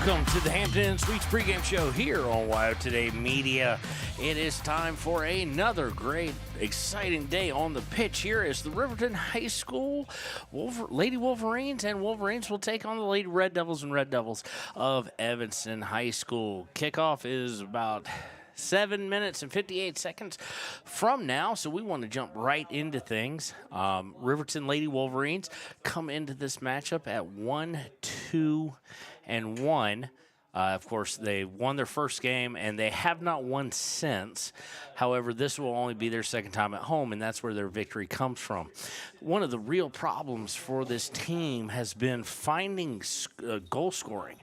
Welcome to the Hampton Suites pregame show here on Wild Today Media. It is time for another great, exciting day on the pitch here as the Riverton High School Lady Wolverines and Wolverines will take on the Lady Red Devils and Red Devils of Evanston High School. Kickoff is about 7 minutes and 58 seconds from now, so we want to jump right into things. Riverton Lady Wolverines come into this matchup at 1-2-1. Of course, they won their first game, and they have not won since. However, this will only be their second time at home, and that's where their victory comes from. One of the real problems for this team has been finding goal scoring.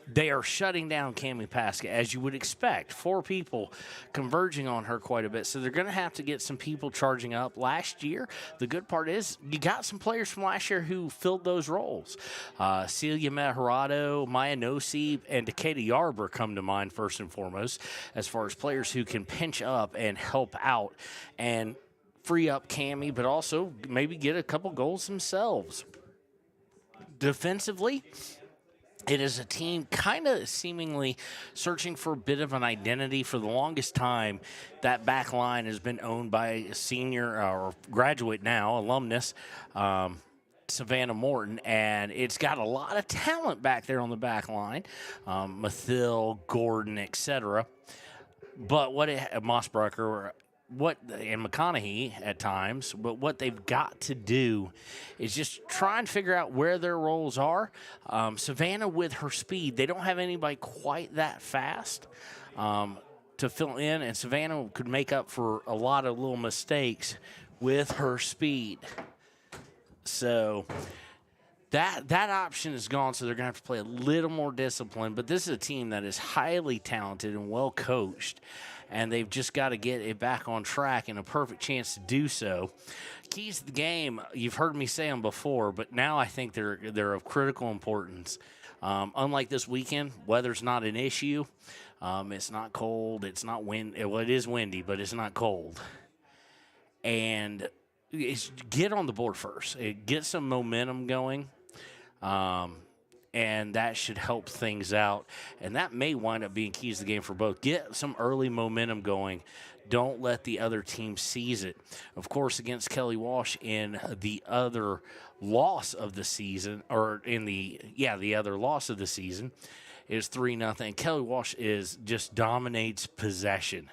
They are shutting down Cammie Paskett, as you would expect. 4 people converging on her quite a bit, so they're going to have to get some people charging up. Last year, the good part is you got some players from last year who filled those roles. Celia Mejarado, Maya Nosi, and Decatur Yarber come to mind first and foremost as far as players who can pinch up and help out and free up Cammie, but also maybe get a couple goals themselves. Defensively, it is a team kind of seemingly searching for a bit of an identity. For the longest time, that back line has been owned by a senior or graduate now, alumnus, Savannah Morton, and it's got a lot of talent back there on the back line, Mathill, Gordon, etc. But Mossbrucker, and McConaughey at times, but what they've got to do is just try and figure out where their roles are. Savannah, with her speed, they don't have anybody quite that fast to fill in, and Savannah could make up for a lot of little mistakes with her speed. So that option is gone, so they're going to have to play a little more discipline, but this is a team that is highly talented and well coached, and they've just got to get it back on track and a perfect chance to do so. Keys to the game, you've heard me say them before, but now I think they're of critical importance. Unlike this weekend, weather's not an issue. It's not cold. It's not windy. Well, it is windy, but it's not cold. And get on the board first. Get some momentum going. And that should help things out. And that may wind up being keys to the game for both. Get some early momentum going. Don't let the other team seize it. Of course, against Kelly Walsh in the other loss of the season, or in the other loss of the season, is 3-0. Kelly Walsh just dominates possession.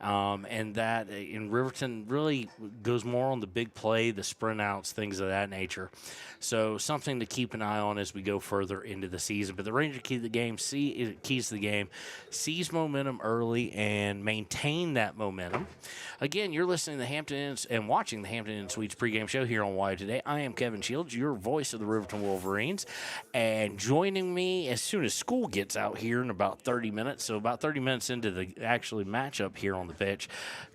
And that in Riverton really goes more on the big play, the sprint outs, things of that nature. So something to keep an eye on as we go further into the season. But the Ranger keys to the game, seize momentum early and maintain that momentum. Again, you're listening to the Hampton Inns and watching the Hampton Inn Suites pregame show here on Wild Today. I am Kevin Shields, your voice of the Riverton Wolverines. And joining me as soon as school gets out here in about 30 minutes, so about 30 minutes into the actually matchup here on the pitch,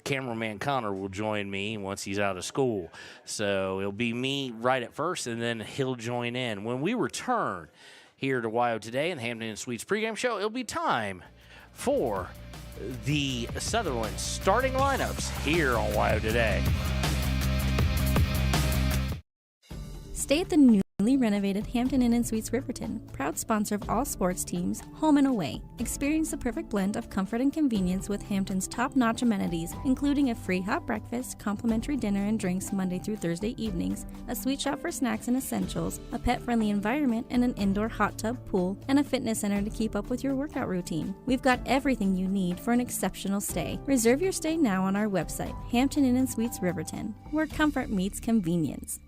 cameraman Connor will join me once he's out of school. So it'll be me right at first, and then he'll join in. When we return here to Wild Today and the Hampton Inn Suites pregame show, it'll be time for the Sutherland starting lineups here on Wild Today. Stay at the newly renovated Hampton Inn & Suites Riverton, proud sponsor of all sports teams, home and away. Experience the perfect blend of comfort and convenience with Hampton's top-notch amenities, including a free hot breakfast, complimentary dinner and drinks Monday through Thursday evenings, a sweet shop for snacks and essentials, a pet-friendly environment and an indoor hot tub pool, and a fitness center to keep up with your workout routine. We've got everything you need for an exceptional stay. Reserve your stay now on our website, Hampton Inn & Suites Riverton, where comfort meets convenience.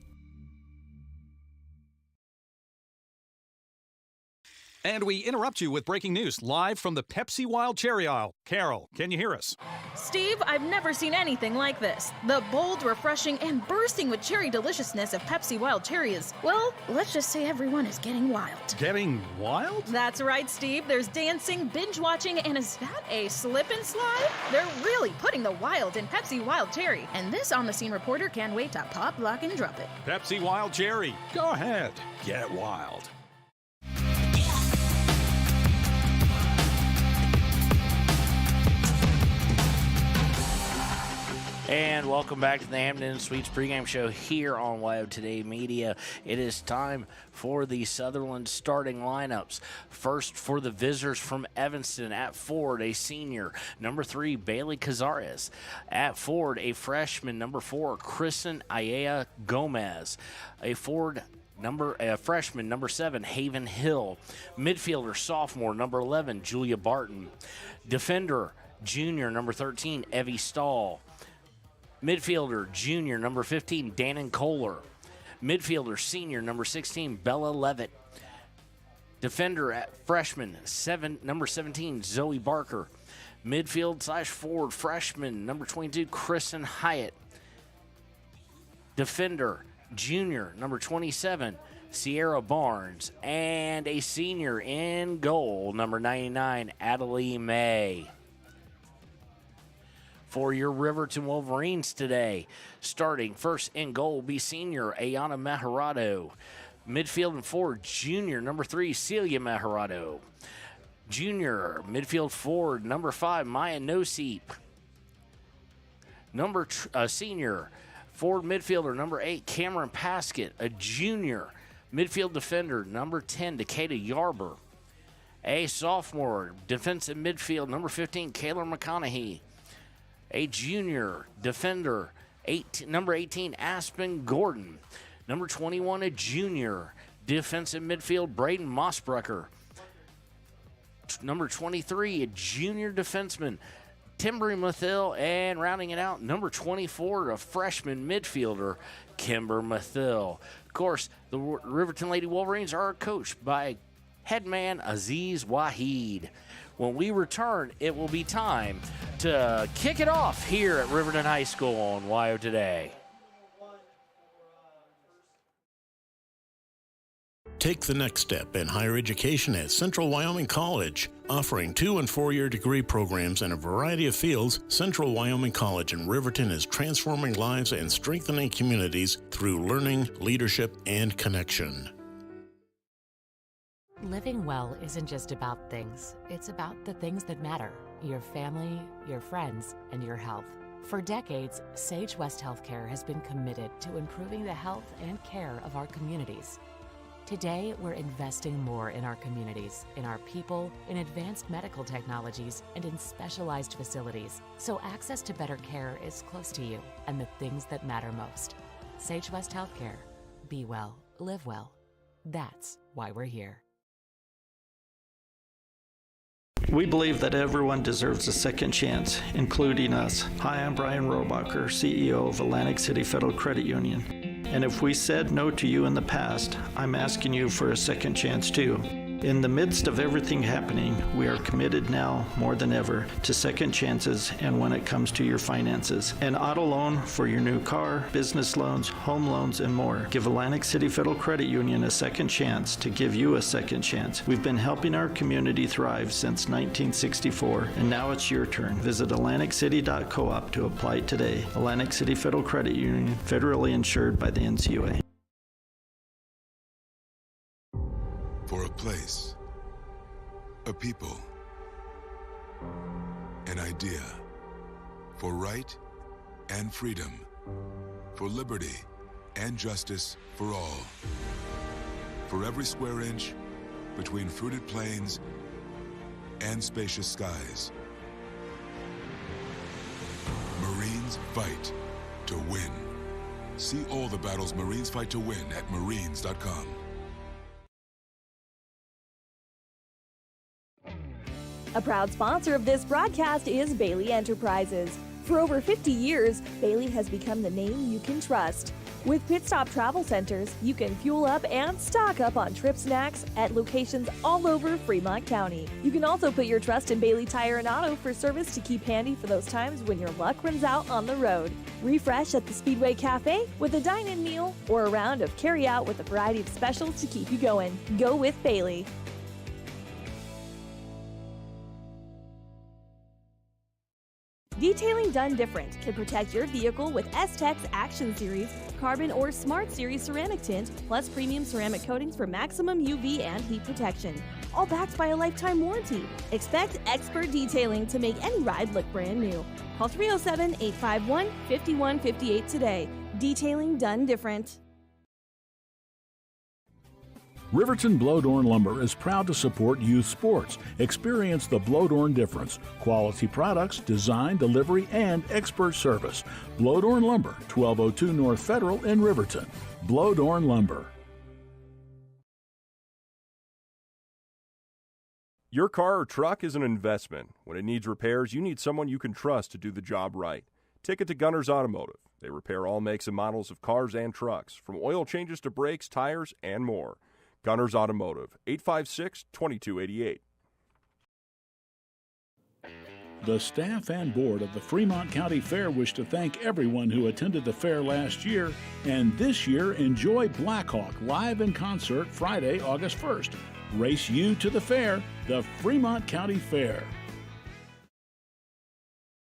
And we interrupt you with breaking news live from the Pepsi Wild Cherry aisle. Carol, can you hear us? Steve, I've never seen anything like this. The bold, refreshing, and bursting with cherry deliciousness of Pepsi Wild Cherry is, well, let's just say everyone is getting wild. Getting wild? That's right, Steve. There's dancing, binge-watching, and is that a slip and slide? They're really putting the wild in Pepsi Wild Cherry, and this on-the-scene reporter can't wait to pop, lock, and drop it. Pepsi Wild Cherry. Go ahead. Get wild. And welcome back to the Hampton Inn Suites pregame show here on WYO Today Media. It is time for the Sutherland starting lineups. First for the visitors from Evanston, at forward, a senior, number 3, Bailey Cazares. At forward, a freshman, number 4, Kristen Ayala Gomez. A freshman, number 7, Haven Hill. Midfielder, sophomore, number 11, Julia Barton. Defender, junior, number 13, Evie Stahl. Midfielder, junior, number 15, Dannon Kohler. Midfielder, senior, number 16, Bella Levitt. Defender, at freshman, number 17, Zoe Barker. Midfield/forward, freshman, number 22, Kristen Hyatt. Defender, junior, number 27, Sierra Barnes. And a senior in goal, number 99, Adelie May. For your Riverton Wolverines today, starting first in goal will be senior Ayana Meharado. Midfield and forward, junior, number 3, Celia Meharado. Junior, midfield forward, number 5, Maya Noseep. Senior, forward midfielder, number 8, Cameron Paskett. A junior, midfield defender, number 10, Decatur Yarber. A sophomore, defensive midfield, number 15, Kayla McConaughey. A junior defender, number 18, Aspen Gordon. Number 21, a junior defensive midfield, Braden Mossbrucker. Number 23, a junior defenseman, Timbry Mathill. And rounding it out, number 24, a freshman midfielder, Kimber Mathill. Of course, the Riverton Lady Wolverines are coached by headman Aziz Waheed. When we return, it will be time to kick it off here at Riverton High School on WYO Today. Take the next step in higher education at Central Wyoming College. Offering 2- and 4-year degree programs in a variety of fields, Central Wyoming College in Riverton is transforming lives and strengthening communities through learning, leadership, and connection. Living well isn't just about things. It's about the things that matter. Your family, your friends, and your health. For decades, Sage West Healthcare has been committed to improving the health and care of our communities. Today, we're investing more in our communities, in our people, in advanced medical technologies, and in specialized facilities, so access to better care is close to you and the things that matter most. Sage West Healthcare. Be well, live well. That's why we're here. We believe that everyone deserves a second chance, including us. Hi, I'm Brian Robacher, CEO of Atlantic City Federal Credit Union. And if we said no to you in the past, I'm asking you for a second chance too. In the midst of everything happening, we are committed now more than ever to second chances and when it comes to your finances. An auto loan for your new car, business loans, home loans, and more. Give Atlantic City Federal Credit Union a second chance to give you a second chance. We've been helping our community thrive since 1964, and now it's your turn. Visit AtlanticCity.coop to apply today. Atlantic City Federal Credit Union, federally insured by the NCUA. For a place, a people, an idea, for right and freedom, for liberty and justice for all. For every square inch between fruited plains and spacious skies. Marines fight to win. See all the battles Marines fight to win at marines.com. A proud sponsor of this broadcast is Bailey Enterprises. For over 50 years, Bailey has become the name you can trust. With Pit Stop Travel Centers, you can fuel up and stock up on trip snacks at locations all over Fremont County. You can also put your trust in Bailey Tire and Auto for service to keep handy for those times when your luck runs out on the road. Refresh at the Speedway Cafe with a dine-in meal or a round of carry-out with a variety of specials to keep you going. Go with Bailey. Detailing Done Different can protect your vehicle with S-Tech's Action Series, Carbon or Smart Series ceramic tint, plus premium ceramic coatings for maximum UV and heat protection. All backed by a lifetime warranty. Expect expert detailing to make any ride look brand new. Call 307-851-5158 today. Detailing Done Different. Riverton Blowdorn Lumber is proud to support youth sports. Experience the Blowdorn difference. Quality products, design, delivery, and expert service. Blowdorn Lumber, 1202 North Federal in Riverton. Blowdorn Lumber. Your car or truck is an investment. When it needs repairs, you need someone you can trust to do the job right. Take it to Gunners Automotive. They repair all makes and models of cars and trucks, from oil changes to brakes, tires, and more. Gunners Automotive, 856-2288. The staff and board of the Fremont County Fair wish to thank everyone who attended the fair last year, and this year enjoy Blackhawk live in concert Friday, August 1st. Race you to the fair, the Fremont County Fair.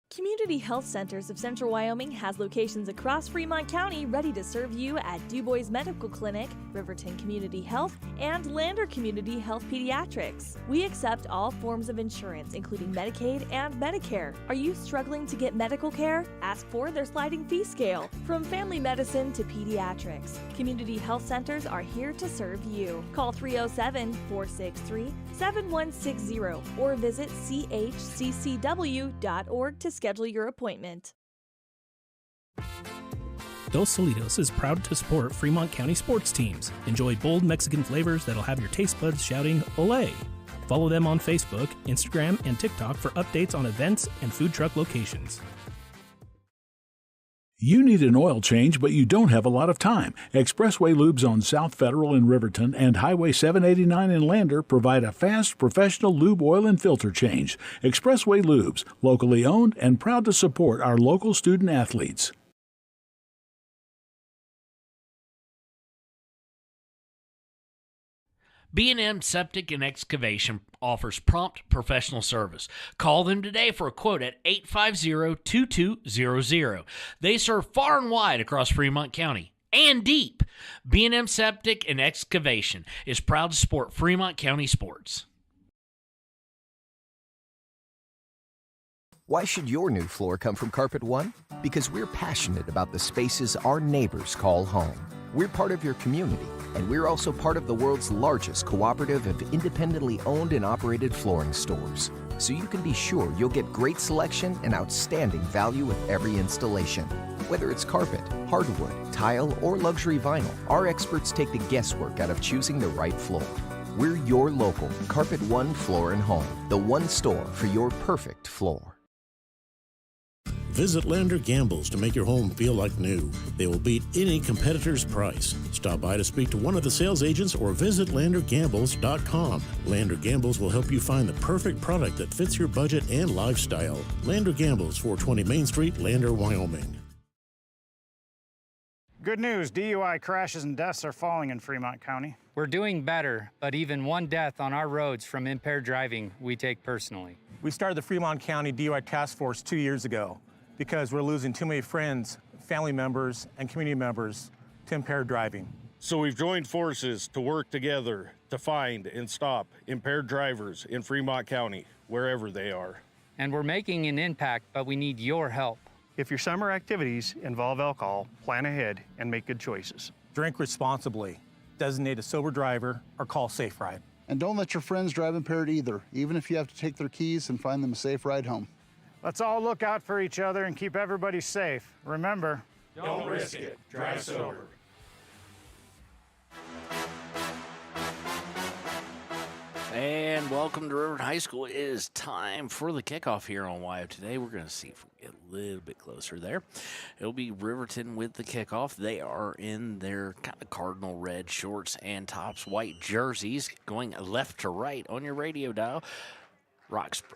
Community Health Centers of Central Wyoming has locations across Fremont County ready to serve you at DuBois Medical Clinic, Riverton Community Health, and Lander Community Health Pediatrics. We accept all forms of insurance, including Medicaid and Medicare. Are you struggling to get medical care? Ask for their sliding fee scale. From family medicine to pediatrics, Community Health Centers are here to serve you. Call 307-463-7160 or visit chccw.org to schedule your appointment. Dos Solitos is proud to support Fremont County sports teams. Enjoy bold Mexican flavors that'll have your taste buds shouting "Olé!" Follow them on Facebook, Instagram, and TikTok for updates on events and food truck locations. You need an oil change, but you don't have a lot of time. Expressway Lubes on South Federal in Riverton and Highway 789 in Lander provide a fast, professional lube, oil, and filter change. Expressway Lubes, locally owned and proud to support our local student athletes. B&M Septic and Excavation offers prompt professional service. Call them today for a quote at 850-2200. They serve far and wide across Fremont County and deep. B&M Septic and Excavation is proud to support Fremont County sports. Why should your new floor come from Carpet One? Because we're passionate about the spaces our neighbors call home. We're part of your community, and we're also part of the world's largest cooperative of independently owned and operated flooring stores. So you can be sure you'll get great selection and outstanding value with every installation. Whether it's carpet, hardwood, tile, or luxury vinyl, our experts take the guesswork out of choosing the right floor. We're your local Carpet One Floor and Home, the one store for your perfect floor. Visit Lander Gambles to make your home feel like new. They will beat any competitor's price. Stop by to speak to one of the sales agents or visit LanderGambles.com. Lander Gambles will help you find the perfect product that fits your budget and lifestyle. Lander Gambles, 420 Main Street, Lander, Wyoming. Good news, DUI crashes and deaths are falling in Fremont County. We're doing better, but even one death on our roads from impaired driving we take personally. We started the Fremont County DUI Task Force 2 years ago because we're losing too many friends, family members, and community members to impaired driving. So we've joined forces to work together to find and stop impaired drivers in Fremont County, wherever they are. And we're making an impact, but we need your help. If your summer activities involve alcohol, plan ahead and make good choices. Drink responsibly, designate a sober driver, or call Safe Ride. And don't let your friends drive impaired either, even if you have to take their keys and find them a safe ride home. Let's all look out for each other and keep everybody safe. Remember, don't risk it. Drive sober. And welcome to Riverton High School. It is time for the kickoff here on YO Today. We're going to see if we can get a little bit closer there. It'll be Riverton with the kickoff. They are in their kind of cardinal red shorts and tops, white jerseys, going left to right on your radio dial.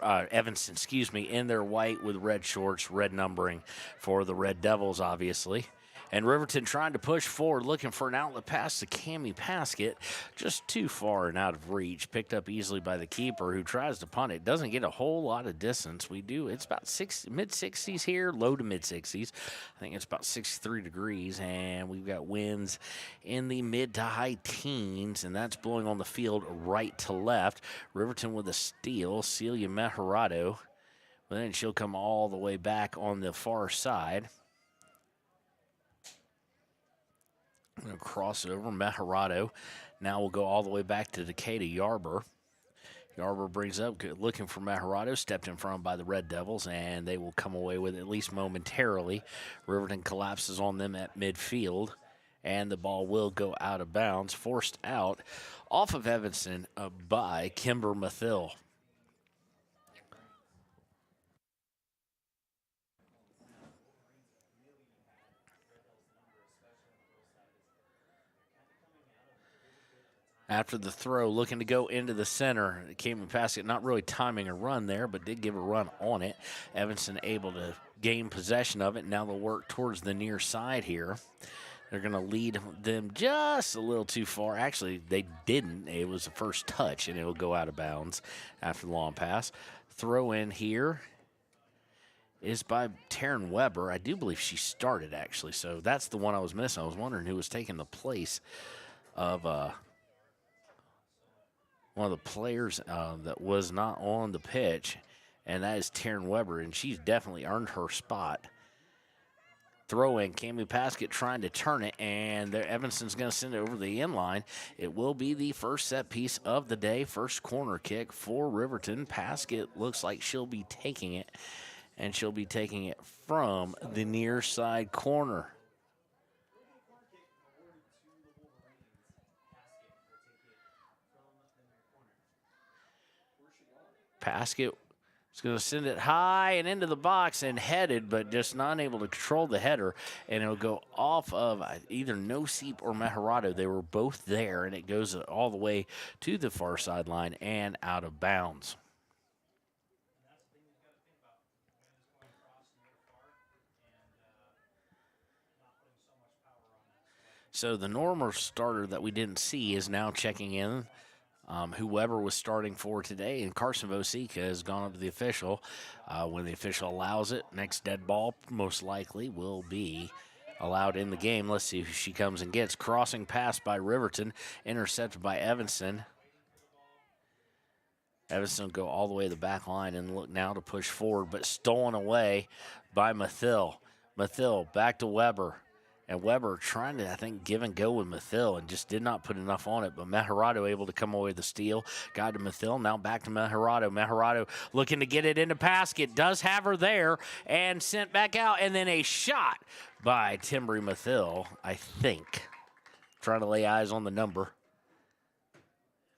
Evanston, in their white with red shorts, red numbering for the Red Devils, obviously. And Riverton trying to push forward, looking for an outlet pass to Cammie Paskett. Just too far and out of reach. Picked up easily by the keeper, who tries to punt it. Doesn't get a whole lot of distance. It's about mid-60s here, low to mid-60s. I think it's about 63 degrees, and we've got winds in the mid to high teens, and that's blowing on the field right to left. Riverton with a steal. Celia Mejarado. But then she'll come all the way back on the far side. I'm going to cross it over. Mejarado now will go all the way back to Decatur Yarber. Yarber brings up, looking for Mejarado, stepped in front by the Red Devils, and they will come away with it at least momentarily. Riverton collapses on them at midfield, and the ball will go out of bounds, forced out off of Evanston by Kimber Mathill. After the throw, looking to go into the center. Cammie Paskett not really timing a run there, but did give a run on it. Evanston able to gain possession of it. Now they'll work towards the near side here. They're going to lead them just a little too far. Actually, they didn't. It was the first touch, and it will go out of bounds after the long pass. Throw in here is by Taryn Weber. I do believe she started, actually, so that's the one I was missing. I was wondering who was taking the place of one of the players that was not on the pitch, and that is Taryn Weber, and she's definitely earned her spot. Throw in, Cammie Paskett trying to turn it, and Evanston's going to send it over the end line. It will be the first set piece of the day, first corner kick for Riverton. Paskett looks like she'll be taking it, and she'll be taking it from the near side corner. Paskett is going to send it high and into the box and headed, but just not able to control the header. And it'll go off of either No Seep or Mejarado. They were both there, and it goes all the way to the far sideline and out of bounds. So the normal starter that we didn't see is now checking in. Who Weber was starting for today, and Carson Vosica has gone up to the official. When the official allows it, next dead ball most likely will be allowed in the game. Let's see who she comes and gets. Crossing pass by Riverton, intercepted by Evanston. Evanston will go all the way to the back line and look now to push forward, but stolen away by Mathill. Mathill back to Weber. And Weber trying to, I think, give and go with Mathill and just did not put enough on it. But Mejarado able to come away with the steal. Got to Mathill, now back to Mejarado. Mejarado looking to get it into Paskett. Does have her there and sent back out. And then a shot by Timbri Mathill, I think. Trying to lay eyes on the number.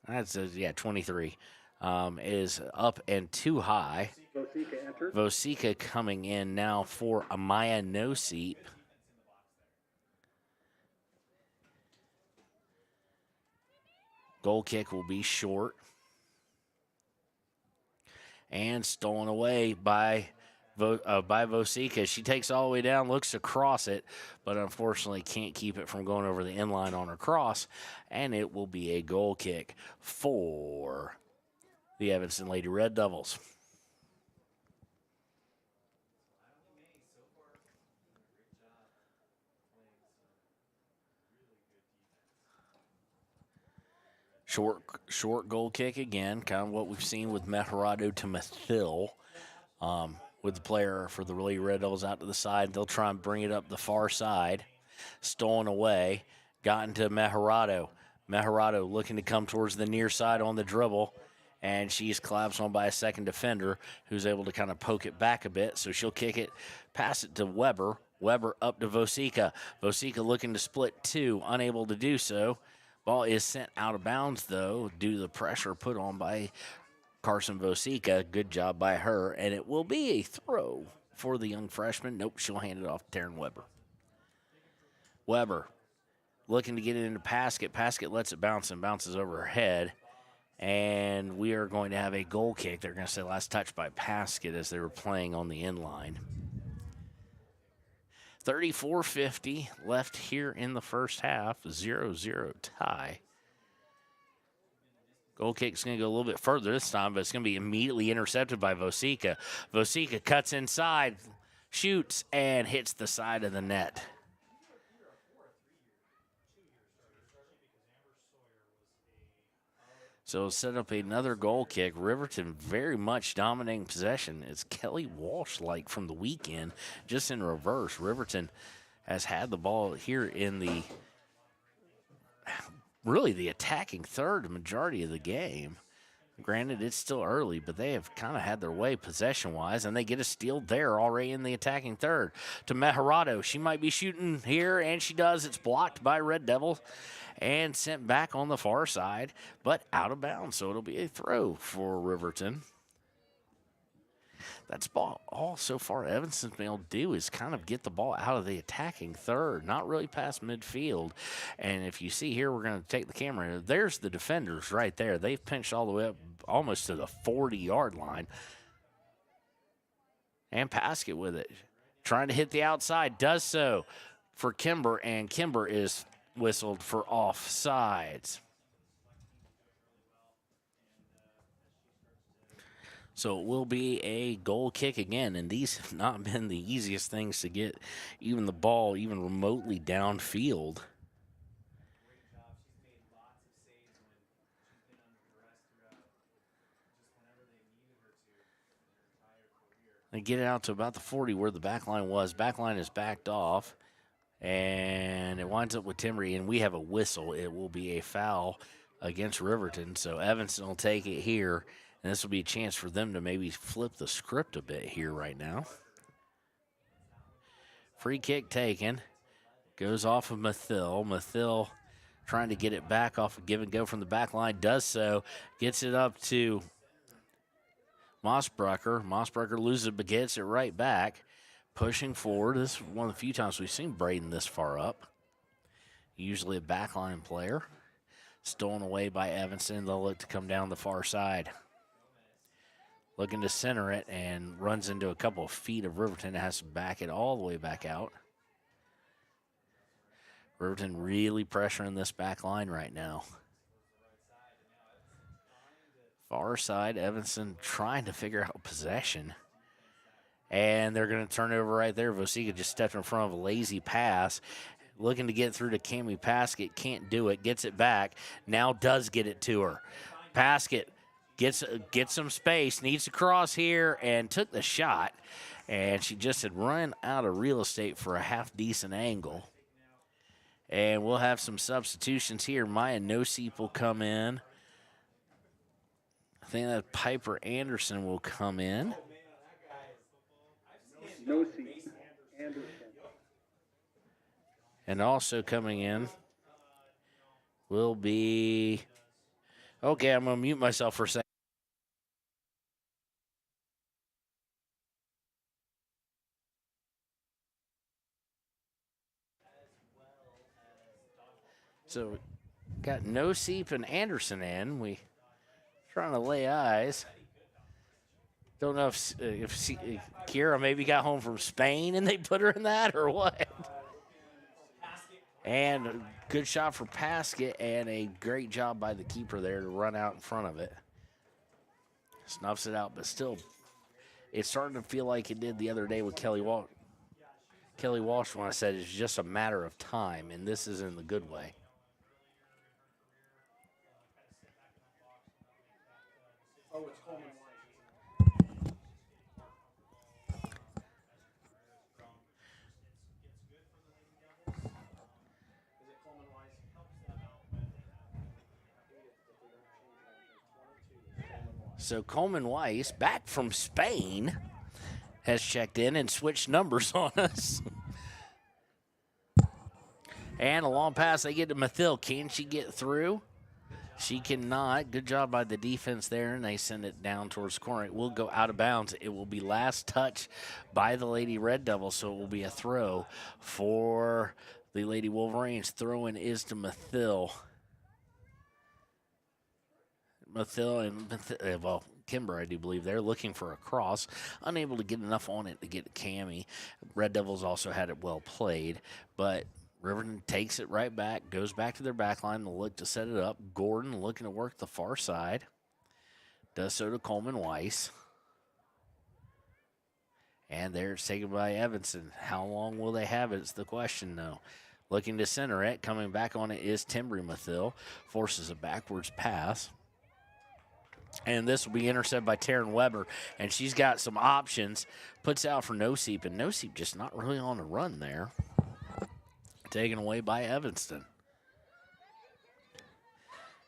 That's, 23. Is up and too high. Vosica coming in now for Amaya No-Seep. Goal kick will be short. And stolen away by Vosica. She takes all the way down, looks to cross it, but unfortunately can't keep it from going over the end line on her cross. And it will be a goal kick for the Evanston Lady Red Devils. Short goal kick again, kind of what we've seen with Mejarado to Mathill. With the player for the Lady Red Devils out to the side. They'll try and bring it up the far side. Stolen away. Gotten to Mejarado. Mejarado looking to come towards the near side on the dribble. And she's collapsed on by a second defender who's able to kind of poke it back a bit. So she'll kick it, pass it to Weber. Weber up to Vosica. Vosica looking to split two, unable to do so. Ball is sent out of bounds, though, due to the pressure put on by Carson Vosica. Good job by her, and it will be a throw for the young freshman. Nope, she'll hand it off to Taryn Weber. Weber looking to get it into Paskett. Paskett lets it bounce and bounces over her head, and we are going to have a goal kick. They're going to say last touch by Paskett as they were playing on the end line. 34:50 left here in the first half, 0-0 tie. Goal kick's going to go a little bit further this time, but it's going to be immediately intercepted by Vosica. Vosica cuts inside, shoots, and hits the side of the net. So set up another goal kick. Riverton very much dominating possession. It's Kelly Walsh-like from the weekend, just in reverse. Riverton has had the ball here in the really the attacking third majority of the game. Granted, it's still early, but they have kind of had their way possession-wise, and they get a steal there already in the attacking third. To Mejarado, she might be shooting here, and she does. It's blocked by Red Devil and sent back on the far side, but out of bounds, so it'll be a throw for Riverton. That's all so far Evanston's been able to do is kind of get the ball out of the attacking third, not really past midfield. And if you see here, we're going to take the camera. There's the defenders right there. They've pinched all the way up almost to the 40-yard line. And Paskett with it. Trying to hit the outside, does so for Kimber, and Kimber is whistled for offsides. So it will be a goal kick again, and these have not been the easiest things to get even the ball even remotely downfield. They get it out to about the 40 where the back line was. Back line is backed off, and it winds up with Timbery, and we have a whistle. It will be a foul against Riverton, so Evanston will take it here. And this will be a chance for them to maybe flip the script a bit here right now. Free kick taken. Goes off of Mathil. Mathil trying to get it back off of give and go from the back line. Does so. Gets it up to Mossbrucker. Mossbrucker loses it but gets it right back. Pushing forward. This is one of the few times we've seen Braden this far up. Usually a backline player. Stolen away by Evanston. They'll look to come down the far side. Looking to center it and runs into a couple of feet of Riverton. Has to back it all the way back out. Riverton really pressuring this back line right now. Far side, Evanston trying to figure out possession. And they're going to turn it over right there. Vosica just stepped in front of a lazy pass. Looking to get through to Cammie Paskett. Can't do it. Gets it back. Now does get it to her. Paskett gets some space, needs to cross here, and took the shot. And she just had run out of real estate for a half-decent angle. And we'll have some substitutions here. Maya Noseep will come in. I think that Piper Anderson will come in. Noseep Anderson. And also coming in will be... Okay, I'm going to mute myself for a second. So, got Noseep and Anderson in. We trying to lay eyes. Don't know if Kira maybe got home from Spain and they put her in that or what. And a good shot for Paskett and a great job by the keeper there to run out in front of it. Snuffs it out, but still, it's starting to feel like it did the other day with Kelly Walsh. Kelly Walsh, when I said it's just a matter of time, and this is in the good way. So Coleman Weiss, back from Spain, has checked in and switched numbers on us. And a long pass, they get to Mathil. Can she get through? She cannot. Good job by the defense there, and they send it down towards the corner. It will go out of bounds. It will be last touch by the Lady Red Devils, so it will be a throw for the Lady Wolverines. Throw-in is to Mathil. Mathil and Kimber, I do believe, they're looking for a cross, unable to get enough on it to get Cammy. Red Devils also had it well played, but Riverton takes it right back, goes back to their back line. They'll look to set it up. Gordon looking to work the far side. Does so to Coleman Weiss. And there it's taken by Evanston. How long will they have it? It's the question, though. Looking to center it. Coming back on it is Timbry Mathil. Forces a backwards pass. And this will be intercepted by Taryn Weber. And she's got some options. Puts out for Noseep. And Noseep just not really on the run there. Taken away by Evanston.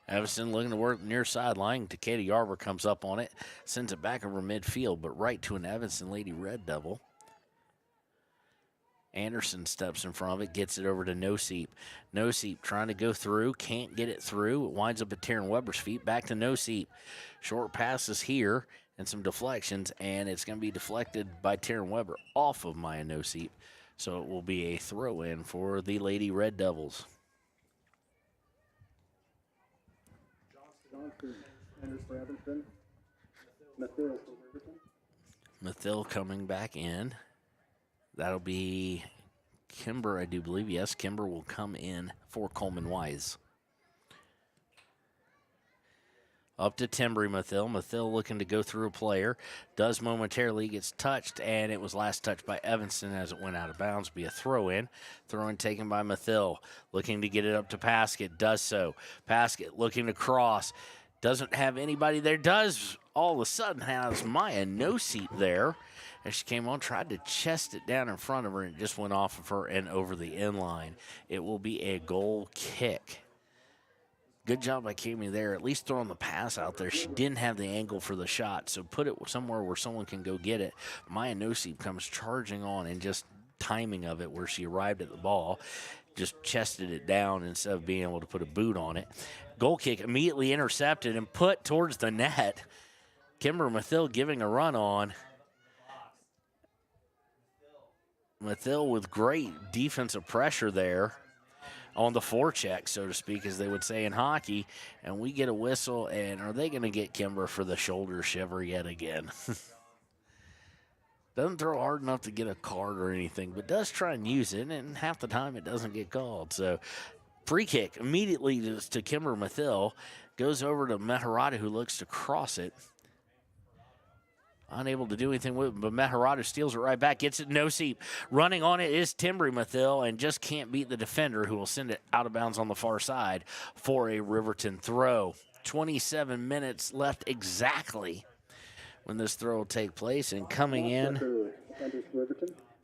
Evanston looking to work near sideline. Takeda Yarber comes up on it. Sends it back over midfield, but right to an Evanston Lady Red Devil. Anderson steps in front of it, gets it over to Noseep. Noseep trying to go through, can't get it through. It winds up at Taryn Weber's feet. Back to Noseep. Short passes here and some deflections, and it's going to be deflected by Taryn Weber off of Maya Noseep. So it will be a throw-in for the Lady Red Devils. Johnson enters for Evanston. Mathil for Riverton. Mathil coming back in. That'll be Kimber, I do believe. Yes, Kimber will come in for Coleman Wise. Up to Timbry Mathil. Mathil looking to go through a player. Does momentarily, gets touched, and it was last touched by Evanston as it went out of bounds. Be a throw-in. Throw-in taken by Mathil. Looking to get it up to Paskett. Does so. Paskett looking to cross. Doesn't have anybody there. Does all of a sudden has Maya Noseep there. As she came on, tried to chest it down in front of her, and it just went off of her and over the end line. It will be a goal kick. Good job by Cammy there, at least throwing the pass out there. She didn't have the angle for the shot, so put it somewhere where someone can go get it. Maya Noseep comes charging on, and just timing of it where she arrived at the ball, just chested it down instead of being able to put a boot on it. Goal kick immediately intercepted and put towards the net. Kimber Mathil giving a run on. Mathil with great defensive pressure there on the forecheck, so to speak, as they would say in hockey. And we get a whistle, and are they going to get Kimber for the shoulder shiver yet again? Doesn't throw hard enough to get a card or anything, but does try and use it, and half the time it doesn't get called. So free kick immediately to Kimber Mathil. Goes over to Meharada, who looks to cross it. Unable to do anything with it, but Meharada steals it right back. Gets it Noseep. Running on it is Timbry Mathil, and just can't beat the defender, who will send it out of bounds on the far side for a Riverton throw. 27 minutes left exactly when this throw will take place, and coming in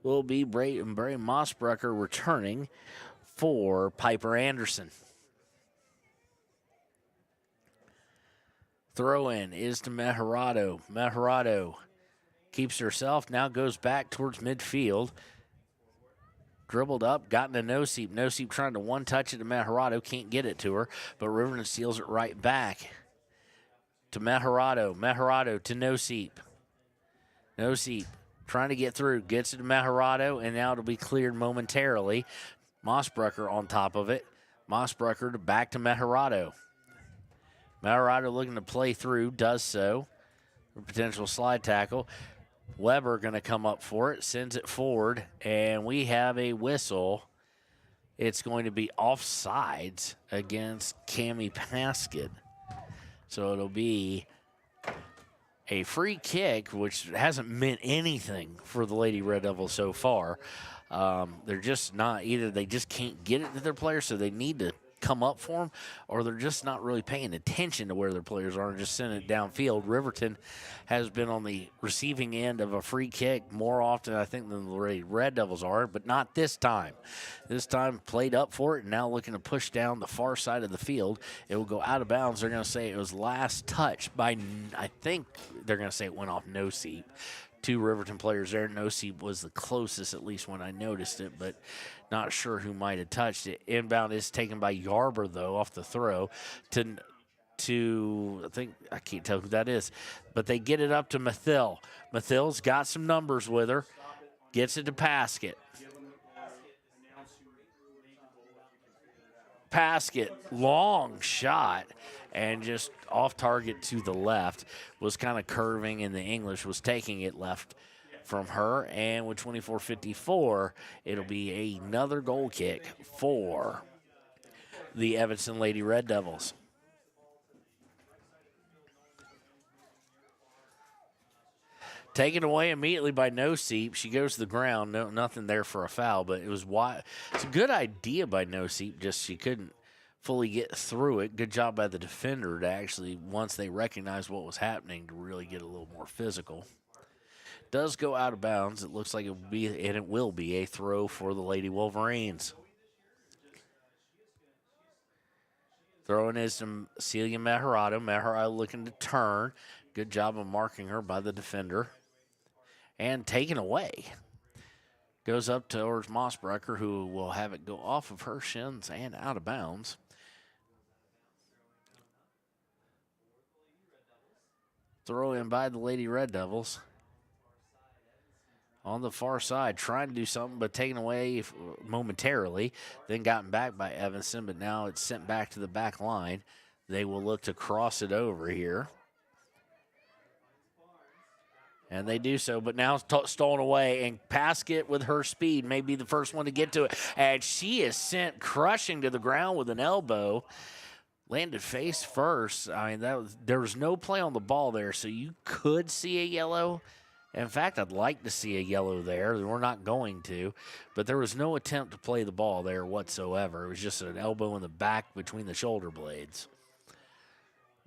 will be Bray Mossbrucker returning for Piper Anderson. Throw-in is to Meharado. Meharado keeps herself, now goes back towards midfield. Dribbled up, got into Noseep. Noseep trying to one-touch it to Meharado, can't get it to her, but Riverton steals it right back to Meharado. Meharado to Noseep. Noseep trying to get through, gets it to Meharado, and now it'll be cleared momentarily. Mossbrucker on top of it. Mossbrucker back to Meharado. Meharado looking to play through, does so. A potential slide tackle. Weber going to come up for it, sends it forward, and we have a whistle. It's going to be offsides against Cammy Paskett. So it'll be a free kick, which hasn't meant anything for the Lady Red Devils so far. They're just not, either they just can't get it to their players, so they need to come up for them, or they're just not really paying attention to where their players are and just sending it downfield. Riverton has been on the receiving end of a free kick more often, I think, than the Red Devils are, but not this time. This time played up for it and now looking to push down the far side of the field. It will go out of bounds. They're going to say it was last touched by, I think they're going to say it went off Noseep. Two Riverton players there. Noseep was the closest, at least when I noticed it, but not sure who might have touched it. Inbound is taken by Yarber, though, off the throw to I think, I can't tell who that is, but they get it up to Mathil. Mathil's got some numbers with her, gets it to Paskett. Paskett, long shot, and just off target to the left, was kind of curving, and the English was taking it left from her. And with 24:54, it'll be another goal kick for the Evanston Lady Red Devils. Taken away immediately by No Seep. She goes to the ground. No, nothing there for a foul, but it was wide. It's a good idea by No Seep, just she couldn't fully get through it. Good job by the defender to actually, once they recognized what was happening, to really get a little more physical. Does go out of bounds. It looks like it will be, and it will be, a throw for the Lady Wolverines. Throwing is to Celia Mejarado. Mejarado looking to turn. Good job of marking her by the defender. And taken away. Goes up towards Mossbrecker, who will have it go off of her shins and out of bounds. Throw in by the Lady Red Devils. On the far side, trying to do something, but taken away momentarily. Then gotten back by Evanston, but now it's sent back to the back line. They will look to cross it over here. And they do so, but now stolen away, and Paskett with her speed may be the first one to get to it. And she is sent crushing to the ground with an elbow. Landed face first. I mean, there was no play on the ball there, so you could see a yellow. In fact, I'd like to see a yellow there. We're not going to, but there was no attempt to play the ball there whatsoever. It was just an elbow in the back between the shoulder blades.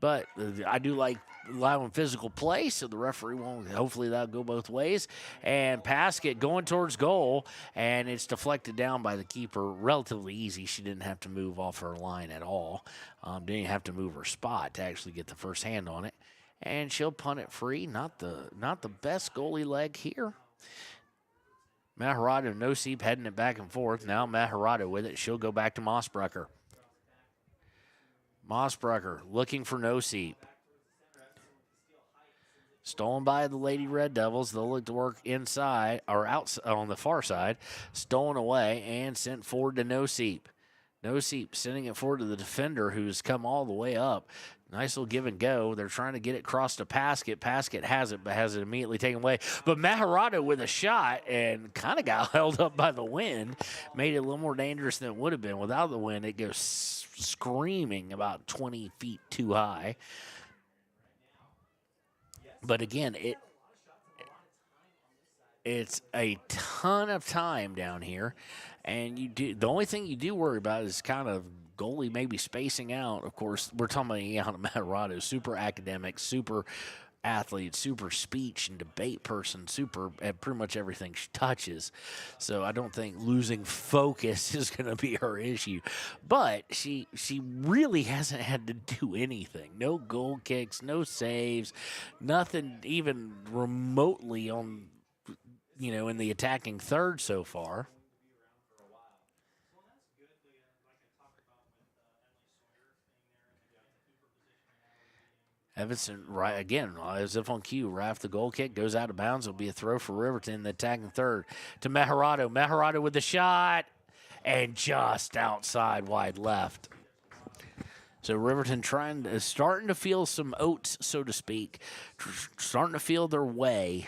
But I do like allowing physical play, so the referee won't. Hopefully that'll go both ways. And Paskett going towards goal, and it's deflected down by the keeper. Relatively easy. She didn't have to move off her line at all. Didn't have to move her spot to actually get the first hand on it. And she'll punt it free. Not the best goalie leg here. Mejarado, No Seep heading it back and forth. Now Mejarado with it. She'll go back to Mossbrecker. Mossbrecker looking for No Seep. Stolen by the Lady Red Devils. They'll look to work inside or outside on the far side. Stolen away and sent forward to No Seep. No Seep sending it forward to the defender, who's come all the way up. Nice little give and go. They're trying to get it across to Paskett. Paskett has it, but has it immediately taken away. But Mejarado with a shot and kind of got held up by the wind. Made it a little more dangerous than it would have been. Without the wind, it goes screaming about 20 feet too high. But again, it's a ton of time down here. And the only thing you do worry about is kind of goalie maybe spacing out. Of course, we're talking about Iana Mejarado, super academic, super athlete, super speech and debate person, super at pretty much everything she touches. So I don't think losing focus is going to be her issue. But she really hasn't had to do anything. No goal kicks, no saves, nothing even remotely on, in the attacking third so far. Evanston, right again, as if on cue, right after the goal kick, goes out of bounds. It'll be a throw for Riverton, the attacking third. To Mejarado. Mejarado with the shot, and just outside wide left. So Riverton starting to feel some oats, so to speak, starting to feel their way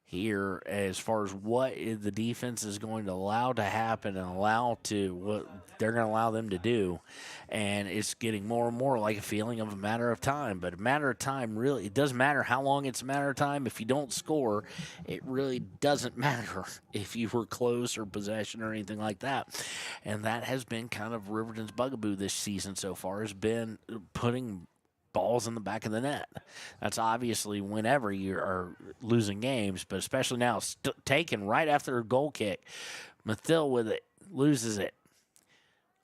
here as far as what the defense is going to allow to happen and what they're going to allow them to do. And it's getting more and more like a feeling of a matter of time. But a matter of time, really, it doesn't matter how long it's a matter of time. If you don't score, it really doesn't matter if you were close or possession or anything like that. And that has been kind of Riverton's bugaboo this season so far, has been putting balls in the back of the net. That's obviously whenever you are losing games, but especially now, taken right after a goal kick. Mathil with it, loses it.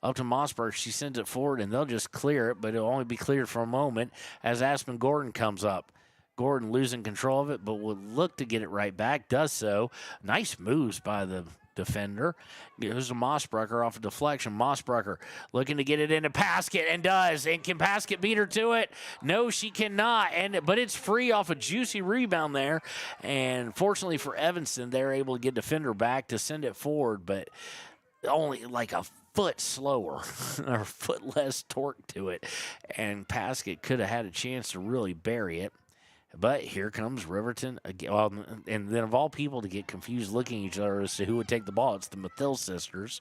Up to Mossberg, she sends it forward, and they'll just clear it, but it'll only be cleared for a moment as Aspen Gordon comes up. Gordon losing control of it, but will look to get it right back, does so. Nice moves by the defender. Goes to Mossbrecker off a deflection. Mossbrecker looking to get it into Paskett, and does. And can Paskett beat her to it? No, she cannot. But it's free off a juicy rebound there. And fortunately for Evanston, they're able to get defender back to send it forward, but only like a foot slower or a foot less torque to it, and Paskett could have had a chance to really bury it. But here comes Riverton again. Well, and then of all people to get confused looking at each other as to who would take the ball, it's the Mathill sisters.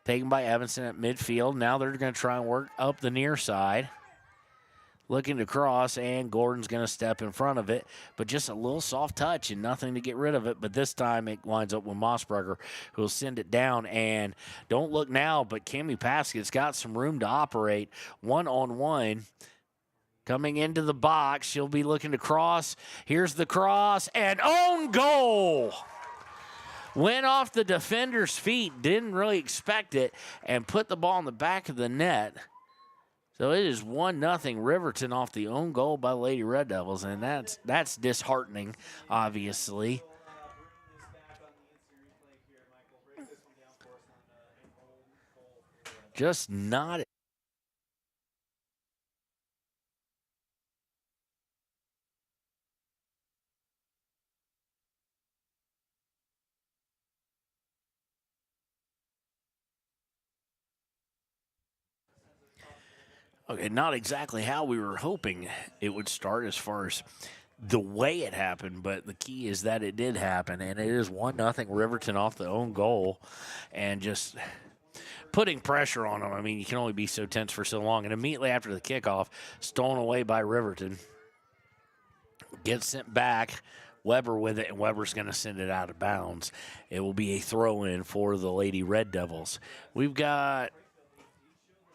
Taken by Evanston at midfield. Now they're going to try and work up the near side. Looking to cross, and Gordon's going to step in front of it. But just a little soft touch and nothing to get rid of it. But this time it winds up with Mossberger, who will send it down. And don't look now, but Cammie Paskett's got some room to operate. One-on-one. Coming into the box, she'll be looking to cross. Here's the cross, and own goal. Went off the defender's feet, didn't really expect it, and put the ball in the back of the net. So it is 1-0 Riverton off the own goal by Lady Red Devils, and that's disheartening, obviously. Just not. Okay, not exactly how we were hoping it would start as far as the way it happened, but the key is that it did happen, and it is 1-0 Riverton off the own goal, and just putting pressure on them. I mean, you can only be so tense for so long, and immediately after the kickoff, stolen away by Riverton. Gets sent back. Weber with it, and Weber's going to send it out of bounds. It will be a throw-in for the Lady Red Devils. We've got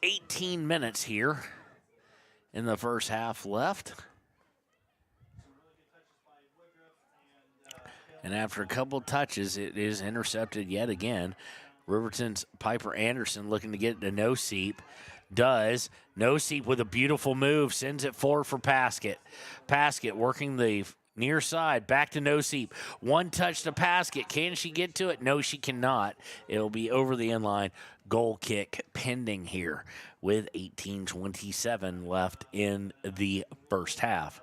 18 minutes here in the first half left. And after a couple touches, it is intercepted yet again. Riverton's Piper Anderson looking to get it to No-Seep. Does. No-Seep with a beautiful move, sends it forward for Paskett. Paskett working the near side, back to No-Seep. One touch to Paskett. Can she get to it? No, she cannot. It'll be over the inline. Goal kick pending here with 18:27 left in the first half.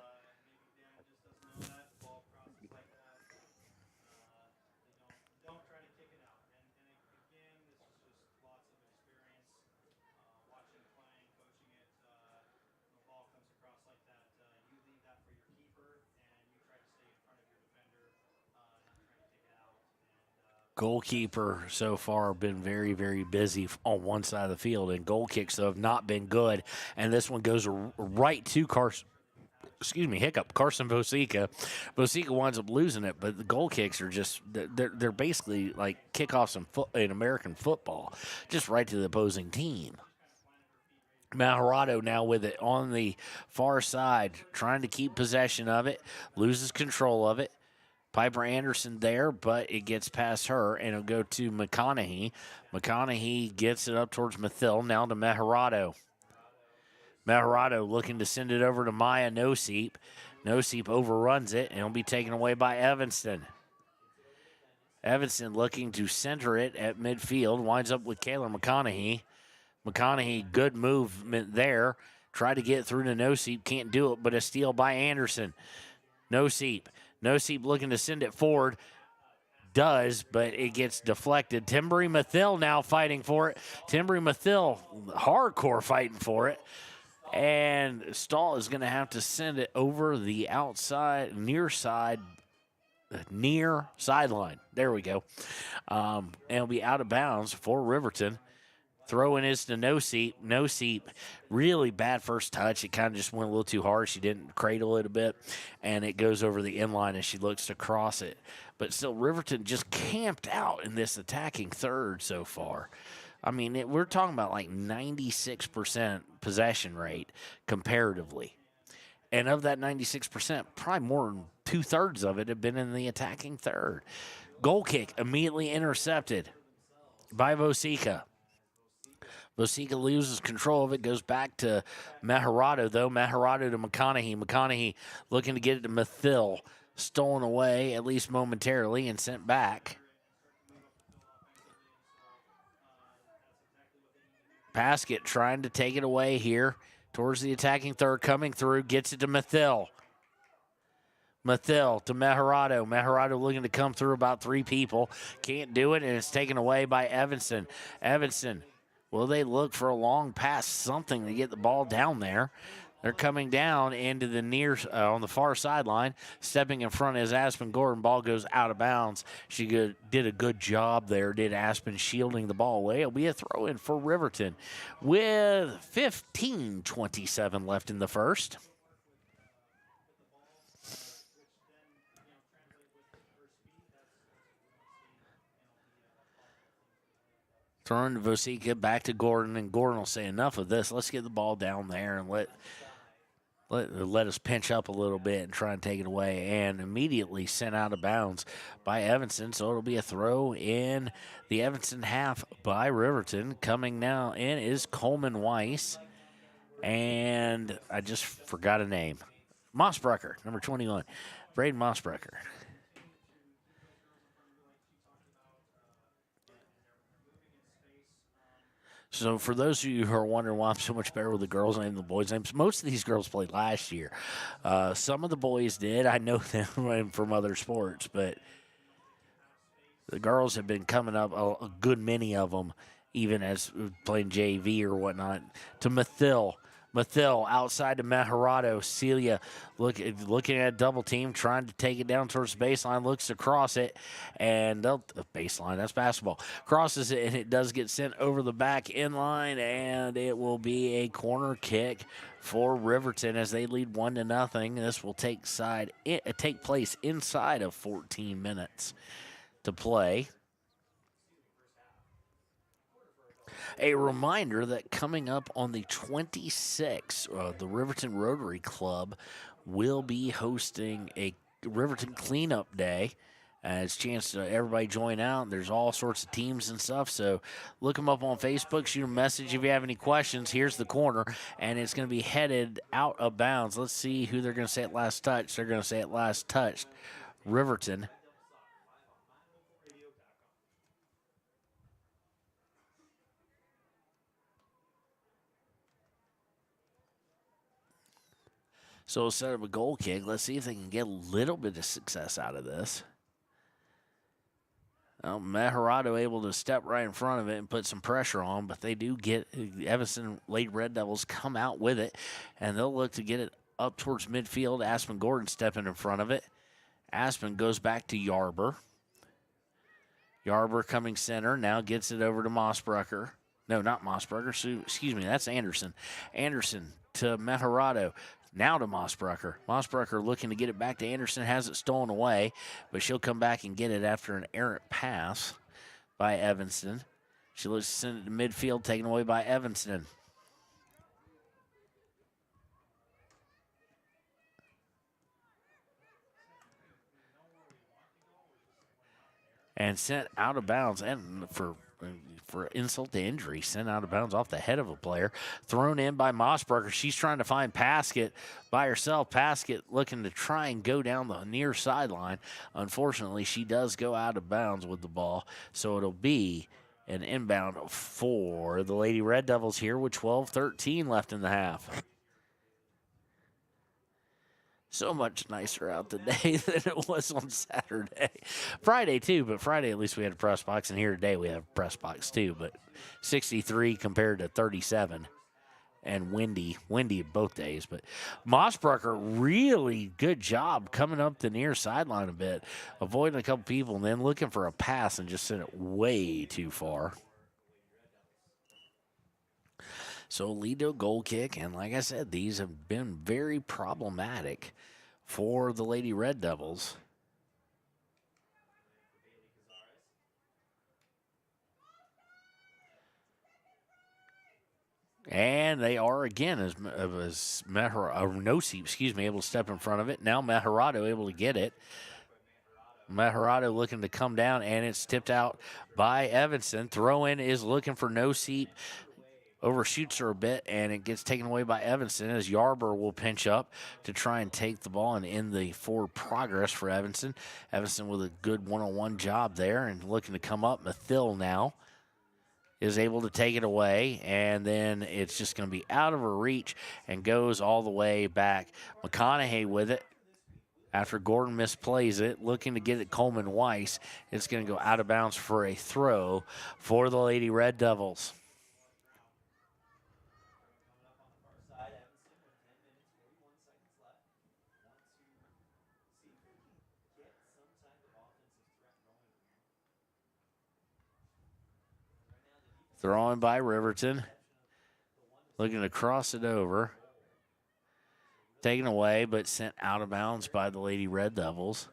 Goalkeeper so far been very, very busy on one side of the field, and goal kicks have not been good. And this one goes right to Carson Vosica. Vosica winds up losing it, but the goal kicks are just, they're basically like kickoffs in American football, just right to the opposing team. Maharato now with it on the far side, trying to keep possession of it, loses control of it. Piper Anderson there, but it gets past her, and it'll go to McConaughey. McConaughey gets it up towards Mathill, now to Maharato. Maharato looking to send it over to Maya No-Seep. No-Seep overruns it, and it'll be taken away by Evanston. Evanston looking to center it at midfield, winds up with Kayla McConaughey. McConaughey, good movement there. Try to get through to No-Seep, can't do it, but a steal by Anderson. No-Seep looking to send it forward. Does, but it gets deflected. Timbri Mathill now fighting for it. Timbri Mathill, hardcore fighting for it. And Stahl is going to have to send it over the outside, near sideline. There we go. And it'll be out of bounds for Riverton. Throwing is to No-Seep. No-Seep, really bad first touch. It kind of just went a little too hard. She didn't cradle it a bit, and it goes over the inline as she looks to cross it. But still, Riverton just camped out in this attacking third so far. I mean, we're talking about like 96% possession rate comparatively. And of that 96%, probably more than two-thirds of it have been in the attacking third. Goal kick immediately intercepted by Vosica. Vosica loses control of it, goes back to Maharato, though. Maharato to McConaughey. McConaughey looking to get it to Mathill. Stolen away, at least momentarily, and sent back. Paskett trying to take it away here towards the attacking third, coming through, gets it to Mathill. Mathil to Meharado. Meharado looking to come through about 3 people. Can't do it, and it's taken away by Evanston. Evanston, will they look for a long pass, something to get the ball down there? They're coming down into the on the far sideline. Stepping in front is Aspen Gordon. Ball goes out of bounds. She did a good job there, did Aspen, shielding the ball away. It'll be a throw-in for Riverton with 15:27 left in the first. Throwing to Vosika, back to Gordon, and Gordon will say, enough of this. Let's get the ball down there and let us pinch up a little bit and try and take it away. And immediately sent out of bounds by Evanston, so it'll be a throw in the Evanston half by Riverton. Coming now in is Coleman Weiss, and I just forgot a name. Mossbrucker, number 21, Braden Mossbrucker. So for those of you who are wondering why I'm so much better with the girls' name than the boys' names, most of these girls played last year. Some of the boys did. I know them from other sports, but the girls have been coming up, a good many of them, even as playing JV or whatnot, to Mathil. Mathil outside to Meharado. Celia looking at a double team, trying to take it down towards the baseline, looks across it, and baseline, that's basketball. Crosses it, and it does get sent over the back in line, and it will be a corner kick for Riverton as they lead 1-0. This will take place inside of 14 minutes to play. A reminder that coming up on the 26th, the Riverton Rotary Club will be hosting a Riverton Cleanup Day. It's a chance to everybody join out. There's all sorts of teams and stuff, so look them up on Facebook. Shoot a message if you have any questions. Here's the corner, and it's going to be headed out of bounds. Let's see who they're going to say at last touch. They're going to say at last touch, Riverton. So instead of a goal kick, let's see if they can get a little bit of success out of this. Meharado able to step right in front of it and put some pressure on, but they do get Evanston Lady Red Devils come out with it, and they'll look to get it up towards midfield. Aspen Gordon stepping in front of it. Aspen goes back to Yarber. Yarber coming center, now gets it over to Mossbrucker. No, not Mossbrucker. So, excuse me, that's Anderson. Anderson to Meharado. Now to Mossbrucker. Mossbrucker looking to get it back to Anderson. Has it stolen away, but she'll come back and get it after an errant pass by Evanston. She looks to send it to midfield, taken away by Evanston. And sent out of bounds, and for insult to injury, sent out of bounds off the head of a player. Thrown in by Mossbrucker. She's trying to find Paskett by herself. Paskett looking to try and go down the near sideline. Unfortunately, she does go out of bounds with the ball, so it'll be an inbound for the Lady Red Devils here with 12:13 left in the half. So much nicer out today than it was on Saturday. Friday, too, but Friday at least we had a press box, and here today we have a press box, too. But 63 compared to 37, and windy both days. But Mossbrucker, really good job coming up the near sideline a bit, avoiding a couple people, and then looking for a pass and just sent it way too far. So lead to a goal kick, and like I said, these have been very problematic for the Lady Red Devils. And they are again as Nossi, able to step in front of it. Now Meharado able to get it. Meharado looking to come down, and it's tipped out by Evanston. Throw in is looking for Nossi. Overshoots her a bit, and it gets taken away by Evanston as Yarber will pinch up to try and take the ball and end the forward progress for Evanston. Evanston with a good one-on-one job there and looking to come up. Mathil now is able to take it away, and then it's just going to be out of her reach and goes all the way back. McConaughey with it. After Gordon misplays it, looking to get it Coleman Weiss, it's going to go out of bounds for a throw for the Lady Red Devils. Throwing by Riverton. Looking to cross it over. Taken away, but sent out of bounds by the Lady Red Devils.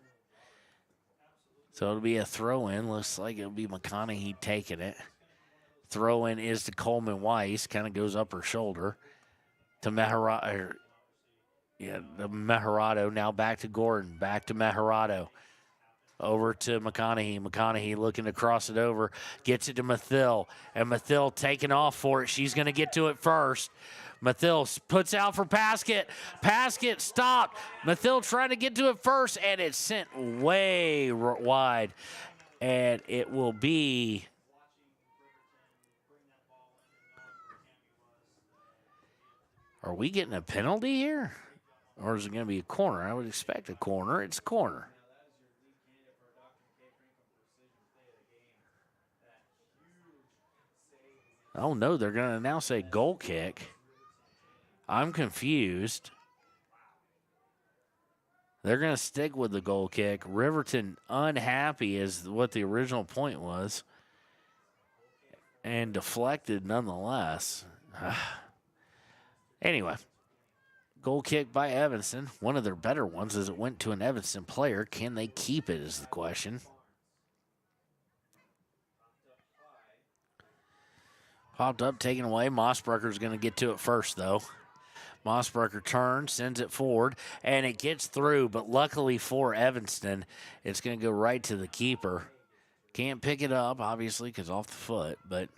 So it'll be a throw-in. Looks like it'll be McConaughey taking it. Throw-in is to Coleman Weiss. Kind of goes up her shoulder. To Meharado. The Meharado. Now back to Gordon. Back to Meharado. Over to McConaughey. McConaughey looking to cross it over. Gets it to Mathill. And Mathill taking off for it. She's going to get to it first. Mathill puts out for Paskett. Paskett stopped. Mathill trying to get to it first, and it's sent way wide. And it will be... Are we getting a penalty here? Or is it going to be a corner? I would expect a corner. It's a corner. Oh, no, they're going to now say goal kick. I'm confused. They're going to stick with the goal kick. Riverton unhappy is what the original point was. And deflected nonetheless. Anyway, goal kick by Evanston. One of their better ones as it went to an Evanston player. Can they keep it is the question. Popped up, taken away. Mossbrucker's going to get to it first, though. Mossbrucker turns, sends it forward, and it gets through. But luckily for Evanston, it's going to go right to the keeper. Can't pick it up, obviously, because off the foot, but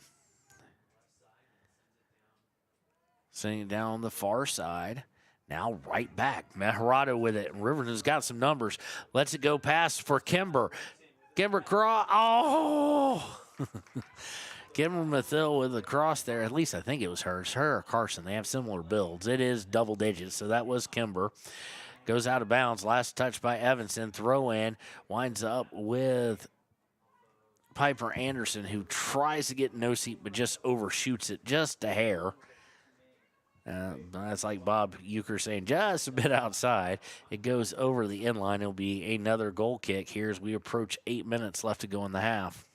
sending it down on the far side. Now right back. Meharado with it. Riverton's got some numbers. Lets it go past for Kimber. Kimber cross. Oh! Kimber Mathill with the cross there. At least I think it was her. It's her or Carson. They have similar builds. It is double digits, so that was Kimber. Goes out of bounds. Last touch by Evanston. Throw in. Winds up with Piper Anderson, who tries to get no seat but just overshoots it just a hair. That's like Bob Euchre saying just a bit outside. It goes over the inline. It'll be another goal kick here as we approach 8 minutes left to go in the half.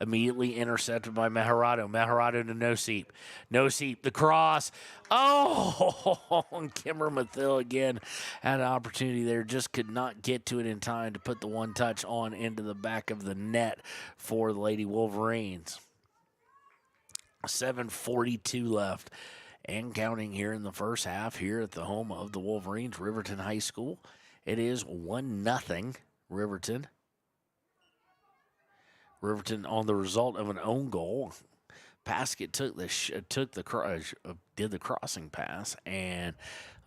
Immediately intercepted by Meharado. Meharado to Noseep. Noseep, the cross. Oh, and Kimber Mathill again had an opportunity there. Just could not get to it in time to put the one touch on into the back of the net for the Lady Wolverines. 7:42 left and counting here in the first half here at the home of the Wolverines, Riverton High School. It is 1-0 Riverton. Riverton on the result of an own goal. Paskett did the crossing pass, and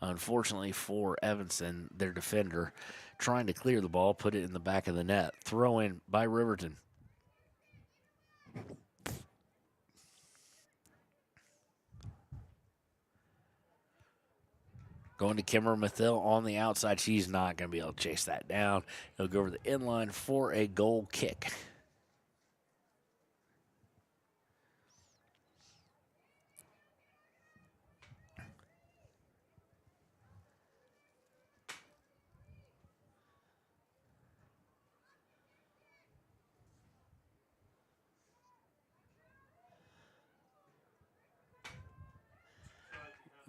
unfortunately for Evanston, their defender, trying to clear the ball, put it in the back of the net. Throw in by Riverton. Going to Kimber Mathill on the outside. She's not going to be able to chase that down. He'll go over the inline for a goal kick.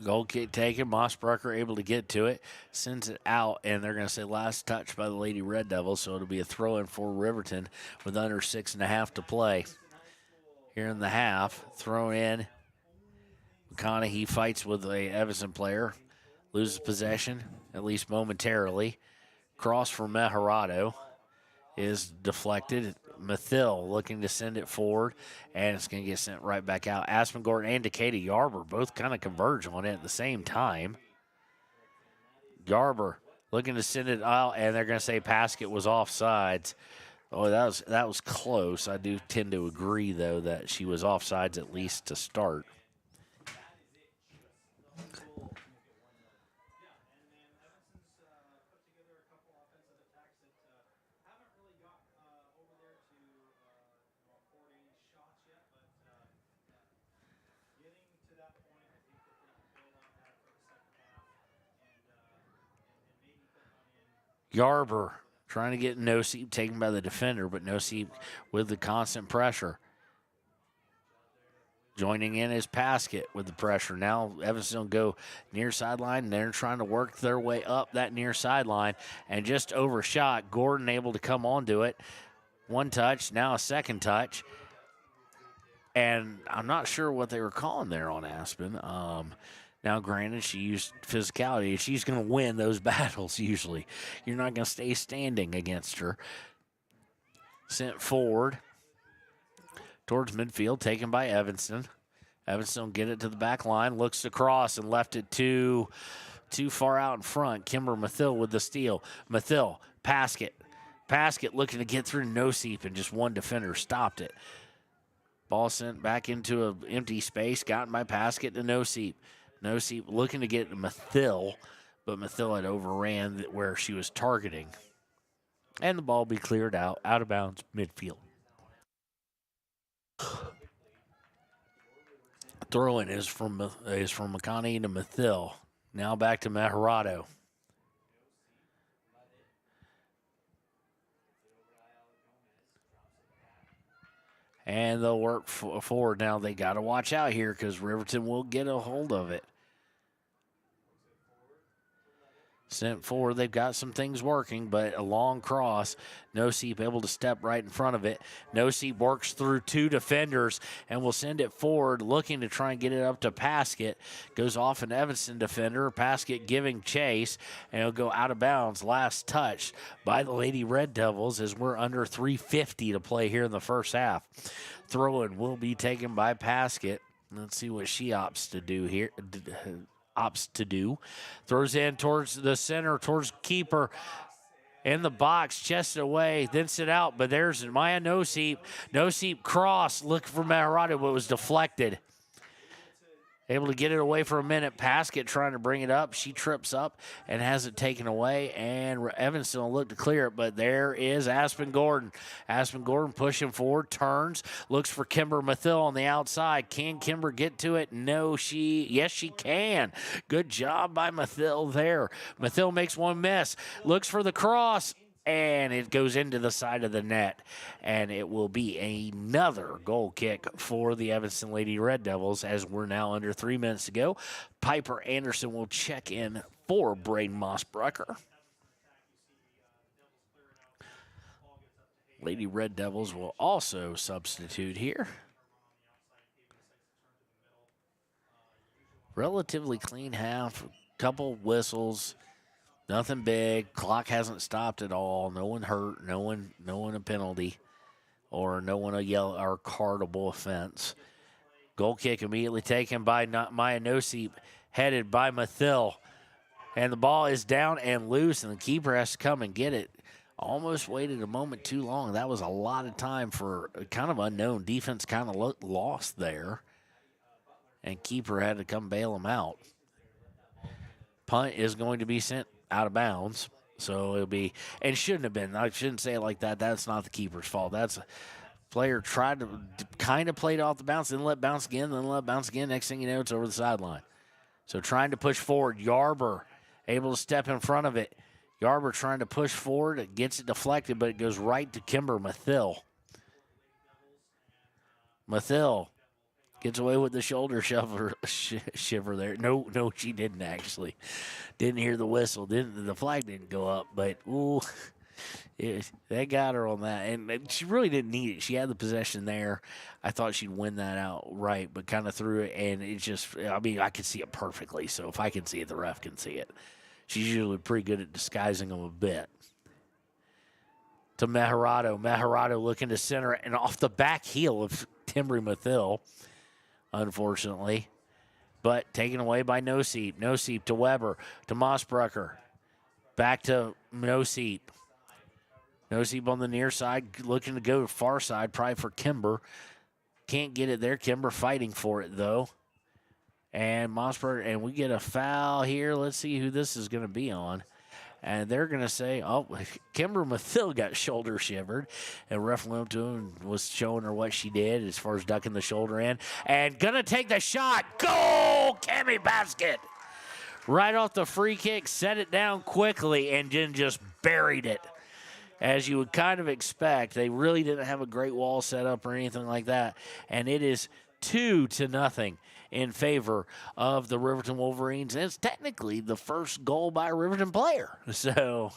Goal kick taken. Mossbrucker able to get to it. Sends it out, and they're going to say last touch by the Lady Red Devils, so it'll be a throw-in for Riverton with under 6.5 to play. Here in the half, throw in. McConaughey fights with a Evanston player. Loses possession, at least momentarily. Cross for Meharado is deflected. Mathill looking to send it forward, and it's going to get sent right back out. Aspen Gordon and Decatur Yarber both kind of converge on it at the same time. Yarber looking to send it out, and they're going to say Paskett was offsides. Oh, that was close. I do tend to agree, though, that she was offsides at least to start. Yarber trying to get Noseep taken by the defender, but Noseep with the constant pressure. Joining in is Paskett with the pressure. Now Evanston will go near sideline. They're trying to work their way up that near sideline and just overshot. Gordon able to come onto it. One touch, now a second touch. And I'm not sure what they were calling there on Aspen. Now, granted, she used physicality. She's going to win those battles usually. You're not going to stay standing against her. Sent forward towards midfield, taken by Evanston. Evanston will get it to the back line, looks across and left it too far out in front. Kimber Mathill with the steal. Mathill, Paskett. Paskett looking to get through Noseep, and just one defender stopped it. Ball sent back into an empty space, gotten by Paskett to Noseep. Noseep looking to get Mathill, but Mathill had overran where she was targeting. And the ball will be cleared out of bounds midfield. Throw-in is from McConney to Mathill. Now back to Maharado. And they'll work forward. Now they got to watch out here because Riverton will get a hold of it. Sent forward. They've got some things working, but a long cross. Noseep able to step right in front of it. Noseep works through two defenders and will send it forward, looking to try and get it up to Paskett. Goes off an Evanston defender. Paskett giving chase, and it'll go out of bounds. Last touch by the Lady Red Devils as we're under 3:50 to play here in the first half. Throw-in will be taken by Paskett. Let's see what she opts to do here. Throws in towards the center, towards keeper. In the box, chested away, then sit out. But there's Maya Noseep. Noseep cross, looking for Maharado, but was deflected. Able to get it away for a minute. Paskett trying to bring it up. She trips up and has it taken away. And Evanston will look to clear it, but there is Aspen Gordon. Aspen Gordon pushing forward, turns, looks for Kimber Mathill on the outside. Can Kimber get to it? No, yes, she can. Good job by Mathill there. Mathill makes one miss, looks for the cross, and it goes into the side of the net. And it will be another goal kick for the Evanston Lady Red Devils as we're now under 3 minutes to go. Piper Anderson will check in for Braden Mossbrucker. Lady Red Devils will also substitute here. Relatively clean half, couple whistles. Nothing big. Clock hasn't stopped at all. No one hurt. No one a penalty, or no one a yellow or cardable offense. Goal kick immediately taken by Maya Noseep, headed by Mathill, and the ball is down and loose, and the keeper has to come and get it. Almost waited a moment too long. That was a lot of time for kind of unknown. Defense kind of lost there, and keeper had to come bail him out. Punt is going to be sent out of bounds, so it'll be, and shouldn't have been. I shouldn't say it like that. That's not the keeper's fault. That's a player tried to kind of play it off the bounce, then let it bounce again, then let it bounce again. Next thing you know, it's over the sideline. So trying to push forward. Yarber able to step in front of it. Yarber trying to push forward. It gets it deflected, but it goes right to Kimber Mathill. Mathill gets away with the shoulder shiver there. No, she didn't actually. Didn't hear the whistle. The flag didn't go up, but ooh, they got her on that. And she really didn't need it. She had the possession there. I thought she'd win that outright, but kind of threw it, and it just, I mean, I could see it perfectly. So if I can see it, the ref can see it. She's usually pretty good at disguising them a bit. To Maharado. Maharado looking to center it, and off the back heel of Kimber Mathill, unfortunately. But taken away by Noseep. Noseep to Weber, to Mossbrucker. Back to Noseep. Noseep on the near side, looking to go far side, probably for Kimber. Can't get it there. Kimber fighting for it, though. And Mossbrucker, and we get a foul here. Let's see who this is going to be on. And they're going to say, oh, Kimber Mathill got shoulder shivered. And ref went up to him and was showing her what she did as far as ducking the shoulder in. And going to take the shot. Goal, Cammie Paskett. right off the free kick, set it down quickly, and then just buried it. As you would kind of expect, they really didn't have a great wall set up or anything like that. And it is 2-0 in favor of the Riverton Wolverines. And it's technically the first goal by a Riverton player. So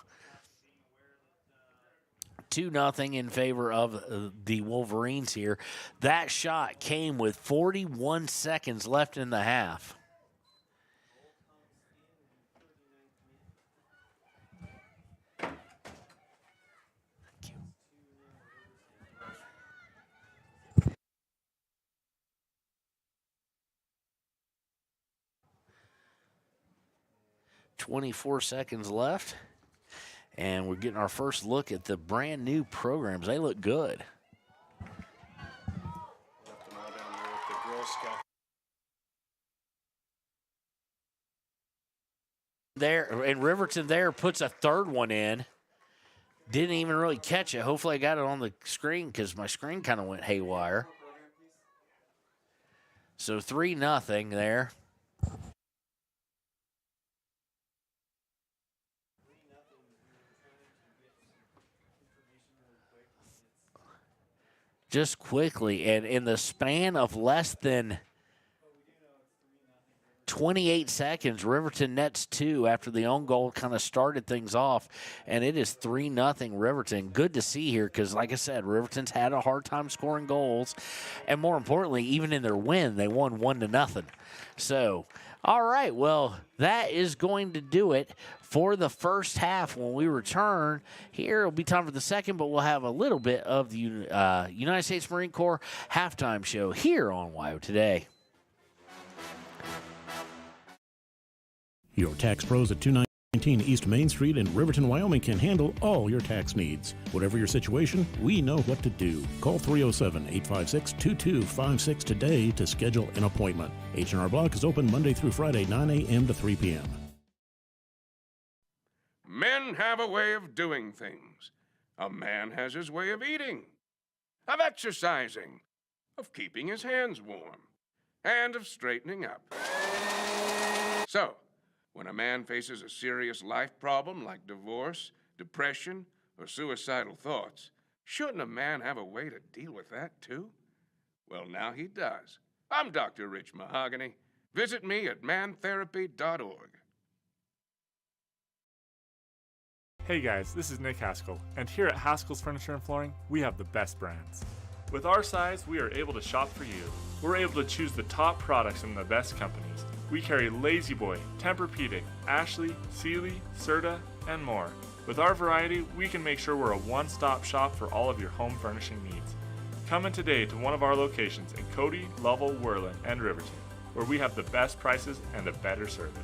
2-0 in favor of the Wolverines here. That shot came with 41 seconds left in the half. Thank you. 24 seconds left. And we're getting our first look at the brand new programs. They look good. There, and Riverton there puts a third one in. Didn't even really catch it. Hopefully I got it on the screen because my screen kind of went haywire. So 3-0 there. Just quickly, and in the span of less than 28 seconds, Riverton nets 2 after the own goal kind of started things off, and it is 3-0 Riverton. Good to see here because, like I said, Riverton's had a hard time scoring goals, and more importantly, even in their win, they won 1-0. So, all right, well, that is going to do it for the first half. When we return here, it'll be time for the second, but we'll have a little bit of the United States Marine Corps halftime show here on WYO Today. Your tax pros at 219 East Main Street in Riverton, Wyoming can handle all your tax needs. Whatever your situation, we know what to do. Call 307-856-2256 today to schedule an appointment. H&R Block is open Monday through Friday, 9 a.m. to 3 p.m. Men have a way of doing things. A man has his way of eating, of exercising, of keeping his hands warm, and of straightening up. So, when a man faces a serious life problem like divorce, depression, or suicidal thoughts, shouldn't a man have a way to deal with that too? Well, now he does. I'm Dr. Rich Mahogany. Visit me at mantherapy.org. Hey guys, this is Nick Haskell, and here at Haskell's Furniture and Flooring, we have the best brands. With our size, we are able to shop for you. We're able to choose the top products from the best companies. We carry Lazy Boy, Tempur-Pedic, Ashley, Sealy, Serta, and more. With our variety, we can make sure we're a one-stop shop for all of your home furnishing needs. Come in today to one of our locations in Cody, Lovell, Worland, and Riverton, where we have the best prices and a better service.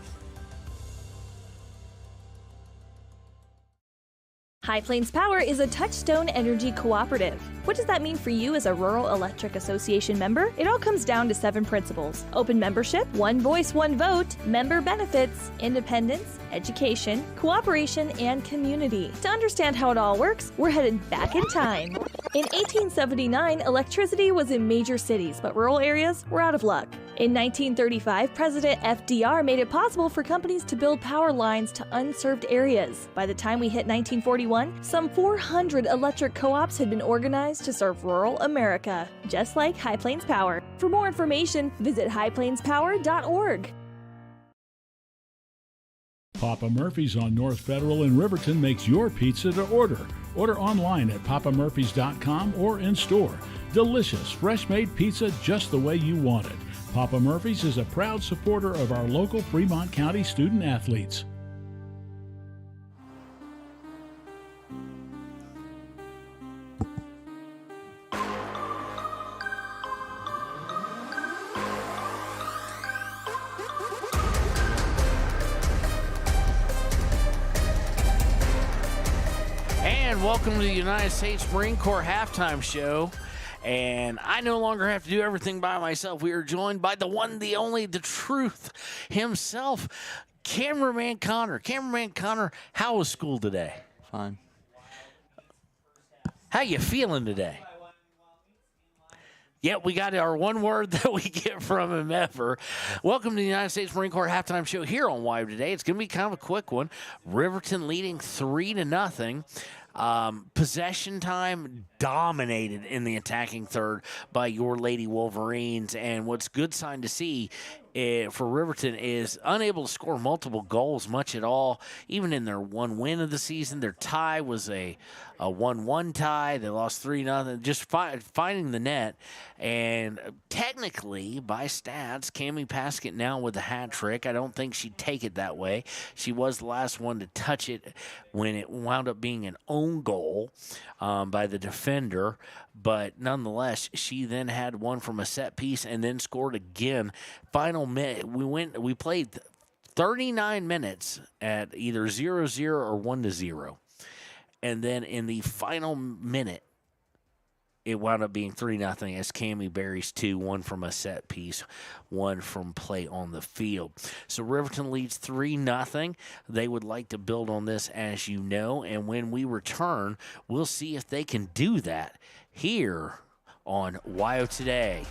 High Plains Power is a Touchstone Energy cooperative. What does that mean for you as a Rural Electric Association member? It all comes down to 7 principles: open membership, one voice, one vote, member benefits, independence, education, cooperation, and community. To understand how it all works, we're headed back in time. In 1879, electricity was in major cities, but rural areas were out of luck. In 1935, President FDR made it possible for companies to build power lines to unserved areas. By the time we hit 1941, some 400 electric co-ops had been organized to serve rural America, just like High Plains Power. For more information, visit highplainspower.org. Papa Murphy's on North Federal in Riverton makes your pizza to order. Order online at papamurphys.com or in store. Delicious, fresh-made pizza just the way you want it. Papa Murphy's is a proud supporter of our local Fremont County student athletes. And welcome to the United States Marine Corps halftime show. And I no longer have to do everything by myself. We are joined by the one, the only, the truth himself, Cameraman Connor. Cameraman Connor, how was school today? Fine. How you feeling today? Yeah, we got our one word that we get from him ever. Welcome to the United States Marine Corps halftime show here on Wild today. It's going to be kind of a quick one. Riverton leading 3-0. Possession time dominated in the attacking third by your Lady Wolverines. And what's good sign to see for Riverton is unable to score multiple goals much at all. Even in their one win of the season, their tie was a 1-1 tie. They lost 3-0. Just finding the net. And technically, by stats, Cammie Paskett now with a hat trick. I don't think she'd take it that way. She was the last one to touch it when it wound up being an own goal by the defender. But nonetheless, she then had one from a set piece and then scored again. Final minute, we played 39 minutes at either 0-0 or 1-0. And then in the final minute, it wound up being 3-0 as Cammie buries 2, one from a set piece, one from play on the field. So Riverton leads 3-0. They would like to build on this, as you know, and when we return, we'll see if they can do that here on WYO Today.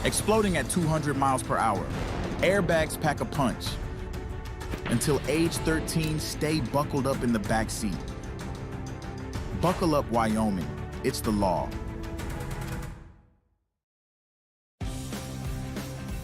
Exploding at 200 miles per hour. Airbags pack a punch. Until age 13, stay buckled up in the back seat. Buckle up, Wyoming. It's the law.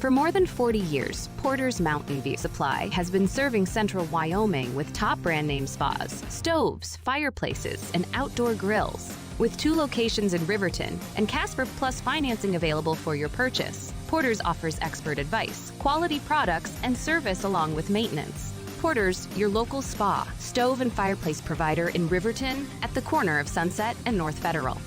For more than 40 years, Porter's Mountain View Supply has been serving central Wyoming with top brand name spas, stoves, fireplaces, and outdoor grills. With 2 locations in Riverton and Casper Plus financing available for your purchase, Porter's offers expert advice, quality products, and service along with maintenance. Porter's, your local spa, stove, and fireplace provider in Riverton at the corner of Sunset and North Federal.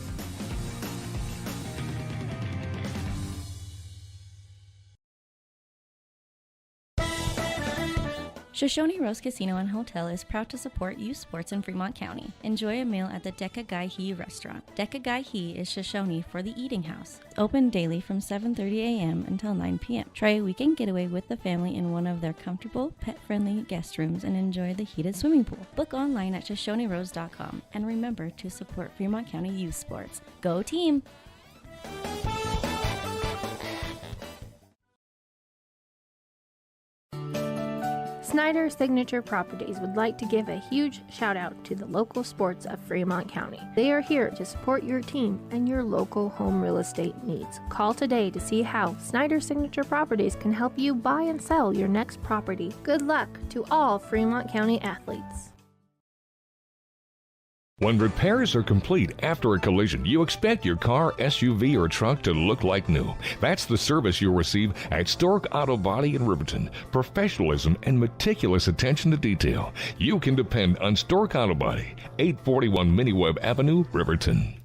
Shoshone Rose Casino and Hotel is proud to support youth sports in Fremont County. Enjoy a meal at the Deca Gai He restaurant. Deca Gai He is Shoshone for the eating house. Open daily from 7:30 a.m. until 9 p.m. Try a weekend getaway with the family in one of their comfortable, pet-friendly guest rooms and enjoy the heated swimming pool. Book online at ShoshoneRose.com and remember to support Fremont County youth sports. Go team! Snyder Signature Properties would like to give a huge shout out to the local sports of Fremont County. They are here to support your team and your local home real estate needs. Call today to see how Snyder Signature Properties can help you buy and sell your next property. Good luck to all Fremont County athletes. When repairs are complete after a collision, you expect your car, SUV, or truck to look like new. That's the service you'll receive at Stork Auto Body in Riverton. Professionalism and meticulous attention to detail. You can depend on Stork Auto Body, 841 Miniweb Avenue, Riverton.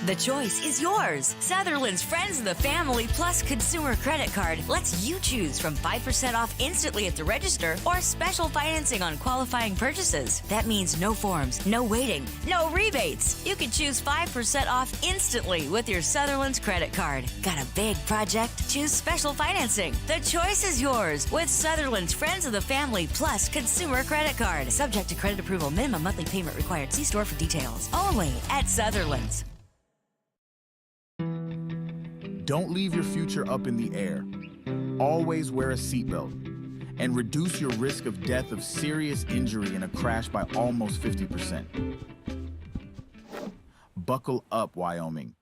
The choice is yours. Sutherland's Friends of the Family Plus Consumer Credit Card lets you choose from 5% off instantly at the register or special financing on qualifying purchases. That means no forms, no waiting, no rebates. You can choose 5% off instantly with your Sutherland's credit card. Got a big project? Choose special financing. The choice is yours with Sutherland's Friends of the Family Plus Consumer Credit Card. Subject to credit approval. Minimum monthly payment required. See store for details. Only at Sutherland's. Don't leave your future up in the air. Always wear a seatbelt and reduce your risk of death of serious injury in a crash by almost 50%. Buckle up, Wyoming.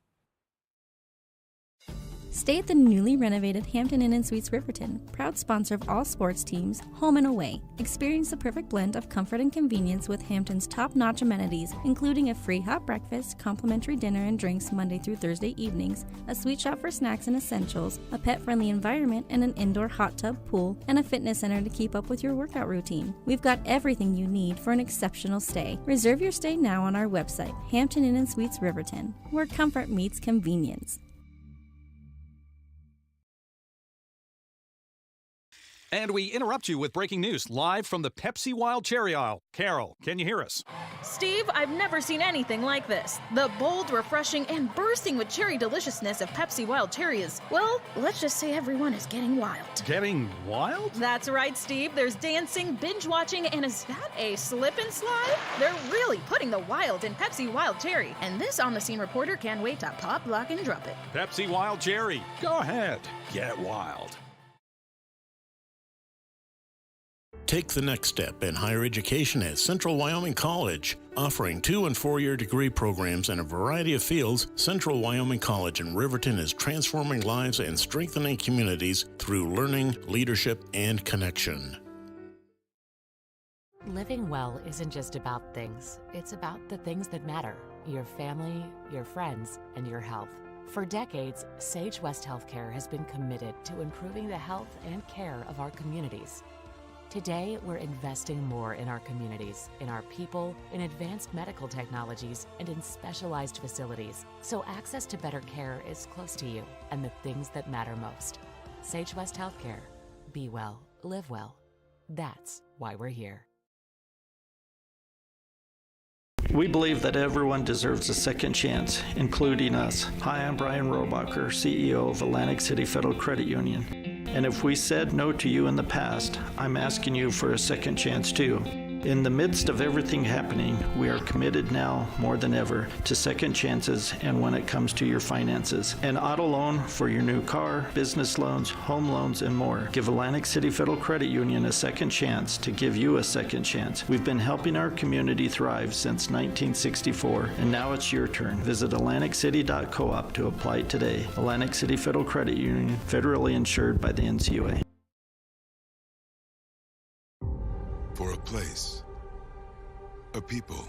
Stay at the newly renovated Hampton Inn & Suites Riverton, proud sponsor of all sports teams, home and away. Experience the perfect blend of comfort and convenience with Hampton's top-notch amenities, including a free hot breakfast, complimentary dinner and drinks Monday through Thursday evenings, a sweet shop for snacks and essentials, a pet-friendly environment and an indoor hot tub pool, and a fitness center to keep up with your workout routine. We've got everything you need for an exceptional stay. Reserve your stay now on our website, Hampton Inn & Suites Riverton, where comfort meets convenience. And we interrupt you with breaking news live from the Pepsi Wild Cherry aisle. Carol, can you hear us? Steve, I've never seen anything like this. The bold, refreshing, and bursting with cherry deliciousness of Pepsi Wild Cherry is, well, let's just say everyone is getting wild. Getting wild? That's right, Steve. There's dancing, binge-watching, and is that a slip and slide? They're really putting the wild in Pepsi Wild Cherry. And this on-the-scene reporter can't wait to pop, lock, and drop it. Pepsi Wild Cherry. Go ahead. Get wild. Take the next step in higher education at Central Wyoming College. Offering 2- and 4-year degree programs in a variety of fields, Central Wyoming College in Riverton is transforming lives and strengthening communities through learning, leadership, and connection. Living well isn't just about things. It's about the things that matter. Your family, your friends, and your health. For decades, Sage West Healthcare has been committed to improving the health and care of our communities. Today, we're investing more in our communities, in our people, in advanced medical technologies, and in specialized facilities, so access to better care is close to you and the things that matter most. Sage West Healthcare. Be well, live well. That's why we're here. We believe that everyone deserves a second chance, including us. Hi, I'm Brian Robacher, CEO of Atlantic City Federal Credit Union. And if we said no to you in the past, I'm asking you for a second chance too. In the midst of everything happening, we are committed now more than ever to second chances and when it comes to your finances. An auto loan for your new car, business loans, home loans, and more. Give Atlantic City Federal Credit Union a second chance to give you a second chance. We've been helping our community thrive since 1964, and now it's your turn. Visit AtlanticCity.coop to apply today. Atlantic City Federal Credit Union, federally insured by the NCUA. For a place, a people,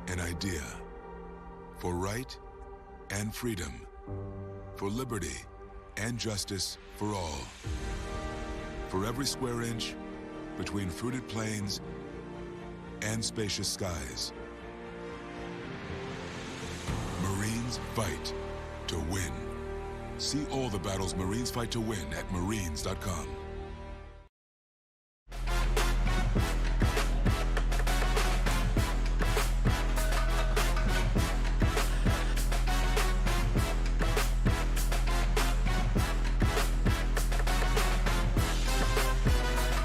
an idea, for right and freedom, for liberty and justice for all. For every square inch between fruited plains and spacious skies. Marines fight to win. See all the battles Marines fight to win at marines.com.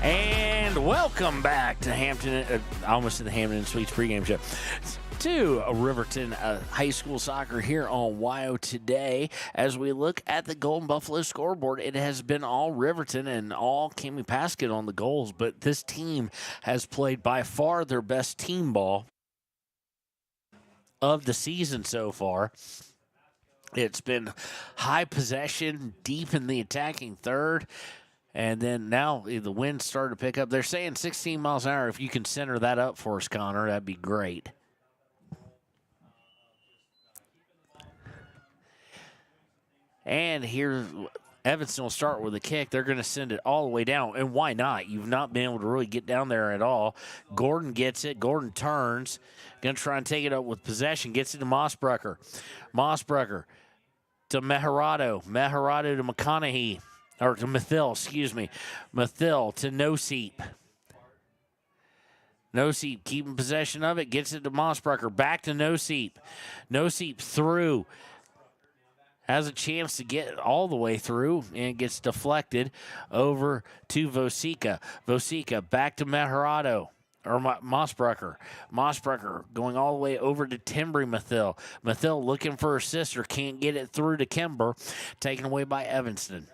And welcome back to Hampton, I almost said the Hampton Suites pregame show, to Riverton High School Soccer here on WYO Today. As we look at the Golden Buffalo scoreboard, it has been all Riverton and all Cami Paskett on the goals, but this team has played by far their best team ball of the season so far. It's been high possession, deep in the attacking third. And then now the wind started to pick up. They're saying 16 miles an hour. If you can center that up for us, Connor, that'd be great. And here, Evanston will start with a kick. They're going to send it all the way down. And why not? You've not been able to really get down there at all. Gordon gets it. Gordon turns. Going to try and take it up with possession. Gets it to Mossbrucker. Mossbrucker to Meharado. Meharado to McConaughey. Or to Mathill, excuse me. Mathill to Noseep. Noseep keeping possession of it. Gets it to Mossbrucker. Back to Noseep. Noseep through. Has a chance to get all the way through and gets deflected over to Vosica. Vosica back to Meharado. Or Mossbrucker. Mossbrucker going all the way over to Timbry Mathill. Mathill looking for her sister. Can't get it through to Kimber. Taken away by Evanston.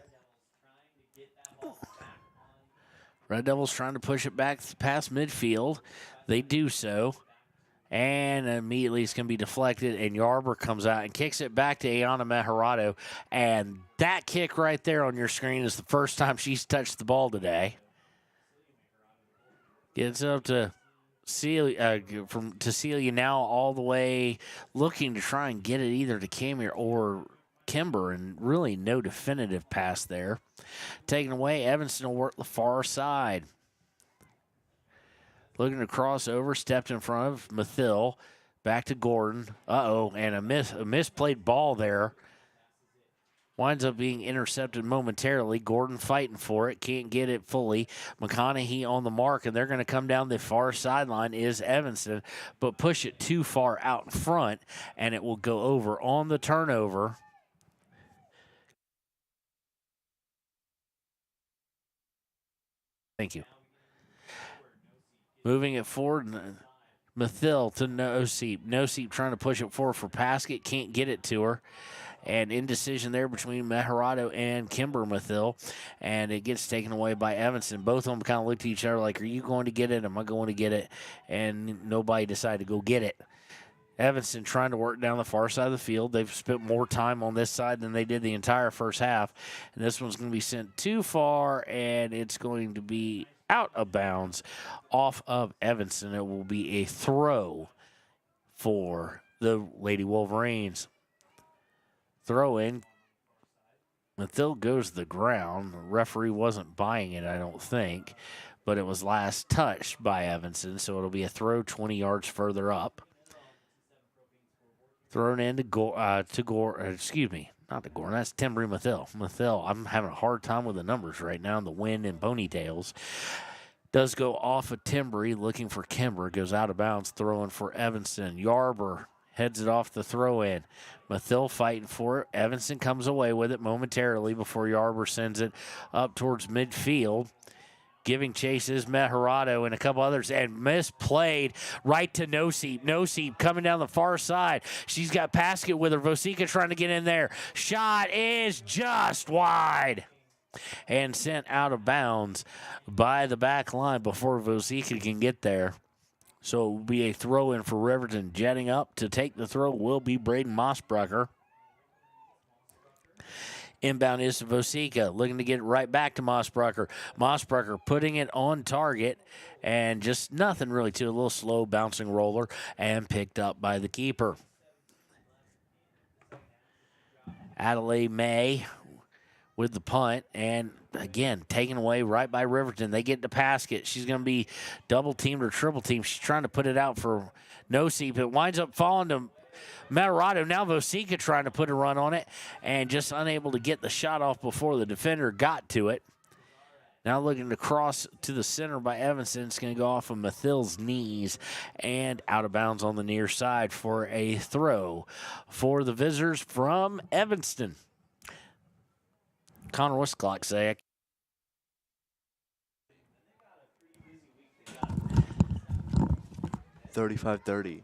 Red Devils trying to push it back past midfield. They do so. And immediately it's going to be deflected, and Yarber comes out and kicks it back to Ayana Meharado. And that kick right there on your screen is the first time she's touched the ball today. Gets up to Celia, to Celia now all the way looking to try and get it either to Cami or Kimber, and really no definitive pass there. Taken away, Evanston will work the far side. Looking to cross over, stepped in front of Mathill. Back to Gordon. And a misplayed ball there. Winds up being intercepted momentarily. Gordon fighting for it. Can't get it fully. McConaughey on the mark, and they're going to come down the far sideline is Evanston, but push it too far out in front, and it will go over on the turnover. Thank you. Moving it forward, Mathil to Noseep. Noseep trying to push it forward for Paskett. Can't get it to her. And indecision there between Meharado and Kimber Mathil. And it gets taken away by Evanston. Both of them kind of looked at each other like, are you going to get it? Am I going to get it? And nobody decided to go get it. Evanston trying to work down the far side of the field. They've spent more time on this side than they did the entire first half. And this one's going to be sent too far, and it's going to be out of bounds off of Evanston. It will be a throw for the Lady Wolverines. Throw in. Mathil goes to the ground. The referee wasn't buying it, I don't think, but it was last touched by Evanston, so it'll be a throw 20 yards further up. Thrown in to Gordon, not to Gordon. That's Timbry Mathil. Mathil, I'm having a hard time with the numbers right now, the wind and ponytails. Does go off of Timbry, looking for Kimber. Goes out of bounds, throwing for Evanston. Yarber heads it off the throw in. Mathil fighting for it. Evanston comes away with it momentarily before Yarber sends it up towards midfield. Giving chase is Meharado and a couple others, and misplayed right to Noseep. Noseep coming down the far side. She's got Paskett with her. Vosika trying to get in there. Shot is just wide and sent out of bounds by the back line before Vosika can get there. So it will be a throw in for Riverton. Jetting up to take the throw will be Braden Mossbrucker. Inbound is to Vosika, looking to get it right back to Mossbrucker. Mossbrucker putting it on target, and just nothing really to a little slow bouncing roller, and picked up by the keeper. Adelaide May with the punt, and again, taken away right by Riverton. They get to Paskett. She's going to be double-teamed or triple-teamed. She's trying to put it out for Noseep. It winds up falling to Meharado. Now Vosika trying to put a run on it and just unable to get the shot off before the defender got to it. Now looking to cross to the center by Evanston. It's going to go off of Mathil's knees and out of bounds on the near side for a throw for the visitors from Evanston. Connor, what's the clock say? 35-30.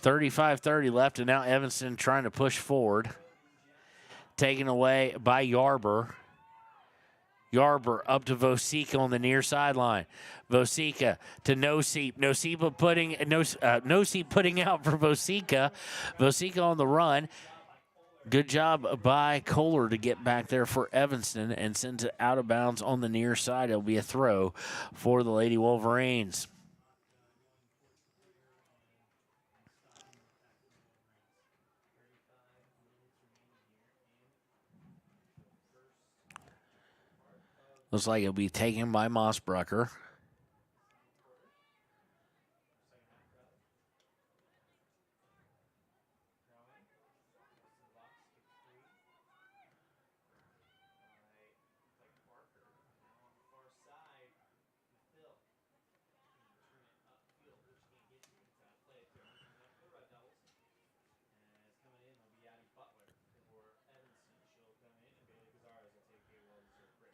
35-30 left, and now Evanston trying to push forward. Taken away by Yarber. Yarber up to Vosika on the near sideline. Vosika to Noseep. Noseep putting out for Vosika. Vosika on the run. Good job by Kohler to get back there for Evanston and sends it out of bounds on the near side. It'll be a throw for the Lady Wolverines. Looks like it'll be taken by Mossbrucker.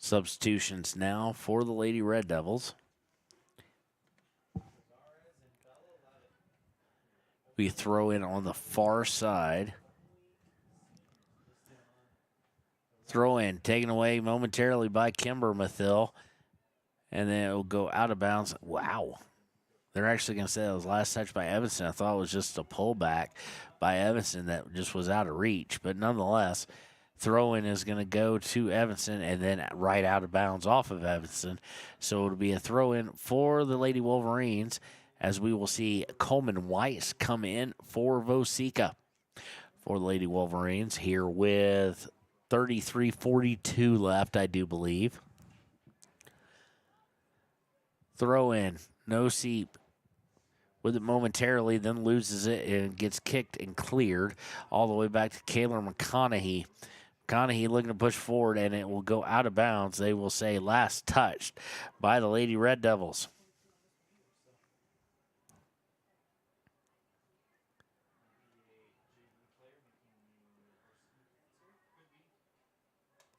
Substitutions now for the Lady Red Devils. We throw in on the far side. Throw in, taken away momentarily by Kimber Mathil. And then it will go out of bounds. Wow. They're actually going to say that was last touch by Evanston. I thought it was just a pullback by Evanston that just was out of reach. But nonetheless, throw-in is going to go to Evanston and then right out of bounds off of Evanston. So it'll be a throw-in for the Lady Wolverines, as we will see Coleman Weiss come in for Vosika for the Lady Wolverines here with 33:42 left, I do believe. Throw-in, Noseep with it momentarily, then loses it and gets kicked and cleared all the way back to Kaylor McConaughey. McConaughey looking to push forward, and it will go out of bounds. They will say last touched by the Lady Red Devils.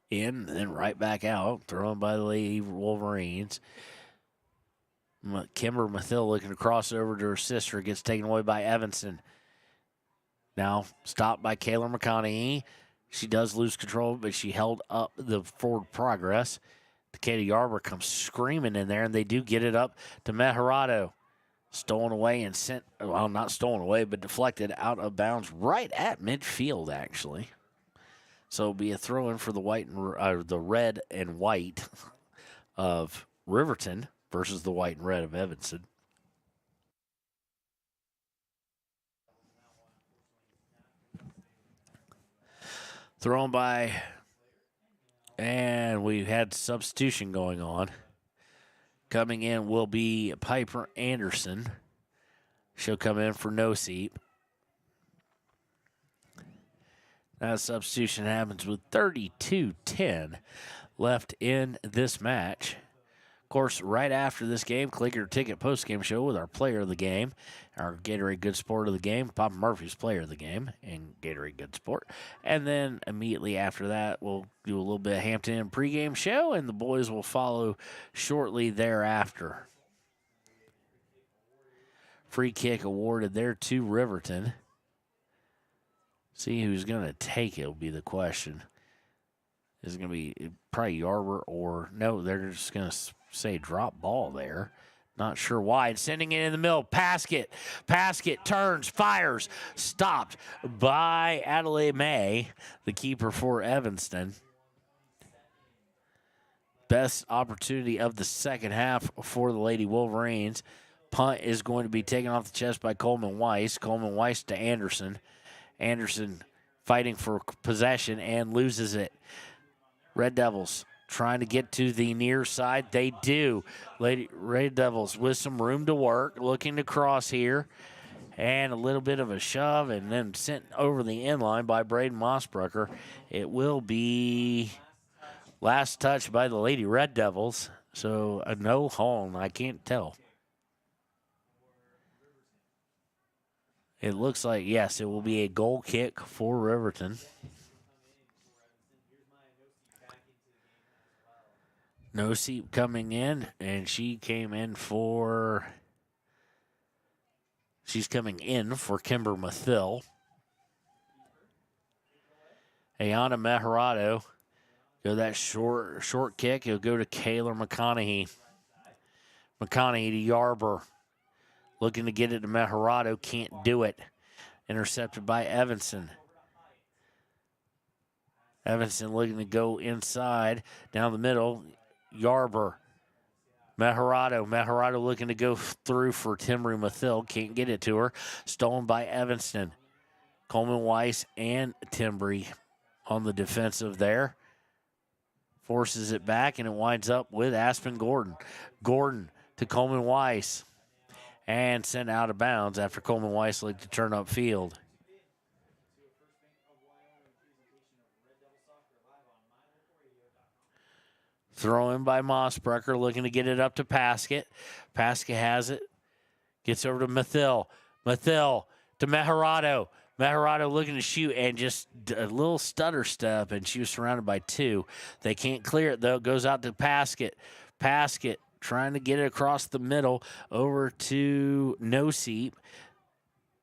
In, then right back out, thrown by the Lady Wolverines. Kimber Mathill looking to cross over to her sister, gets taken away by Evanston. Now stopped by Kayla McConaughey. She does lose control, but she held up the forward progress. Takeda Yarber comes screaming in there, and they do get it up to Meharado. Stolen away and sent, well, not stolen away, but deflected out of bounds right at midfield, actually. So it'll be a throw-in for the red and white of Riverton versus the white and red of Evanston. Thrown by, and we had substitution going on. Coming in will be Piper Anderson. She'll come in for no seat. That substitution happens with 32:10 left in this match. Of course, right after this game, click your ticket post-game show with our player of the game, our Gatorade Good Sport of the game, Papa Murphy's player of the game, and Gatorade Good Sport. And then immediately after that, we'll do a little bit of Hampton Inn pregame show, and the boys will follow shortly thereafter. Free kick awarded there to Riverton. See who's going to take it will be the question. Is it going to be probably Yarber or no, they're just going to say drop ball there. Not sure why. And sending it in the middle. Paskett turns, fires. Stopped by Adelaide May, the keeper for Evanston. Best opportunity of the second half for the Lady Wolverines. Punt is going to be taken off the chest by Coleman Weiss. Coleman Weiss to Anderson. Anderson fighting for possession and loses it. Red Devils trying to get to the near side. They do. Red Devils with some room to work, looking to cross here. And a little bit of a shove and then sent over the inline by Braden Mossbrucker. It will be last touch by the Lady Red Devils. So a no home, I can't tell. It looks like, yes, it will be a goal kick for Riverton. No seat coming in, and she's coming in for Kimber Mathill. Ayana Meharado, go that short kick. He'll go to Kayla McConaughey. McConaughey to Yarber. Looking to get it to Meharado, can't do it. Intercepted by Evanston. Evanston looking to go inside, down the middle. Yarber. Meharado looking to go through for Timber Mathill, can't get it to her. Stolen by Evanston. Coleman Weiss and Timbry on the defensive there. Forces it back, and it winds up with Aspen Gordon. Gordon to Coleman Weiss. And sent out of bounds after Coleman Weiss looked to turn upfield. Throw in by Mossbrucker, looking to get it up to Paskett. Paskett has it. Gets over to Mathill. Mathill to Meharado. Meharado looking to shoot and just a little stutter step, and she was surrounded by two. They can't clear it, though. It goes out to Paskett. Paskett trying to get it across the middle over to No-Seep.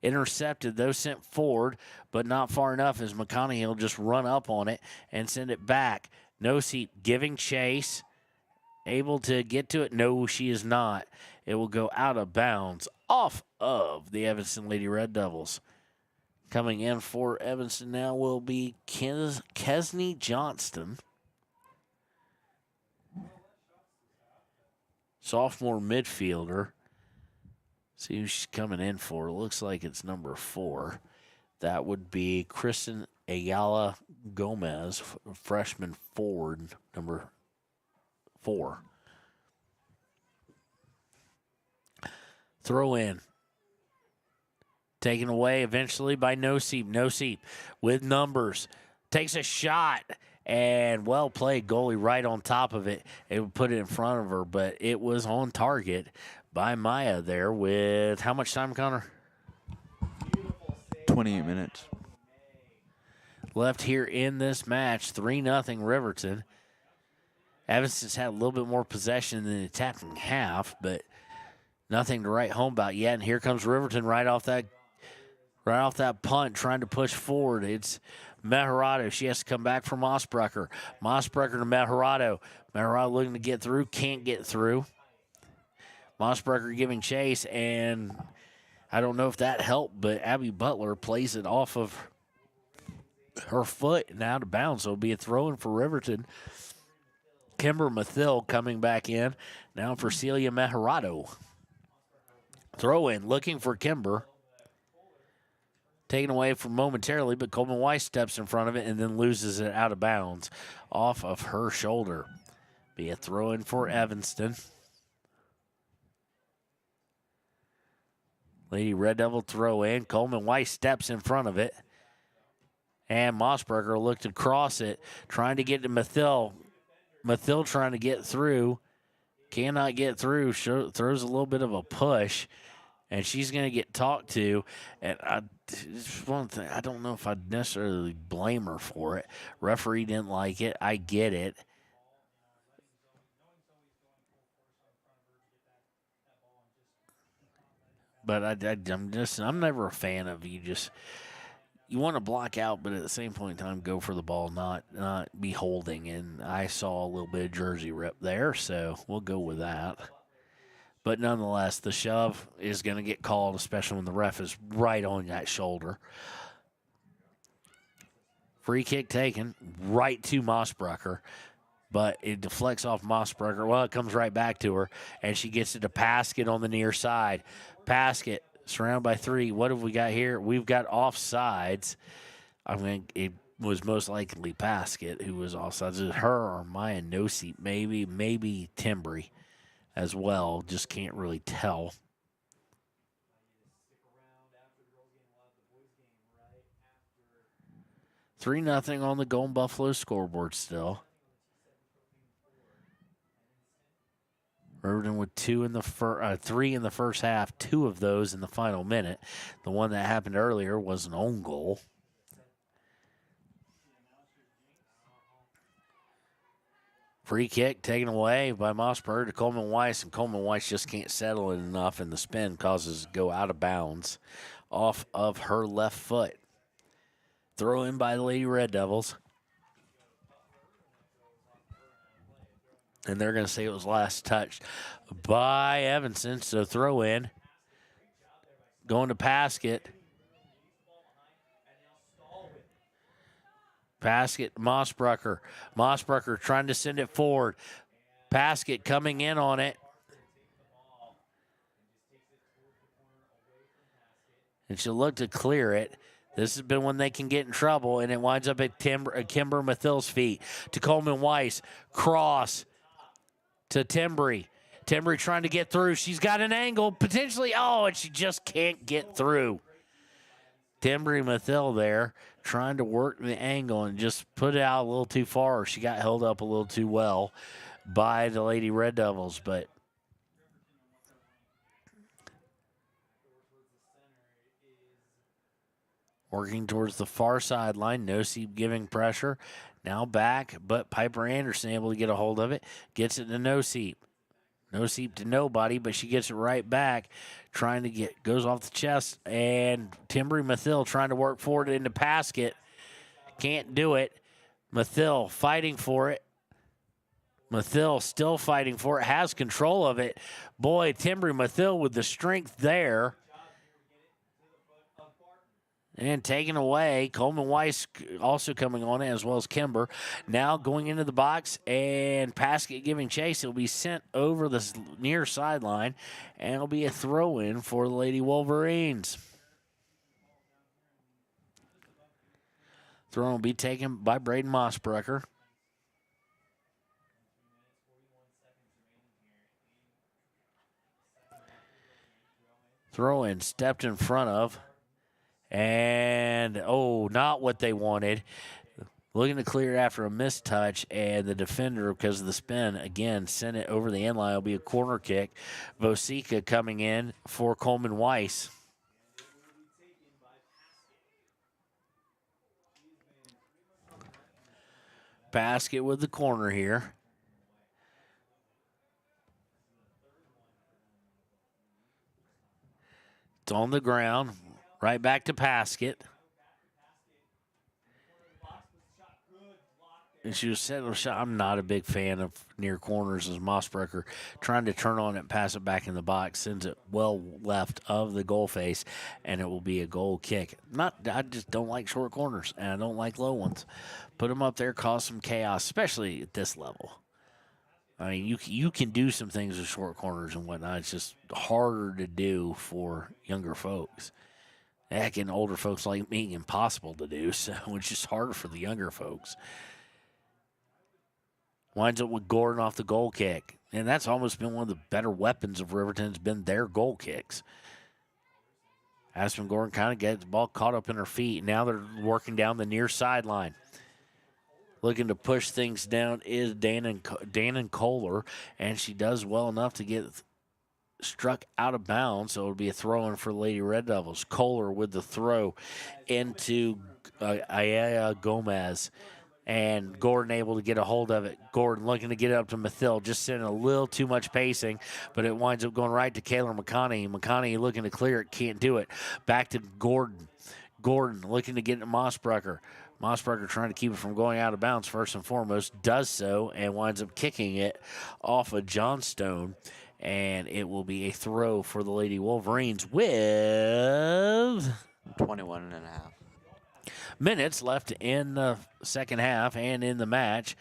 Intercepted, though, sent forward, but not far enough as McConaughey will just run up on it and send it back. No-Seep giving chase. Able to get to it? No, she is not. It will go out of bounds off of the Evanston Lady Red Devils. Coming in for Evanston now will be Kesney Johnston. Sophomore midfielder. See who she's coming in for. Looks like it's number 4. That would be Kristen Ayala Gomez, freshman forward, number 4. Throw in. Taken away eventually by No-Seep. No-Seep with numbers. Takes a shot, and well played, goalie right on top of it. It would put it in front of her, but it was on target by Maya there with how much time, Connor? 28 minutes. Left here in this match, 3-0 Riverton. Evanston's had a little bit more possession in the attacking half, but nothing to write home about yet. And here comes Riverton right off that punt, trying to push forward. It's Meharado. She has to come back from Mossbrucker. Mossbrucker to Meharado. Meharado looking to get through, can't get through. Mossbrucker giving chase, and I don't know if that helped, but Abby Butler plays it off of her foot and out of bounds. So it'll be a throw-in for Riverton. Kimber Mathill coming back in now for Celia Meharado. Throw-in, looking for Kimber. Taken away from momentarily, but Coleman Weiss steps in front of it and then loses it out of bounds off of her shoulder. Be a throw-in for Evanston. Lady Red Devil throw-in. Coleman Weiss steps in front of it. And Mossberger looked across it, trying to get to Mathill. Mathill trying to get through. Cannot get through. Throws a little bit of a push. And she's going to get talked to. And one thing, I don't know if I'd necessarily blame her for it. Referee didn't like it. I get it. But I'm never a fan of you want to block out, but at the same point in time, go for the ball, not be holding. And I saw a little bit of jersey rip there, so we'll go with that. But nonetheless, the shove is going to get called, especially when the ref is right on that shoulder. Free kick taken right to Mossbrucker, but it deflects off Mossbrucker. Well, it comes right back to her, and she gets it to Paskett on the near side. Paskett surrounded by 3. What have we got here? We've got offsides. I mean, it was most likely Paskett who was offsides. Is it her or Maya Nosey? Maybe Timbry as well. Just can't really tell. Three 0 on the Golden Buffalo scoreboard still. Riverton with 3 in the first half, 2 of those in the final minute. The one that happened earlier was an own goal. Free kick taken away by Mossberg to Coleman Weiss, and Coleman Weiss just can't settle it enough, and the spin causes it to go out of bounds off of her left foot. Throw in by the Lady Red Devils. And they're going to say it was last touched by Evanston. So throw in. Going to Paskett. Paskett, Mossbrucker. Mossbrucker trying to send it forward. Paskett coming in on it. And she'll look to clear it. This has been when they can get in trouble, and it winds up at Kimber Mathill's feet. To Coleman Weiss. Cross to Timbry. Timbry trying to get through. She's got an angle, potentially. Oh, and she just can't get through. Timbry Mathill there trying to work the angle and just put it out a little too far. She got held up a little too well by the Lady Red Devils, but working towards the far sideline. Nosey giving pressure. Now back, but Piper Anderson able to get a hold of it. Gets it to Nosey. Nosey to nobody, but she gets it right back. Trying to goes off the chest. And Timbry Mathill trying to work forward into Paskett. Can't do it. Mathill fighting for it. Mathill still fighting for it. Has control of it. Boy, Timbry Mathill with the strength there. And taken away. Coleman Weiss also coming on it, as well as Kimber. Now going into the box, and Paskett giving chase. It'll be sent over the near sideline, and it'll be a throw-in for the Lady Wolverines. Throw will be taken by Braden Mossbrucker. Throw-in stepped in front of. And, not what they wanted. Looking to clear after a missed touch, and the defender, because of the spin, again, sent it over the end line. It'll be a corner kick. Vosica coming in for Coleman Weiss. Basket with the corner here. It's on the ground. Right back to Paskett. And she was setting a shot. I'm not a big fan of near corners as Mossbrecher trying to turn on it and pass it back in the box, sends it well left of the goal face, and it will be a goal kick. I just don't like short corners, and I don't like low ones. Put them up there, cause some chaos, especially at this level. I mean, you can do some things with short corners and whatnot. It's just harder to do for younger folks. Heck, and older folks like me, impossible to do, so it's just harder for the younger folks. Winds up with Gordon off the goal kick. And that's almost been one of the better weapons of Riverton, has been their goal kicks. Aspen Gordon kind of gets the ball caught up in her feet. Now they're working down the near sideline. Looking to push things down is Danon Kohler, and she does well enough to get struck out of bounds, so it'll be a throw-in for Lady Red Devils. Kohler with the throw into Aya Gomez. And Gordon able to get a hold of it. Gordon looking to get it up to Mathil, just sending a little too much pacing, but it winds up going right to Kayla McConaughey. McConaughey looking to clear it, can't do it. Back to Gordon. Gordon looking to get it to Mossbrecher. Mossbrecher trying to keep it from going out of bounds first and foremost, does so, and winds up kicking it off of Johnstone. And it will be a throw for the Lady Wolverines with 21 and a half minutes left in the second half and in the match.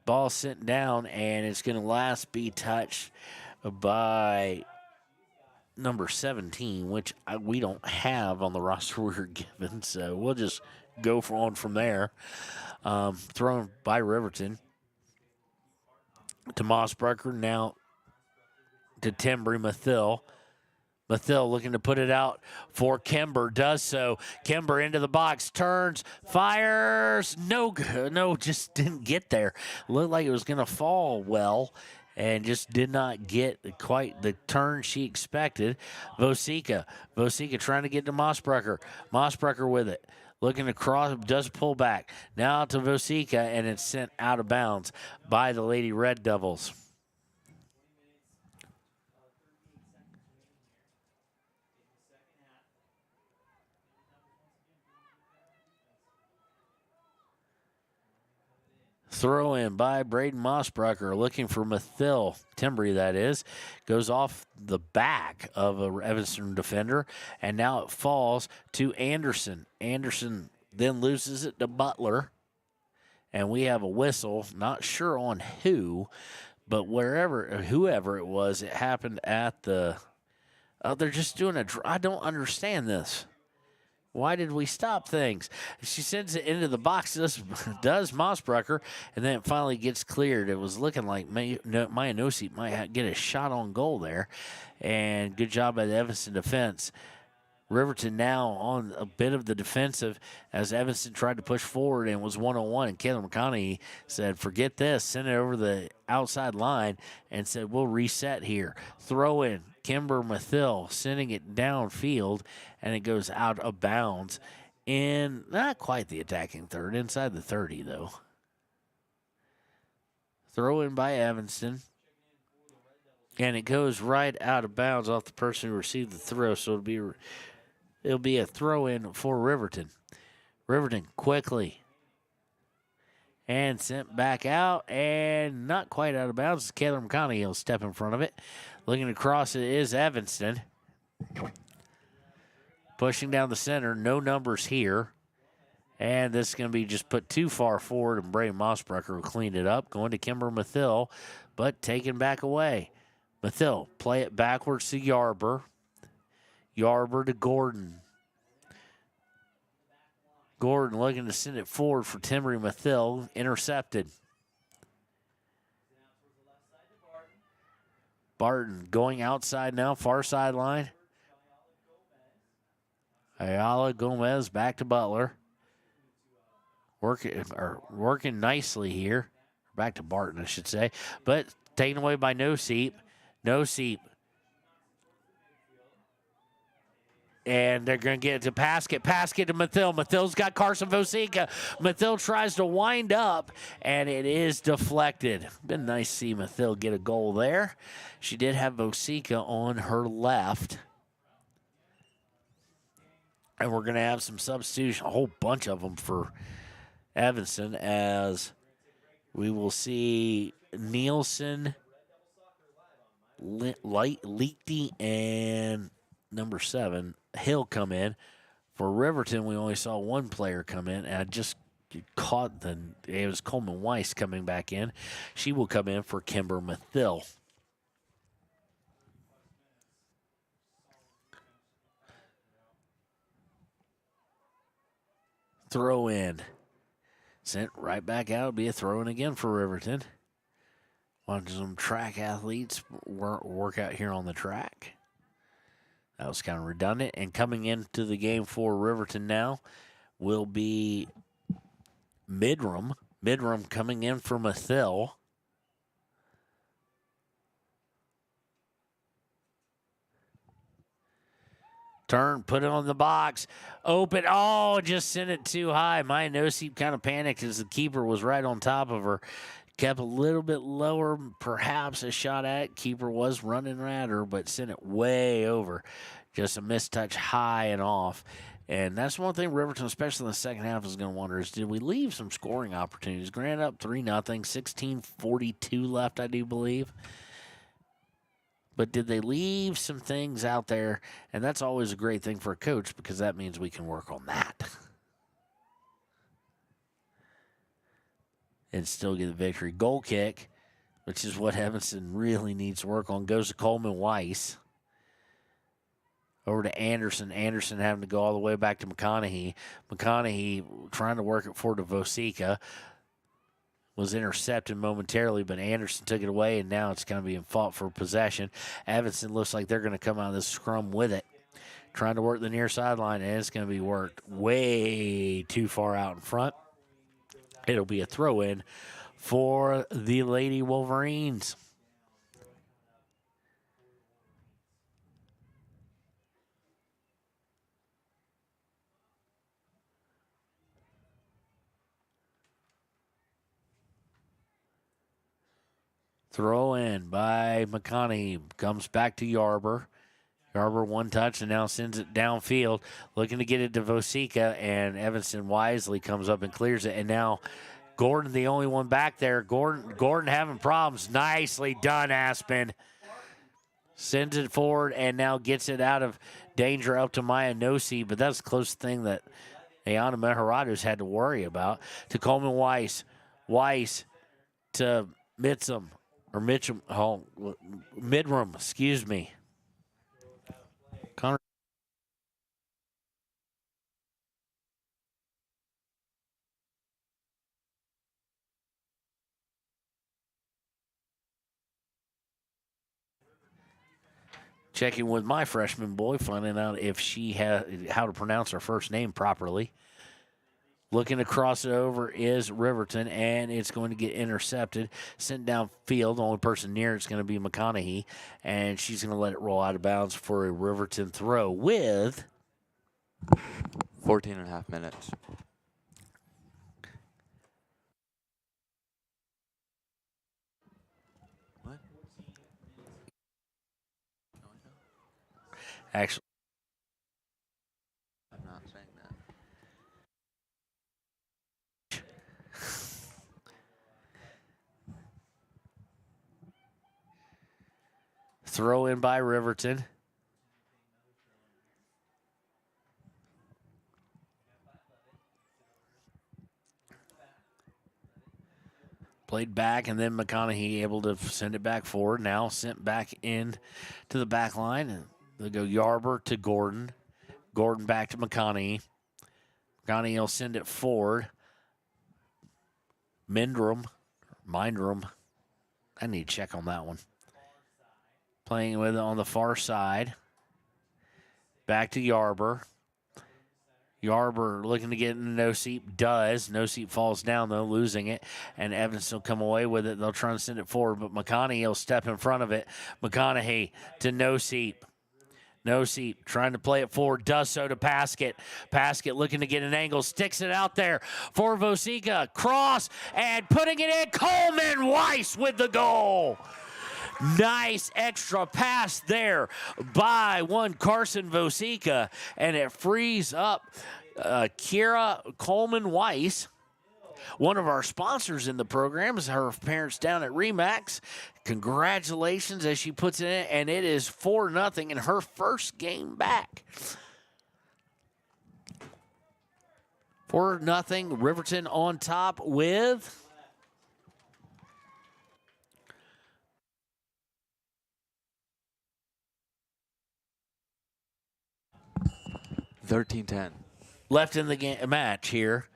Ball sent down, and it's going to last be touched by number 17, which we don't have on the roster we were given, so we'll just go on from there. Thrown by Riverton to Mossbrecher, now to Timbry Mathil. Mathil looking to put it out for Kimber, does so. Kimber into the box, turns, fires. No, just didn't get there. Looked like it was going to fall well and just did not get quite the turn she expected. Vosica trying to get to Mossbrecher. Mossbrecher with it. Looking to cross, does pull back. Now to Vosica, and it's sent out of bounds by the Lady Red Devils. Throw in by Braden Mossbrecher, looking for Mathil Timbry, that is. Goes off the back of a Evanston defender, and now it falls to Anderson. Anderson then loses it to Butler, and we have a whistle. Not sure on who, but whoever it was, it happened at the. They're just doing I don't understand this. Why did we stop things? She sends it into the box, does Mossbrecher, and then it finally gets cleared. It was looking like Mayanosi might get a shot on goal there, and good job by the Evanston defense. Riverton now on a bit of the defensive as Evanston tried to push forward and was 1-on-1, and Kayla McConaughey said, forget this, sent it over the outside line and said, we'll reset here. Throw in Kimber Mathil, sending it downfield, and it goes out of bounds in not quite the attacking third, inside the 30, though. Throw in by Evanston. And it goes right out of bounds off the person who received the throw, so it'll be a throw-in for Riverton. Riverton quickly. And sent back out, and not quite out of bounds. Kayla McConaughey will step in front of it. Looking to cross it is Evanston. Pushing down the center, no numbers here. And this is going to be just put too far forward, and Bray Mossbrecher will clean it up. Going to Kimber Mathil, but taken back away. Mathil, play it backwards to Yarber. Yarber to Gordon. Gordon looking to send it forward for Timbry Mathil. Intercepted. Barton going outside now, far sideline. Ayala Gomez back to Butler. working nicely here. Back to Barton, I should say. But taken away by No Seep. No Seep. And they're going to get it to Paskett. Paskett to Mathill. Mathill's got Carson Vosica. Mathill tries to wind up, and it is deflected. Been nice to see Mathill get a goal there. She did have Vosica on her left. And we're going to have some substitution, a whole bunch of them for Evanston, as we will see Nielsen, Leakty, and number 7, Hill come in. For Riverton, we only saw one player come in, and I just caught it was Coleman Weiss coming back in. She will come in for Kimber Mathill. Throw in. Sent right back out. It'll be a throw in again for Riverton. Watch some track athletes work out here on the track. That was kind of redundant. And coming into the game for Riverton now will be Midram. Midram coming in for Mathill. Turn, put it on the box. Open. Oh, just sent it too high. Maya No-Seep kind of panicked as the keeper was right on top of her. Kept a little bit lower, perhaps a shot at it. Keeper was running at her, but sent it way over. Just a mistouch high and off. And that's one thing Riverton, especially in the second half, is going to wonder is, did we leave some scoring opportunities? Granted up 3-0, 16:42 left, I do believe. But did they leave some things out there? And that's always a great thing for a coach because that means we can work on that. And still get the victory. Goal kick, which is what Evanston really needs to work on, goes to Coleman Weiss. Over to Anderson. Anderson having to go all the way back to McConaughey. McConaughey trying to work it forward to Vosica. Was intercepted momentarily, but Anderson took it away, and now it's going to be in fought for possession. Evanston looks like they're going to come out of this scrum with it. Trying to work the near sideline, and it's going to be worked way too far out in front. It'll be a throw-in for the Lady Wolverines. Throw in by McConaughey. Comes back to Yarber. Yarber one touch and now sends it downfield. Looking to get it to Vosica, and Evanston wisely comes up and clears it. And now Gordon, the only one back there. Gordon having problems. Nicely done, Aspen. Sends it forward and now gets it out of danger up to Maya No-Seep. But that's the closest thing that Ayana Mejerados had to worry about. To Coleman Weiss. Weiss to Mitchum. Or Mitchum, Midram, excuse me. Connor. Checking with my freshman boy, finding out if she had how to pronounce her first name properly. Looking to cross it over is Riverton, and it's going to get intercepted. Sent downfield. The only person near it's going to be McConaughey, and she's going to let it roll out of bounds for a Riverton throw with 14 and a half minutes. What? Actually, I'm not saying that. throw in by Riverton. Played back, and then McConaughey able to send it back forward. Now sent back in to the back line. And they'll go Yarber to Gordon. Gordon back to McConaughey. McConaughey will send it forward. Mindrum. I need to check on that one. Playing with it on the far side. Back to Yarber. Yarber looking to get into No Seat, does. No Seat falls down, though, losing it. And Evanston will come away with it. They'll try to send it forward, but McConaughey will step in front of it. McConaughey to No Seat. No Seat trying to play it forward, does so to Paskett. Paskett looking to get an angle, sticks it out there for Vosica. Cross and putting it in. Coleman Weiss with the goal. Nice extra pass there by one Carson Vosica, and it frees up Kira Coleman Weiss. One of our sponsors in the program is her parents down at Remax. Congratulations as she puts it in, and it is 4-0 in her first game back. 4-0, Riverton on top with 13-10. Left in the match here.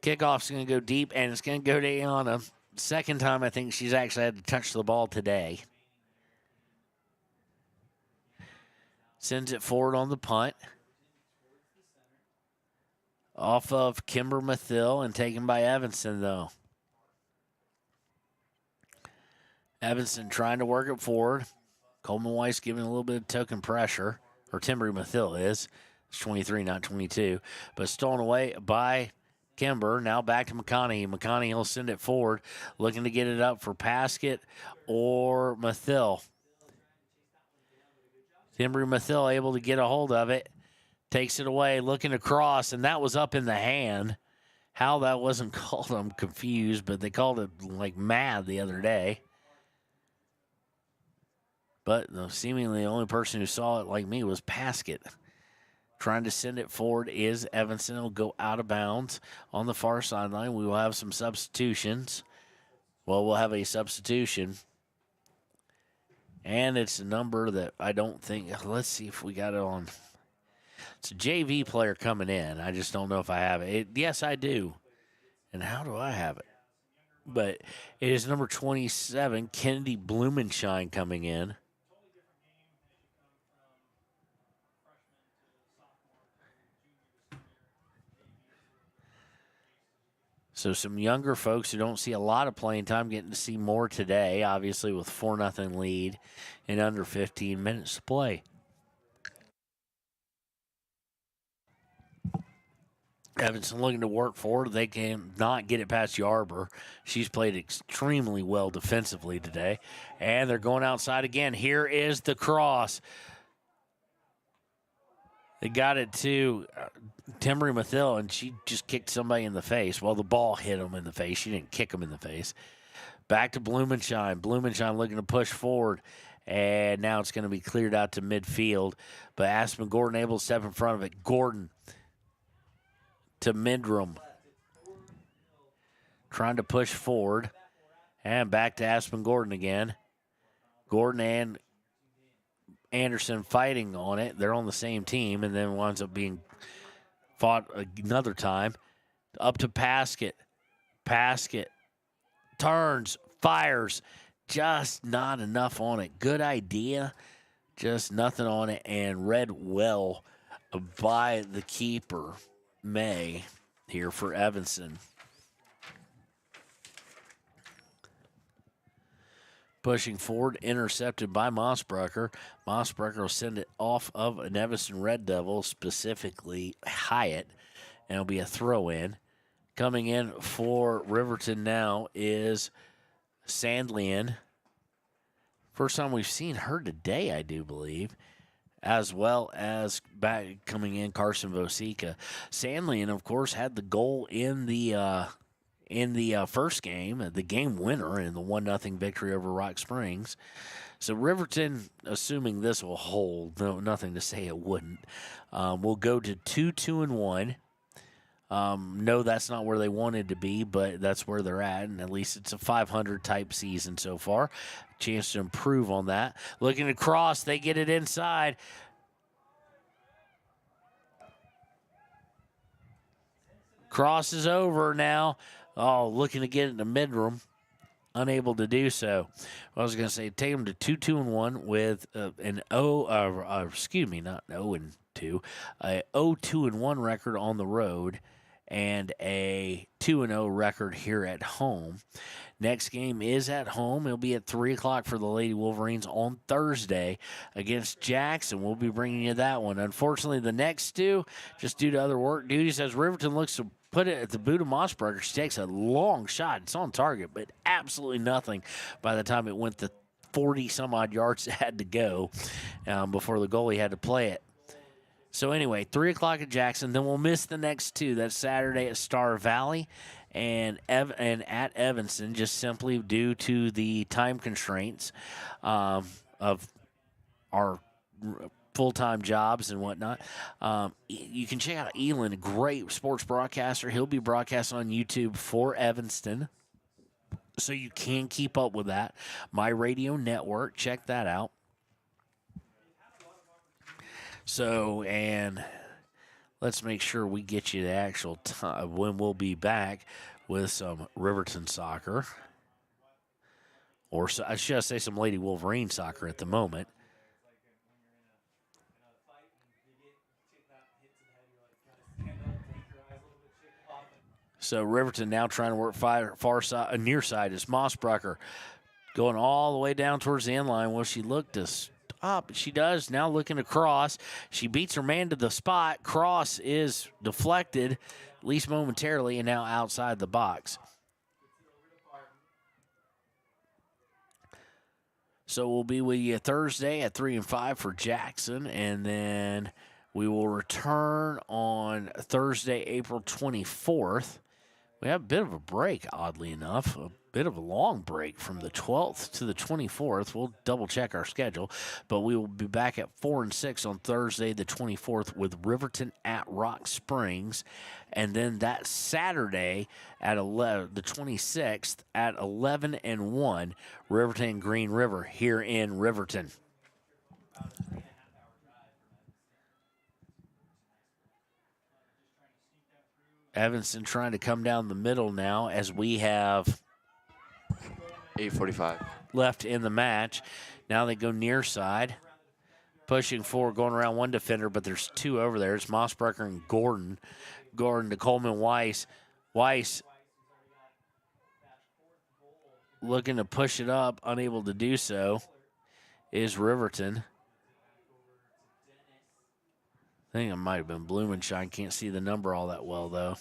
Kickoff's going to go deep, and it's going to go to Ayana. Second time I think she's actually had to touch the ball today. Sends it forward on the punt. Off of Kimber Mathill and taken by Evanston, though. Evanston trying to work it forward. Coleman Weiss giving a little bit of token pressure, or Timber Mathill is. It's 23, not 22. But stolen away by Kimber. Now back to McConaughey. McConaughey will send it forward, looking to get it up for Paskett or Mathill. Timber Mathill able to get a hold of it. Takes it away, looking across, and that was up in the hand. How that wasn't called, I'm confused, but they called it like mad the other day. But seemingly the only person who saw it like me was Paskett. Trying to send it forward is Evanston. It'll go out of bounds on the far sideline. We will have some substitutions. Well, we'll have a substitution. And it's a number that I don't think, let's see if we got it on. It's a JV player coming in. I just don't know if I have it. Yes, I do. And how do I have it? But it is number 27, Kennedy Blumenshine, coming in. So some younger folks who don't see a lot of playing time getting to see more today, obviously with 4-0 lead in under 15 minutes to play. Evanston looking to work forward. They can not get it past Yarber. She's played extremely well defensively today. And they're going outside again. Here is the cross. They got it to Timber Mathill, and she just kicked somebody in the face. Well, the ball hit him in the face. She didn't kick him in the face. Back to Blumenshine. Blumenshine looking to push forward. And now it's going to be cleared out to midfield. But Aspen Gordon able to step in front of it. Gordon to Midram. Trying to push forward. And back to Aspen Gordon again. Gordon and Anderson fighting on it. They're on the same team, and then winds up being fought another time. Up to Paskett. Paskett turns, fires. Just not enough on it. Good idea. Just nothing on it, and read well by the keeper, May, here for Evanston. Pushing forward, intercepted by Mossbrucker. Mossbrucker will send it off of an Evanston Red Devil, specifically Hyatt, and it'll be a throw-in. Coming in for Riverton now is Sandlian. First time we've seen her today, I do believe, as well as back coming in Carson Vosica. Sandlian, of course, had the goal in the first game, the game winner in the 1-0 victory over Rock Springs. So Riverton, assuming this will hold, no, nothing to say it wouldn't, will go to 2-2-1. No, that's not where they wanted to be, but that's where they're at, and at least it's a 500-type season so far. Chance to improve on that. Looking across, they get it inside. Cross is over now. Oh, looking to get it in the midroom. unable to do so. I was going to say take them to 2-2-1 with an not 0-2, a 0-2-1 record on the road and a 2-0 record here at home. Next game is at home. It'll be at 3 o'clock for the Lady Wolverines on Thursday against Jackson. We'll be bringing you that one. Unfortunately, the next two, just due to other work duties, as Riverton looks to put it at the boot of Mossberger. She takes a long shot. It's on target, but absolutely nothing by the time it went the 40-some-odd yards it had to go before the goalie had to play it. So anyway, 3 o'clock at Jackson. Then we'll miss the next two. That's Saturday at Star Valley and at Evanston, just simply due to the time constraints of our full-time jobs and whatnot. You can check out Elon, a great sports broadcaster. He'll be broadcasting on YouTube for Evanston, so you can keep up with that. My Radio Network, check that out. So, and let's make sure we get you the actual time when we'll be back with some Riverton soccer. Or I should say some Lady Wolverine soccer at the moment. So Riverton now trying to work far side, near side is Mossbrucker going all the way down towards the end line. Well, she looked to stop. She does now looking across. She beats her man to the spot. Cross is deflected, at least momentarily, and now outside the box. So we'll be with you Thursday at 3 and 5 for Jackson, and then we will return on Thursday, April 24th. We have a bit of a break, oddly enough, a bit of a long break from the 12th to the 24th. We'll double-check our schedule, but we will be back at 4 and 6 on Thursday, the 24th, with Riverton at Rock Springs, and then that Saturday at the 26th at 11 and 1, Riverton Green River here in Riverton. Evanston trying to come down the middle now as we have 8:45 left in the match. Now they go near side, pushing forward, going around one defender, but there's two over there. It's Mossbrucker and Gordon. Gordon to Coleman Weiss. Weiss looking to push it up, unable to do so, is Riverton. I think it might have been Blumenshine. Can't see the number all that well, though.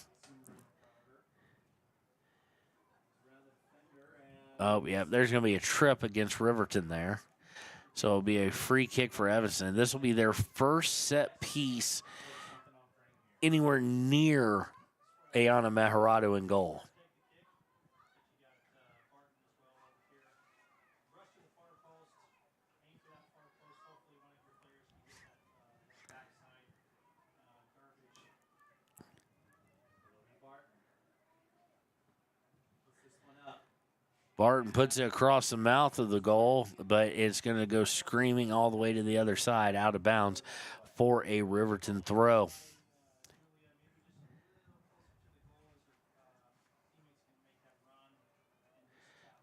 Oh, yeah, there's going to be a trip against Riverton there. So it'll be a free kick for Evanston. This will be their first set piece anywhere near Ayana Maharado in goal. Barton puts it across the mouth of the goal, but it's going to go screaming all the way to the other side, out of bounds for a Riverton throw.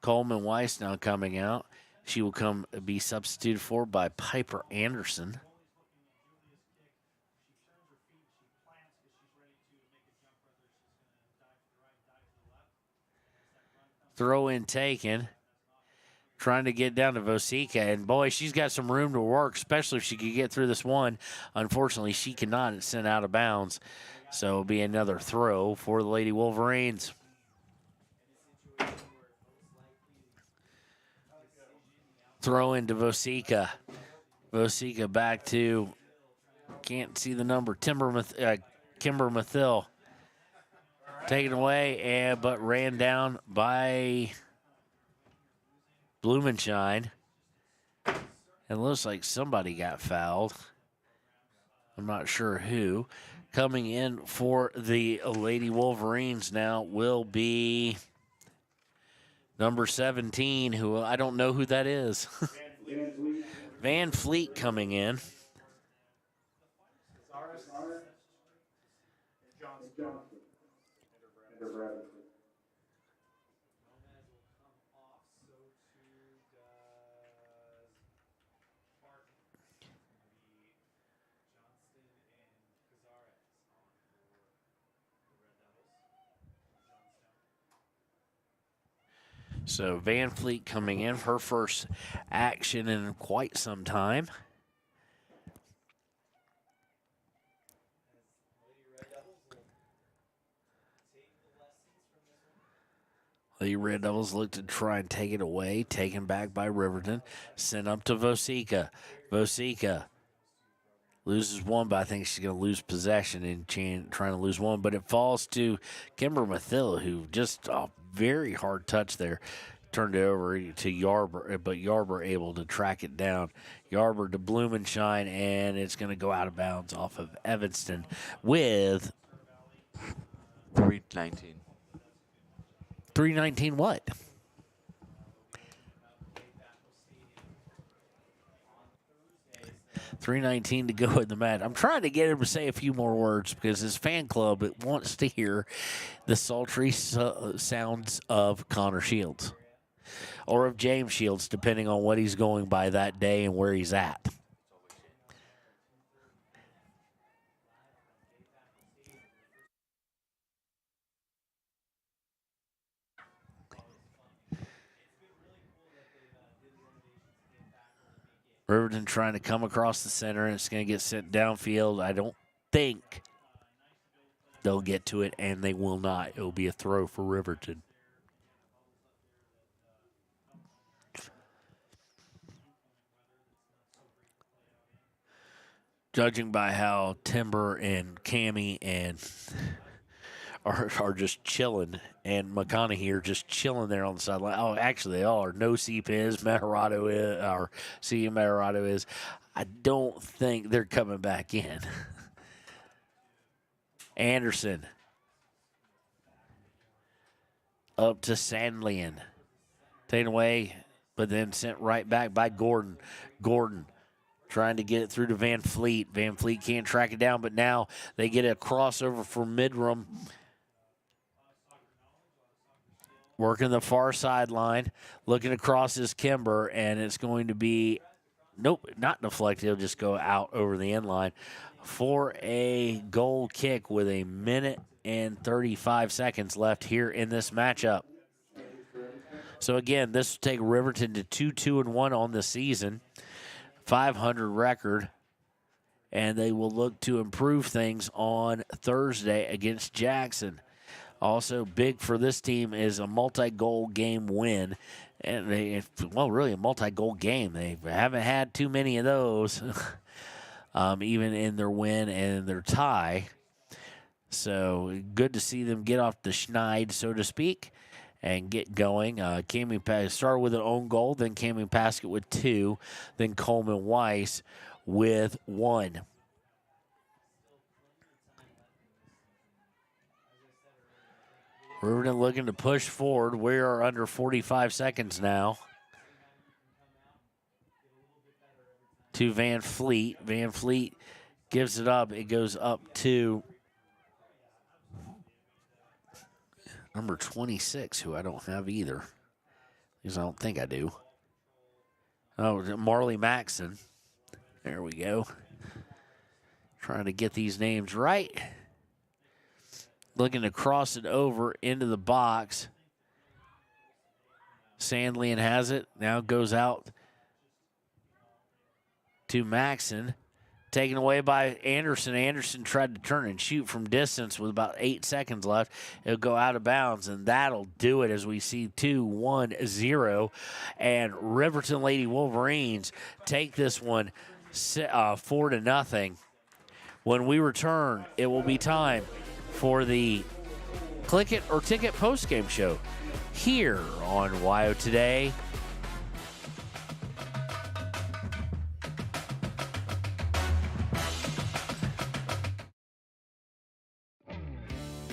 Coleman Weiss now coming out. She will be substituted for by Piper Anderson. Throw in taken. Trying to get down to Vosika. And, boy, she's got some room to work, especially if she could get through this one. Unfortunately, she cannot. It's sent out of bounds. So it'll be another throw for the Lady Wolverines. Throw into Vosika. Vosika back to, can't see the number, Kimber Mathil. Taken away, but ran down by Blumenshine. It looks like somebody got fouled. I'm not sure who. Coming in for the Lady Wolverines now will be number 17, who I don't know who that is. Van Fleet coming in. So Van Fleet coming in, her first action in quite some time. The Red Devils look to try and take it away. Taken back by Riverton. Sent up to Vosika. Vosika loses one, but I think she's going to lose possession and trying to lose one. But it falls to Kimber Mathil, who just a very hard touch there. Turned it over to Yarber, but Yarber able to track it down. Yarber to Blumenshine, and it's going to go out of bounds off of Evanston with 319. 319 what? $3.19 to go in the match. I'm trying to get him to say a few more words because his fan club wants to hear the sultry sounds of Connor Shields or of James Shields, depending on what he's going by that day and where he's at. Riverton trying to come across the center, and it's going to get sent downfield. I don't think they'll get to it, and they will not. It will be a throw for Riverton. Judging by how Timber and Cammie and are just chilling, and McConaughey are just chilling there on the sideline. Oh, actually, they all are. No C-Piz, Maharado is, or C. Maharado is. I don't think they're coming back in. Anderson up to Sandlian. Taken away, but then sent right back by Gordon. Gordon trying to get it through to Van Fleet. Van Fleet can't track it down, but now they get a crossover for Midram. Working the far sideline, looking across his Kimber, and it's going to be, nope, not deflected. He'll just go out over the end line for a goal kick with 1 minute and 35 seconds left here in this matchup. So again, this will take Riverton to 2-2-1 on the season, 500 record, and they will look to improve things on Thursday against Jackson. Also big for this team is a multi-goal game win. And really a multi-goal game. They haven't had too many of those, even in their win and their tie. So good to see them get off the schneid, so to speak, and get going. Cammie started with an own goal, then Cammie Paskett with 2, then Coleman Weiss with 1. Riverton looking to push forward. We are under 45 seconds now. To Van Fleet. Van Fleet gives it up. It goes up to number 26, who I don't have either. Because I don't think I do. Oh, Marley Maxson. There we go. Trying to get these names right. Looking to cross it over into the box. Sandlian has it. Now goes out to Maxson. Taken away by Anderson. Anderson tried to turn and shoot from distance with about 8 seconds left. It'll go out of bounds, and that'll do it as we see 2-1-0. And Riverton Lady Wolverines take this one 4-0. When we return, it will be time for the Click It or Ticket postgame show here on WYO Today.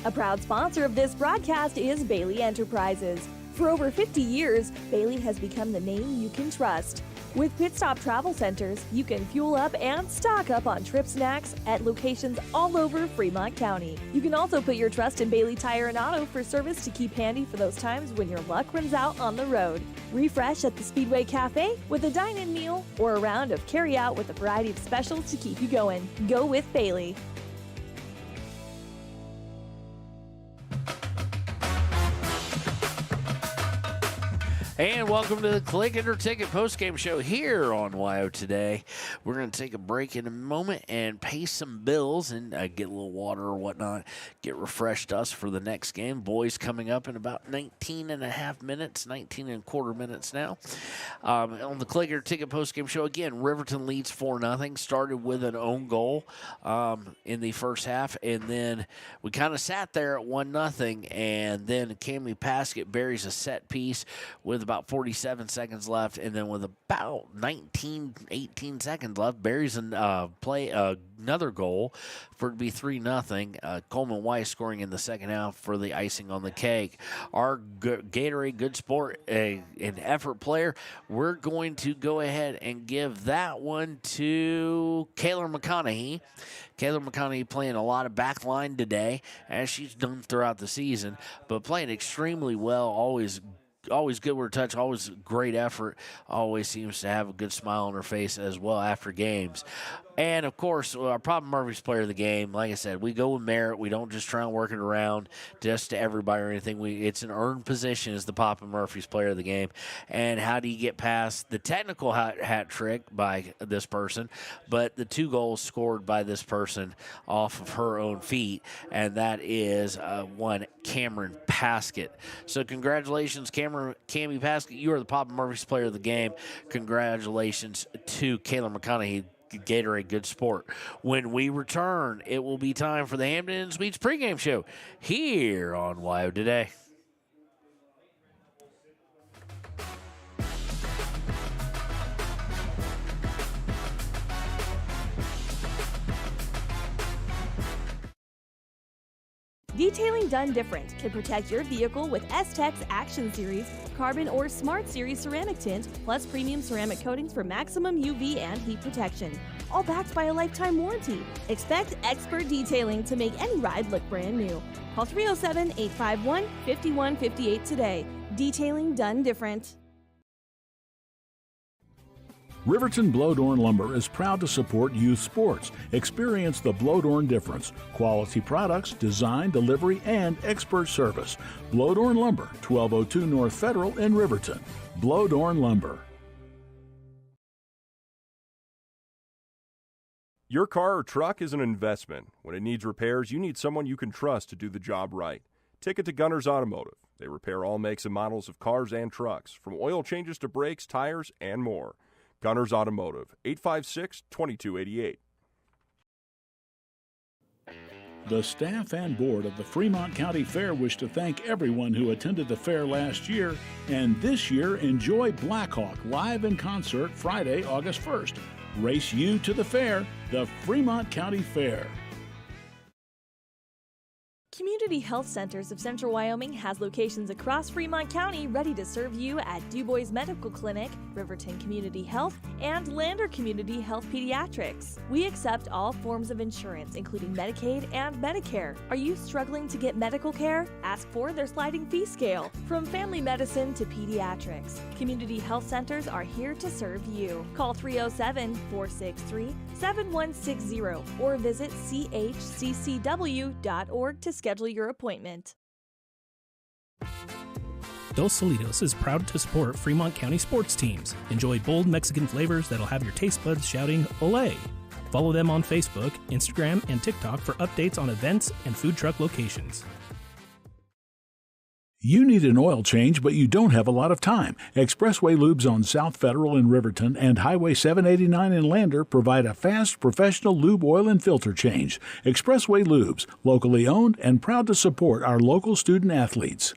A proud sponsor of this broadcast is Bailey Enterprises. For over 50 years, Bailey has become the name you can trust. With Pit Stop Travel Centers, you can fuel up and stock up on trip snacks at locations all over Fremont County. You can also put your trust in Bailey Tire and Auto for service to keep handy for those times when your luck runs out on the road. Refresh at the Speedway Cafe with a dine-in meal or a round of carry-out with a variety of specials to keep you going. Go with Bailey. And welcome to the Click It or Ticket postgame show here on WYO Today. We're going to take a break in a moment and pay some bills and get a little water or whatnot, get refreshed us for the next game. Boys coming up in about 19 and a half minutes, 19 and a quarter minutes now. On the Click It or Ticket postgame show, again, Riverton leads 4-0, started with an own goal in the first half, and then we kind of sat there at 1-0, and then Cammy Paskett buries a set piece with about 47 seconds left, and then with about 18 seconds left, buries another goal for it to be 3-0. Coleman Weiss scoring in the second half for the icing on the cake. Our Gatorade Good Sport, an effort player, we're going to go ahead and give that one to Kayla McConaughey. Kayla McConaughey playing a lot of back line today, as she's done throughout the season, but playing extremely well, always good with her touch, always great effort, always seems to have a good smile on her face as well after games. And, of course, our Papa Murphy's player of the game, like I said, we go with merit. We don't just try and work it around just to everybody or anything. It's an earned position as the Papa Murphy's player of the game. And how do you get past the technical hat trick by this person, but the 2 goals scored by this person off of her own feet, and that is one Cameron Paskett. So congratulations, Cammy Paskett. You are the Papa Murphy's player of the game. Congratulations to Kayla McConaughey, Gatorade Good Sport. When we return, it will be time for the Hampton Inn Suites pregame show here on WYO Today. Detailing done different can protect your vehicle with S-Tech's Action Series, Carbon or Smart Series ceramic tint, plus premium ceramic coatings for maximum UV and heat protection. All backed by a lifetime warranty. Expect expert detailing to make any ride look brand new. Call 307-851-5158 today. Detailing done different. Riverton Blowdorn Lumber is proud to support youth sports. Experience the Blowdorn difference. Quality products, design, delivery, and expert service. Blowdorn Lumber, 1202 North Federal in Riverton. Blowdorn Lumber. Your car or truck is an investment. When it needs repairs, you need someone you can trust to do the job right. Take it to Gunners Automotive. They repair all makes and models of cars and trucks, from oil changes to brakes, tires, and more. Gunners Automotive, 856-2288. The staff and board of the Fremont County Fair wish to thank everyone who attended the fair last year, and this year enjoy Blackhawk live in concert Friday, August 1st. Race you to the fair, the Fremont County Fair. Community Health Centers of Central Wyoming has locations across Fremont County ready to serve you at DuBois Medical Clinic, Riverton Community Health, and Lander Community Health Pediatrics. We accept all forms of insurance, including Medicaid and Medicare. Are you struggling to get medical care? Ask for their sliding fee scale. From family medicine to pediatrics, Community Health Centers are here to serve you. Call 307-463-7160 or visit chccw.org to schedule your appointment. Dos Solitos is proud to support Fremont County sports teams. Enjoy bold Mexican flavors that'll have your taste buds shouting "Olé!" Follow them on Facebook, Instagram, and TikTok for updates on events and food truck locations. You need an oil change, but you don't have a lot of time. Expressway Lubes on South Federal in Riverton and Highway 789 in Lander provide a fast, professional lube oil and filter change. Expressway Lubes, locally owned and proud to support our local student athletes.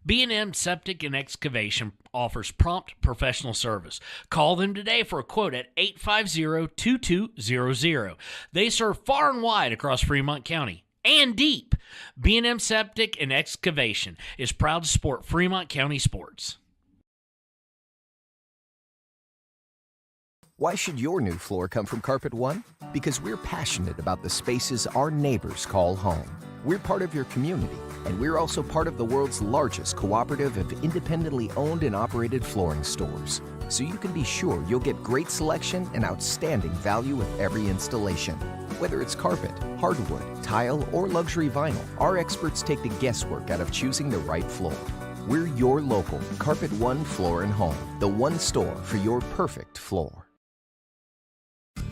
B&M Septic and Excavation offers prompt professional service. Call them today for a quote at 850-2200. They serve far and wide across Fremont County and deep. B&M Septic and Excavation is proud to support Fremont County sports. Why should your new floor come from Carpet One? Because we're passionate about the spaces our neighbors call home. We're part of your community, and we're also part of the world's largest cooperative of independently owned and operated flooring stores. So you can be sure you'll get great selection and outstanding value with every installation. Whether it's carpet, hardwood, tile, or luxury vinyl, our experts take the guesswork out of choosing the right floor. We're your local Carpet One Floor and Home, the one store for your perfect floor.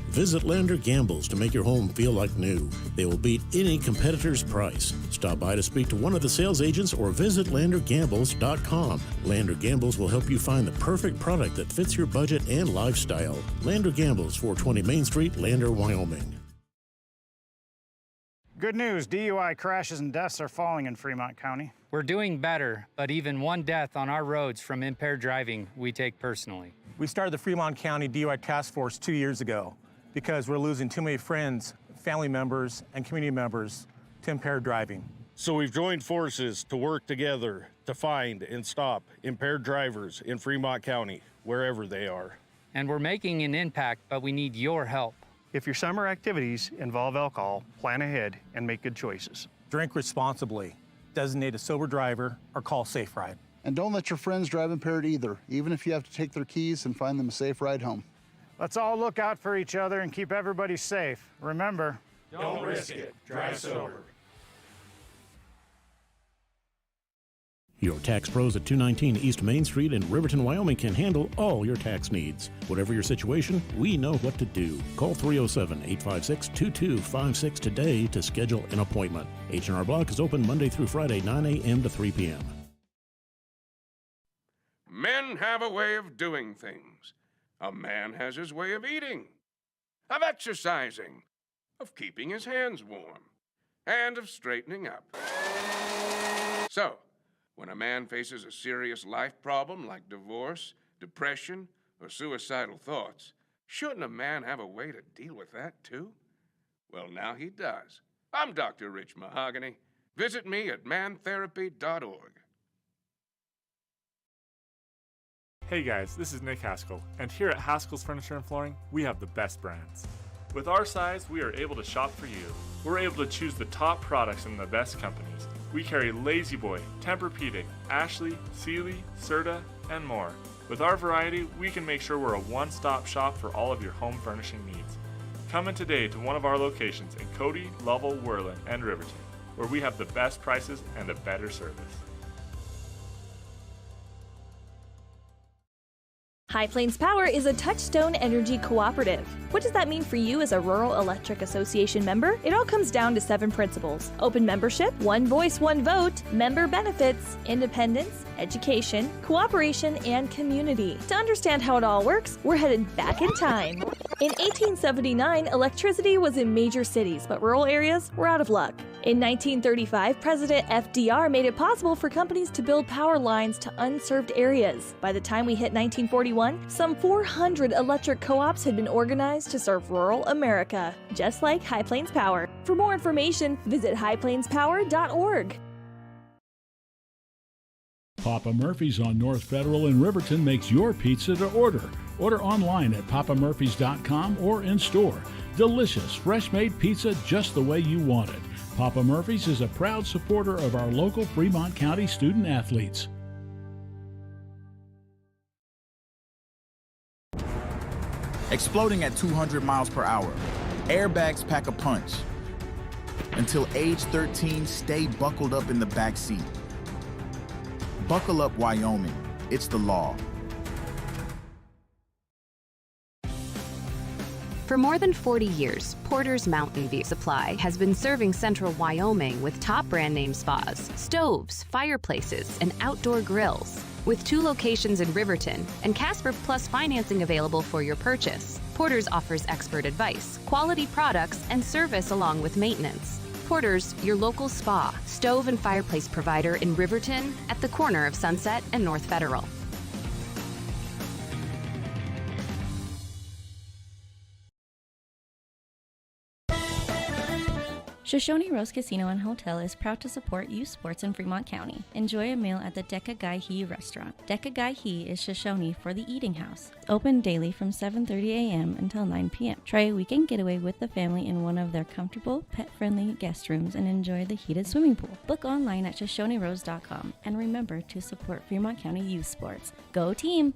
Visit Lander Gambles to make your home feel like new. They will beat any competitor's price. Stop by to speak to one of the sales agents or visit LanderGambles.com. Lander Gambles will help you find the perfect product that fits your budget and lifestyle. Lander Gambles, 420 Main Street, Lander, Wyoming. Good news, DUI crashes and deaths are falling in Fremont County. We're doing better, but even one death on our roads from impaired driving, we take personally. We started the Fremont County DUI Task Force 2 years ago because we're losing too many friends, family members, and community members to impaired driving. So we've joined forces to work together to find and stop impaired drivers in Fremont County, wherever they are. And we're making an impact, but we need your help. If your summer activities involve alcohol, plan ahead and make good choices. Drink responsibly, designate a sober driver, or call Safe Ride. And don't let your friends drive impaired either, even if you have to take their keys and find them a safe ride home. Let's all look out for each other and keep everybody safe. Remember, don't risk it. Drive sober. Your tax pros at 219 East Main Street in Riverton, Wyoming can handle all your tax needs. Whatever your situation, we know what to do. Call 307-856-2256 today to schedule an appointment. H&R Block is open Monday through Friday, 9 a.m. to 3 p.m. Men have a way of doing things. A man has his way of eating, of exercising, of keeping his hands warm, and of straightening up. So, when a man faces a serious life problem like divorce, depression, or suicidal thoughts, shouldn't a man have a way to deal with that too? Well, now he does. I'm Dr. Rich Mahogany. Visit me at mantherapy.org. Hey guys, this is Nick Haskell, and here at Haskell's Furniture and Flooring, we have the best brands. With our size, we are able to shop for you. We're able to choose the top products from the best companies. We carry Lazy Boy, Tempur-Pedic, Ashley, Sealy, Serta, and more. With our variety, we can make sure we're a one-stop shop for all of your home furnishing needs. Come in today to one of our locations in Cody, Lovell, Worland, and Riverton, where we have the best prices and a better service. High Plains Power is a Touchstone Energy cooperative. What does that mean for you as a Rural Electric Association member? It all comes down to 7 principles: open membership, one voice, one vote, member benefits, independence, education, cooperation, and community. To understand how it all works, we're headed back in time. In 1879, electricity was in major cities, but rural areas were out of luck. In 1935, President FDR made it possible for companies to build power lines to unserved areas. By the time we hit 1941, some 400 electric co-ops had been organized to serve rural America, just like High Plains Power. For more information, visit highplainspower.org. Papa Murphy's on North Federal in Riverton makes your pizza to order. Order online at papamurphys.com or in store. Delicious, fresh-made pizza just the way you want it. Papa Murphy's is a proud supporter of our local Fremont County student athletes. Exploding at 200 miles per hour. Airbags pack a punch. Until age 13, stay buckled up in the back seat. Buckle up, Wyoming. It's the law. For more than 40 years, Porter's Mountain View Supply has been serving central Wyoming with top brand name spas, stoves, fireplaces, and outdoor grills. With 2 locations in Riverton and Casper Plus financing available for your purchase, Porter's offers expert advice, quality products, and service along with maintenance. Porter's, your local spa, stove, and fireplace provider in Riverton at the corner of Sunset and North Federal. Shoshone Rose Casino and Hotel is proud to support youth sports in Fremont County. Enjoy a meal at the Deca Gai He restaurant. Deca Gai He is Shoshone for the eating house. Open daily from 7:30 a.m. until 9 p.m. Try a weekend getaway with the family in one of their comfortable, pet-friendly guest rooms and enjoy the heated swimming pool. Book online at shoshonerose.com and remember to support Fremont County youth sports. Go team!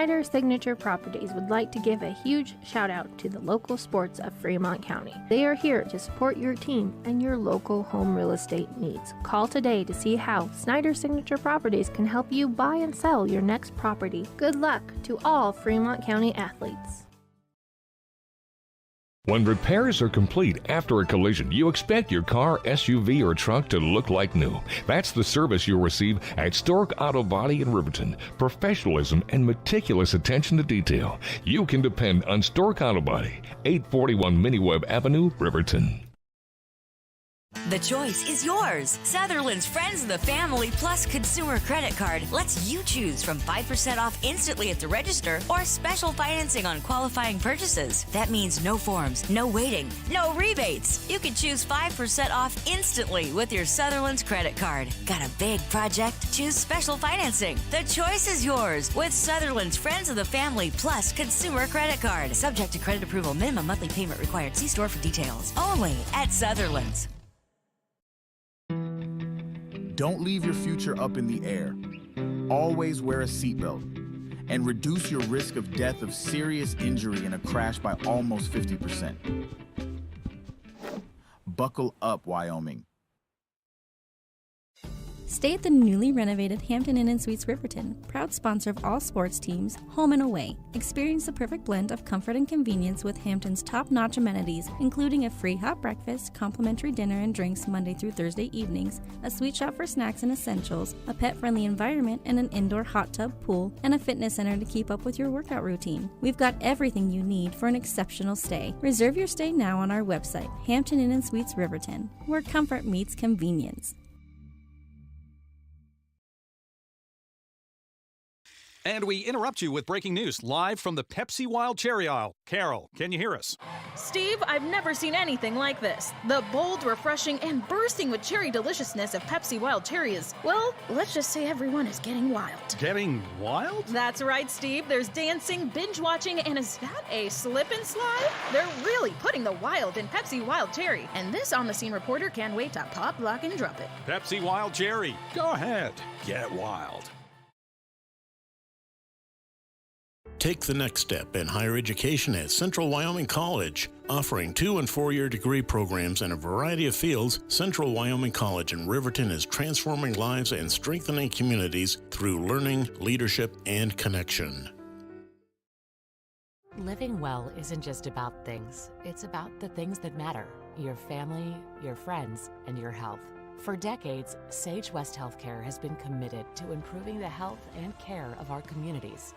Snyder Signature Properties would like to give a huge shout out to the local sports of Fremont County. They are here to support your team and your local home real estate needs. Call today to see how Snyder Signature Properties can help you buy and sell your next property. Good luck to all Fremont County athletes. When repairs are complete after a collision, you expect your car, SUV, or truck to look like new. That's the service you'll receive at Stork Auto Body in Riverton. Professionalism and meticulous attention to detail. You can depend on Stork Auto Body, 841 Miniweb Avenue, Riverton. The choice is yours. Sutherland's Friends of the Family Plus Consumer Credit Card lets you choose from 5% off instantly at the register or special financing on qualifying purchases. That means no forms, no waiting, no rebates. You can choose 5% off instantly with your Sutherland's credit card. Got a big project? Choose special financing. The choice is yours with Sutherland's Friends of the Family Plus Consumer Credit Card. Subject to credit approval. Minimum monthly payment required. See store for details. Only at Sutherland's. Don't leave your future up in the air. Always wear a seatbelt and reduce your risk of death of serious injury in a crash by almost 50%. Buckle up, Wyoming. Stay at the newly renovated Hampton Inn & Suites Riverton, proud sponsor of all sports teams, home and away. Experience the perfect blend of comfort and convenience with Hampton's top-notch amenities, including a free hot breakfast, complimentary dinner and drinks Monday through Thursday evenings, a sweet shop for snacks and essentials, a pet-friendly environment, and an indoor hot tub, pool, and a fitness center to keep up with your workout routine. We've got everything you need for an exceptional stay. Reserve your stay now on our website, Hampton Inn & Suites Riverton, where comfort meets convenience. And we interrupt you with breaking news live from the Pepsi Wild Cherry aisle. Carol, can you hear us? Steve, I've never seen anything like this. The bold, refreshing, and bursting with cherry deliciousness of Pepsi Wild Cherry is, well, let's just say everyone is getting wild. Getting wild? That's right, Steve. There's dancing, binge-watching, and is that a slip and slide? They're really putting the wild in Pepsi Wild Cherry, and this on-the-scene reporter can't wait to pop, lock, and drop it. Pepsi Wild Cherry. Go ahead. Get wild. Take the next step in higher education at Central Wyoming College. Offering 2- and 4-year degree programs in a variety of fields, Central Wyoming College in Riverton is transforming lives and strengthening communities through learning, leadership, and connection. Living well isn't just about things. It's about the things that matter. Your family, your friends, and your health. For decades, Sage West Healthcare has been committed to improving the health and care of our communities.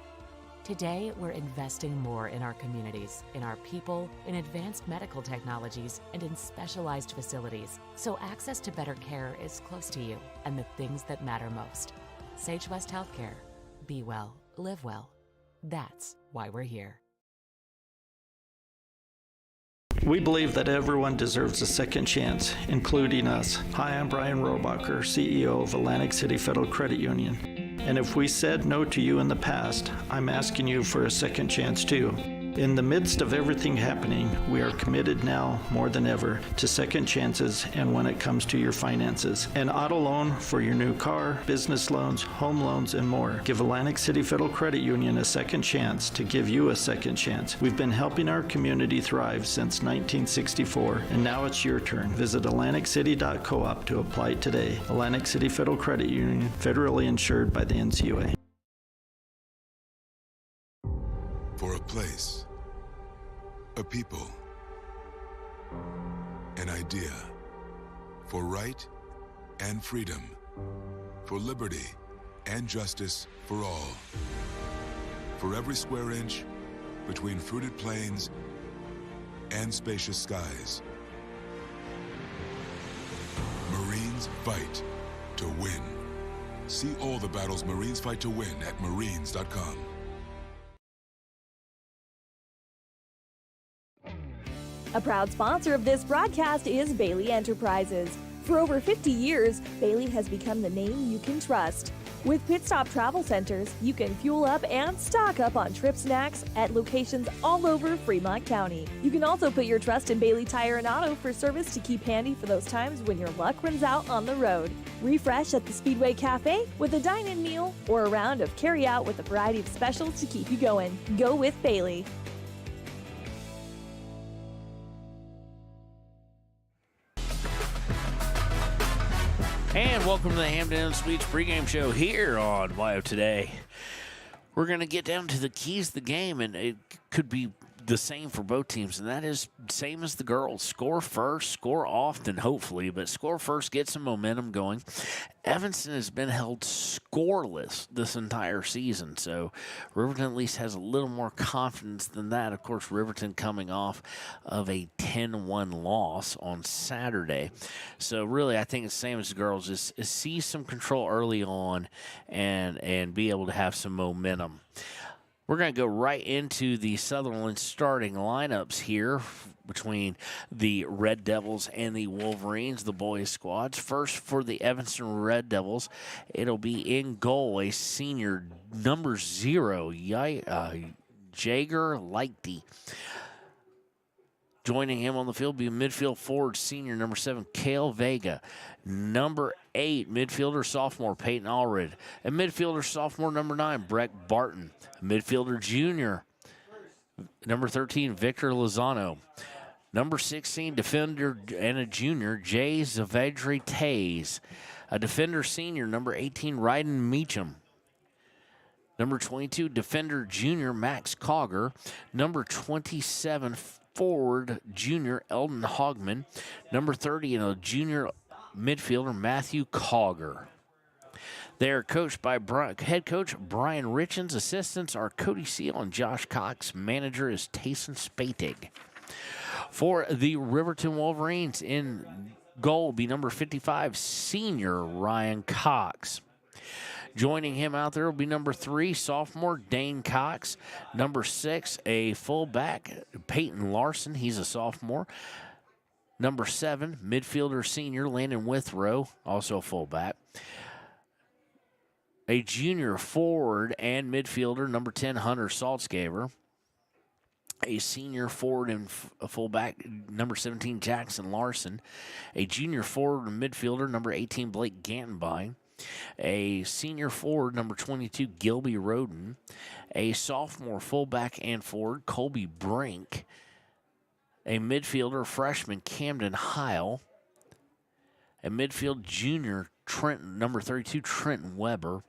Today, we're investing more in our communities, in our people, in advanced medical technologies, and in specialized facilities, so access to better care is close to you and the things that matter most. Sage West Healthcare. Be well, live well. That's why we're here. We believe that everyone deserves a second chance, including us. Hi, I'm Brian Robacher, CEO of Atlantic City Federal Credit Union. And if we said no to you in the past, I'm asking you for a second chance too. In the midst of everything happening, we are committed now more than ever to second chances and when it comes to your finances. An auto loan for your new car, business loans, home loans, and more. Give Atlantic City Federal Credit Union a second chance to give you a second chance. We've been helping our community thrive since 1964, and now it's your turn. Visit AtlanticCity.coop to apply today. Atlantic City Federal Credit Union, federally insured by the NCUA. For a place, a people, an idea, for right and freedom, for liberty and justice for all, for every square inch between fruited plains and spacious skies. Marines fight to win. See all the battles Marines fight to win at Marines.com. A proud sponsor of this broadcast is Bailey Enterprises. For over 50 years, Bailey has become the name you can trust. With Pit Stop Travel Centers, you can fuel up and stock up on trip snacks at locations all over Fremont County. You can also put your trust in Bailey Tire and Auto for service to keep handy for those times when your luck runs out on the road. Refresh at the Speedway Cafe with a dine-in meal or a round of carry-out with a variety of specials to keep you going. Go with Bailey. And welcome to the Hampton Inn Suites pregame show here on WYO Today. We're going to get down to the keys to the game, and it could be the same for both teams, and that is same as the girls. Score first, score often, hopefully, but score first, get some momentum going. Evanston has been held scoreless this entire season, so Riverton at least has a little more confidence than that. Of course, Riverton coming off of a 10-1 loss on Saturday. So really, I think it's the same as the girls, is see some control early on and be able to have some momentum. We're going to go right into the Sutherland starting lineups here between the Red Devils and the Wolverines, the boys' squads. First for the Evanston Red Devils, it'll be in goal, a senior number 0, Jager Lighty. Joining him on the field will be a midfield forward, senior number 7, Kale Vega. Number 8, midfielder sophomore, Peyton Allred. And midfielder sophomore, number 9, Breck Barton. Midfielder junior, number 13, Victor Lozano. Number 16, defender and a junior, Jay Zavedri Tays. A defender senior, number 18, Ryden Meacham. Number 22, defender junior, Max Cogger. Number 27, forward junior, Eldon Hogman. Number 30, and a junior midfielder, Matthew Cogger. They are coached by head coach Brian Richens. Assistants are Cody Seal and Josh Cox. Manager is Tayson Spatig. For the Riverton Wolverines, in goal will be number 55, senior Ryan Cox. Joining him out there will be number 3, sophomore Dane Cox. Number 6, a fullback, Peyton Larson. He's a sophomore. Number 7, midfielder senior Landon Withrow, also a fullback. A junior forward and midfielder, number 10, Hunter Saltzgaver. A senior forward and fullback, number 17, Jackson Larson. A junior forward and midfielder, number 18, Blake Gantenbein. A senior forward, number 22, Gilby Roden. A sophomore fullback and forward, Colby Brink. A midfielder, freshman, Camden Heil. A midfield junior, number 32, Trenton Weber.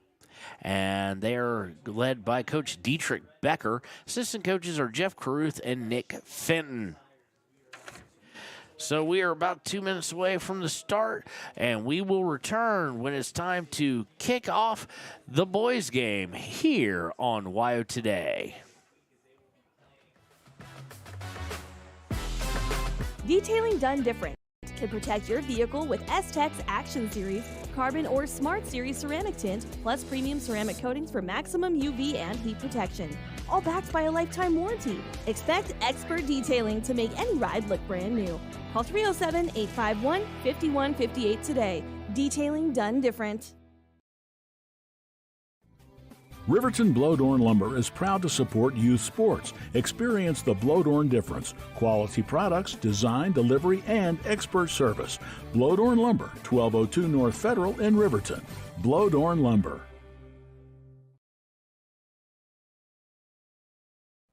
And they are led by Coach Dietrich Becker. Assistant coaches are Jeff Caruth and Nick Fenton. So we are about 2 minutes away from the start, and we will return when it's time to kick off the boys' game here on WYO Today. Detailing done different can protect your vehicle with S-Tech's Action Series, Carbon or Smart Series ceramic tint, plus premium ceramic coatings for maximum UV and heat protection. All backed by a lifetime warranty. Expect expert detailing to make any ride look brand new. Call 307-851-5158 today. Detailing done different. Riverton Blodorn Lumber is proud to support youth sports. Experience the Blodorn difference. Quality products, design, delivery, and expert service. Blodorn Lumber, 1202 North Federal in Riverton. Blodorn Lumber.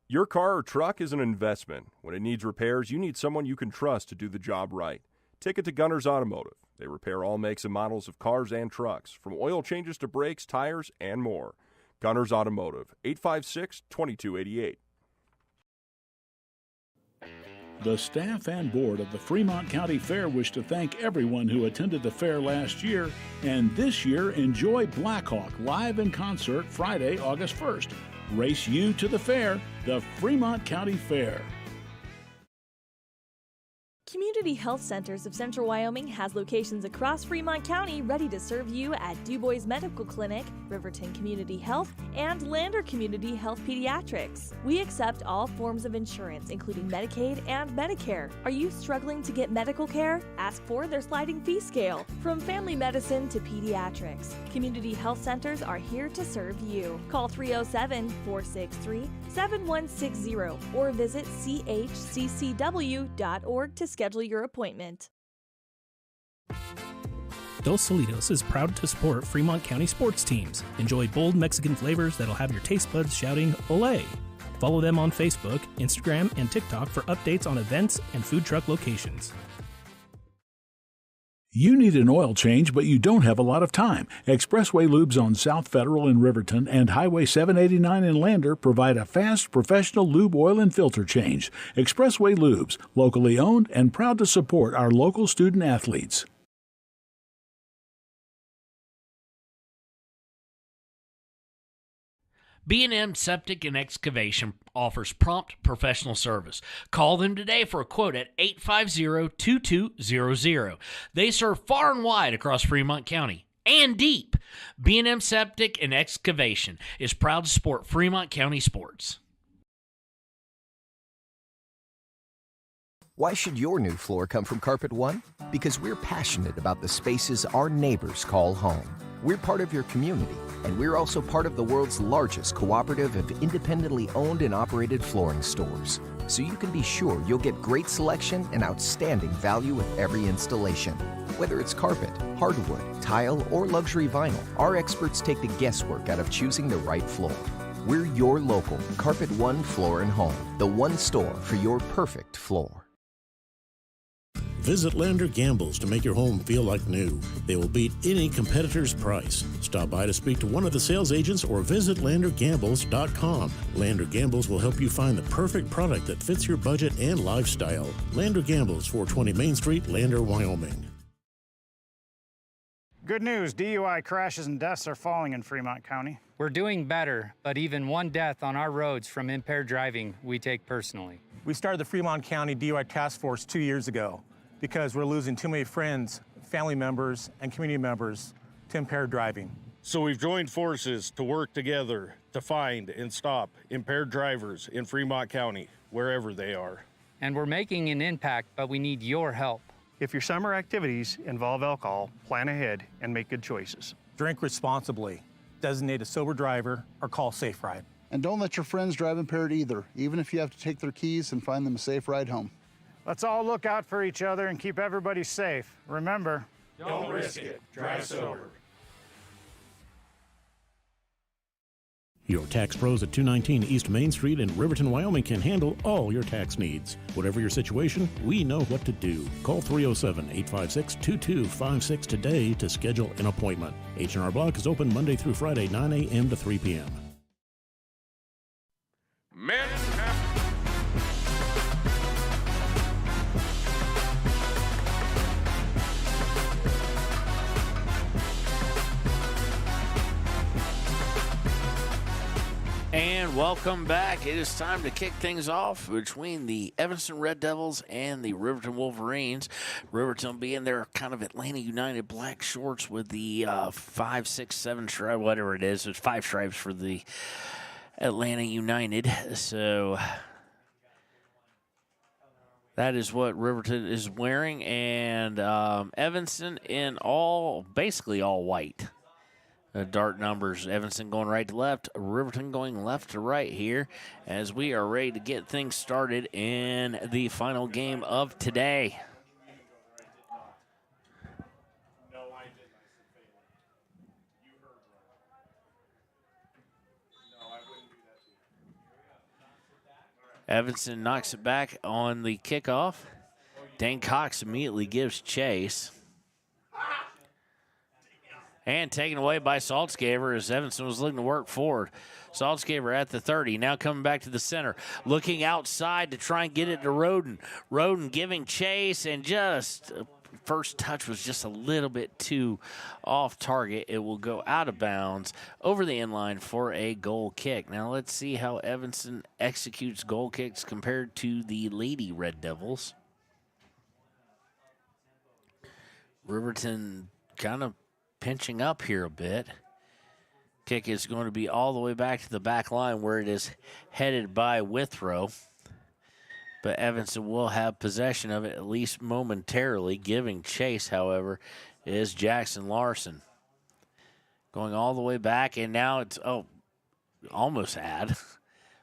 Your car or truck is an investment. When it needs repairs, you need someone you can trust to do the job right. Take it to Gunners Automotive. They repair all makes and models of cars and trucks, from oil changes to brakes, tires, and more. Gunners Automotive, 856-2288. The staff and board of the Fremont County Fair wish to thank everyone who attended the fair last year, and this year enjoy Blackhawk live in concert Friday, August 1st. Race you to the fair, the Fremont County Fair. Community Health Centers of Central Wyoming has locations across Fremont County ready to serve you at DuBois Medical Clinic, Riverton Community Health, and Lander Community Health Pediatrics. We accept all forms of insurance, including Medicaid and Medicare. Are you struggling to get medical care? Ask for their sliding fee scale. From family medicine to pediatrics, Community Health Centers are here to serve you. Call 307-463-7160 or visit chccw.org to schedule your appointment. Dos Solitos is proud to support Fremont County sports teams. Enjoy bold Mexican flavors that'll have your taste buds shouting, "Olé!" Follow them on Facebook, Instagram, and TikTok for updates on events and food truck locations. You need an oil change, but you don't have a lot of time. Expressway Lubes on South Federal in Riverton and Highway 789 in Lander provide a fast, professional lube oil and filter change. Expressway Lubes, locally owned and proud to support our local student athletes. B&M Septic and Excavation offers prompt professional service. Call them today for a quote at 850-2200. They serve far and wide across Fremont County and deep. B&M Septic and Excavation is proud to support Fremont County sports. Why should your new floor come from Carpet One? Because we're passionate about the spaces our neighbors call home. We're part of your community, and we're also part of the world's largest cooperative of independently owned and operated flooring stores. So you can be sure you'll get great selection and outstanding value with every installation. Whether it's carpet, hardwood, tile, or luxury vinyl, our experts take the guesswork out of choosing the right floor. We're your local Carpet One Floor and Home, the one store for your perfect floor. Visit Lander Gambles to make your home feel like new. They will beat any competitor's price. Stop by to speak to one of the sales agents or visit LanderGambles.com. Lander Gambles will help you find the perfect product that fits your budget and lifestyle. Lander Gambles, 420 Main Street, Lander, Wyoming. Good news, DUI crashes and deaths are falling in Fremont County. We're doing better, but even one death on our roads from impaired driving, we take personally. We started the Fremont County DUI Task Force 2 years ago because we're losing too many friends, family members, and community members to impaired driving. So we've joined forces to work together to find and stop impaired drivers in Fremont County, wherever they are. And we're making an impact, but we need your help. If your summer activities involve alcohol, plan ahead and make good choices. Drink responsibly, designate a sober driver, or call Safe Ride. And don't let your friends drive impaired either, even if you have to take their keys and find them a safe ride home. Let's all look out for each other and keep everybody safe. Remember, don't risk it. Drive sober. Your tax pros at 219 East Main Street in Riverton, Wyoming can handle all your tax needs. Whatever your situation, we know what to do. Call 307-856-2256 today to schedule an appointment. H&R Block is open Monday through Friday, 9 a.m. to 3 p.m. Men have And welcome back. It is time to kick things off between the Evanston Red Devils and the Riverton Wolverines. Riverton being their kind of Atlanta United black shorts with the 5, 6, 7 stripe, whatever it is. There's 5 stripes for the Atlanta United. So that is what Riverton is wearing. And Evanston in basically all white. Dart numbers, Evanston going right to left, Riverton going left to right here as we are ready to get things started in the final game of today. Evanston knocks it back on the kickoff. Dane Cox immediately gives chase. And taken away by Saltzgaver as Evanston was looking to work forward. Saltzgaver at the 30, now coming back to the center. Looking outside to try and get it to Roden. Roden giving chase, and just first touch was just a little bit too off target. It will go out of bounds over the inline for a goal kick. Now let's see how Evanston executes goal kicks compared to the Lady Red Devils. Riverton kind of pinching up here a bit. Kick is going to be all the way back to the back line where it is headed by Withrow. But Evanston will have possession of it at least momentarily. Giving chase, however, is Jackson Larson. Going all the way back, and now it's, almost had,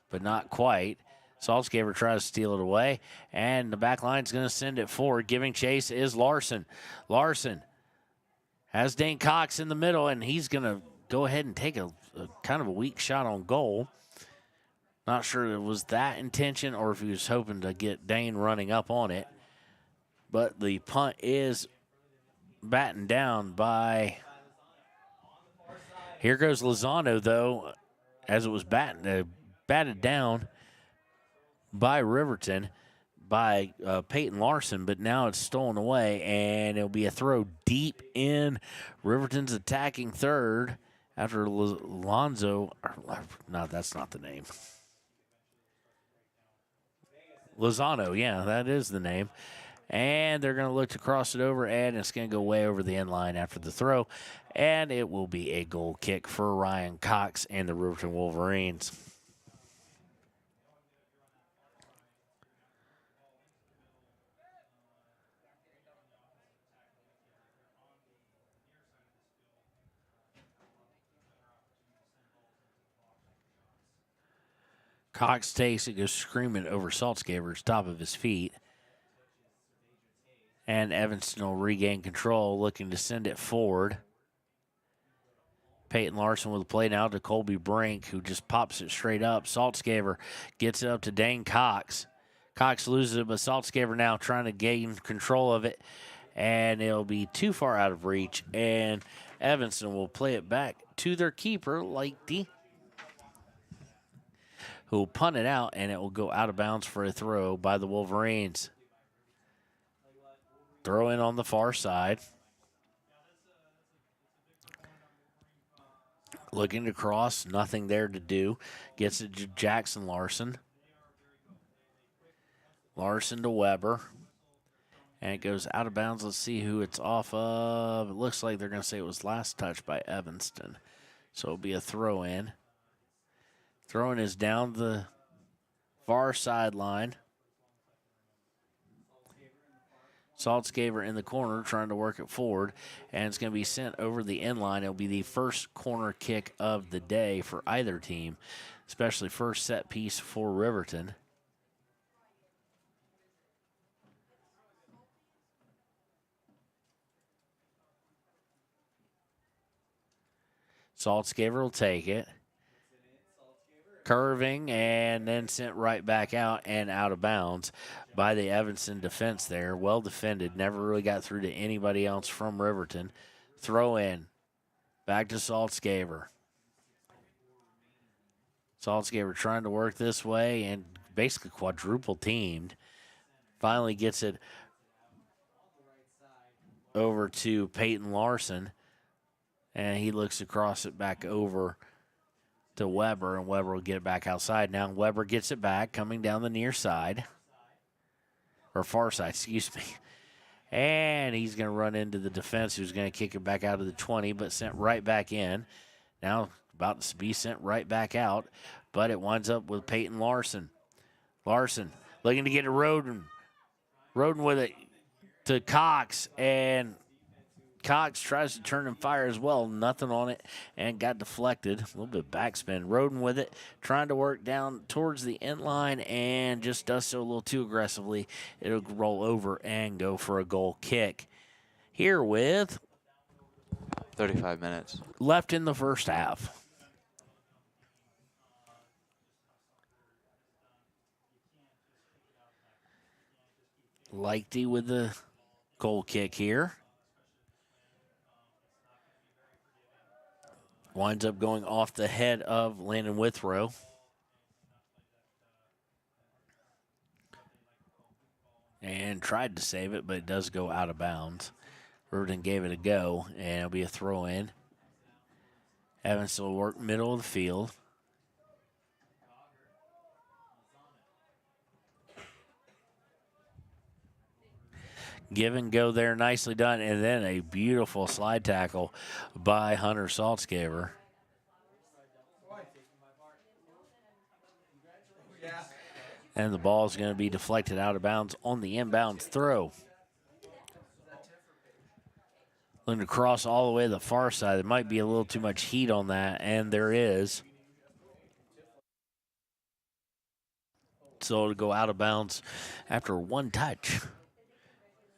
but not quite. Saltzgaber tries to steal it away, and the back line's going to send it forward. Giving chase is Larson. Larson has Dane Cox in the middle, and he's going to go ahead and take a kind of a weak shot on goal. Not sure it was that intention or if he was hoping to get Dane running up on it. But the punt is battened down by... Here goes Lozano, though, as it was batted down by Riverton, by Peyton Larson, but now it's stolen away, and it'll be a throw deep in Riverton's attacking third after Alonzo. No, that's not the name. Lozano, yeah, that is the name. And they're going to look to cross it over, and it's going to go way over the end line after the throw. And it will be a goal kick for Ryan Cox and the Riverton Wolverines. Cox takes it, goes screaming over Saltzgaber's top of his feet. And Evanston will regain control, looking to send it forward. Peyton Larson with the play now to Colby Brink, who just pops it straight up. Saltzgaber gets it up to Dane Cox. Cox loses it, but Saltzgaber now trying to gain control of it. And it'll be too far out of reach. And Evanston will play it back to their keeper, Lady, who will punt it out, and it will go out of bounds for a throw by the Wolverines. Throw in on the far side. Looking to cross, nothing there to do. Gets it to Jackson Larson. Larson to Weber. And it goes out of bounds. Let's see who it's off of. It looks like they're going to say it was last touched by Evanston. So it'll be a throw in. Throwing is down the far sideline. Saltzgaber in the corner trying to work it forward, and it's going to be sent over the end line. It'll be the first corner kick of the day for either team, especially first set piece for Riverton. Saltzgaber will take it. Curving and then sent right back out and out of bounds by the Evanston defense there. Well defended. Never really got through to anybody else from Riverton. Throw in. Back to Saltzgaber. Saltzgaber trying to work this way and basically quadruple teamed. Finally gets it over to Peyton Larson. And he looks to cross it back over to Weber, and Weber will get it back outside. Now Weber gets it back, coming down the near side, or far side, excuse me. And he's going to run into the defense, who's going to kick it back out of the 20, but sent right back in. Now about to be sent right back out, but it winds up with Peyton Larson. Larson looking to get to Roden. Roden with it to Cox, and Cox tries to turn and fire as well. Nothing on it and got deflected. A little bit of backspin. Roden with it, trying to work down towards the end line and just does so a little too aggressively. It'll roll over and go for a goal kick. Here with 35 minutes left in the first half. Lighty with the goal kick here. Winds up going off the head of Landon Withrow. And tried to save it, but it does go out of bounds. Riverton gave it a go, and it'll be a throw in. Evanston will work middle of the field. Give and go there, nicely done. And then a beautiful slide tackle by Hunter Saltzgaber. And the ball is going to be deflected out of bounds on the inbounds throw. Looking to cross all the way to the far side. There might be a little too much heat on that, and there is. So to go out of bounds after one touch.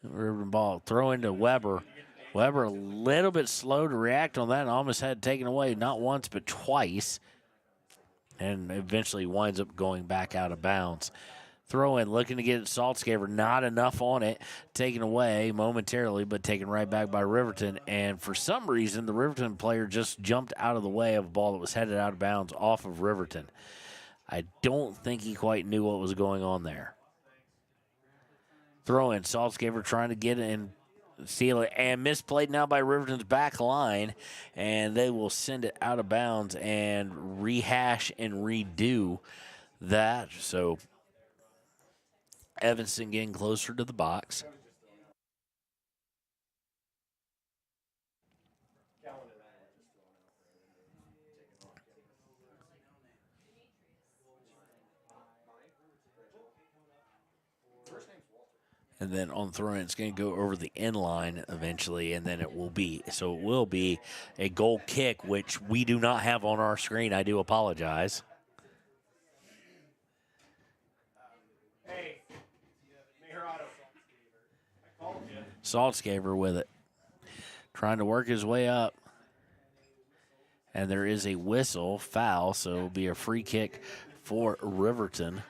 Riverton ball throw into Weber. Weber a little bit slow to react on that and almost had it taken away, not once but twice. And eventually winds up going back out of bounds. Throw in, looking to get it Saltzgaber, not enough on it, taken away momentarily, but taken right back by Riverton. And for some reason, the Riverton player just jumped out of the way of a ball that was headed out of bounds off of Riverton. I don't think he quite knew what was going on there. Throw in, Saltzgaber trying to get it and steal it, and misplayed now by Riverton's back line, and they will send it out of bounds and rehash and redo that. So Evanston getting closer to the box. And then on throw-in, it's going to go over the end line eventually, and then it will be a goal kick, which we do not have on our screen. I do apologize. Saltzgaber with it, trying to work his way up. And there is a whistle, foul, so it'll be a free kick for Riverton.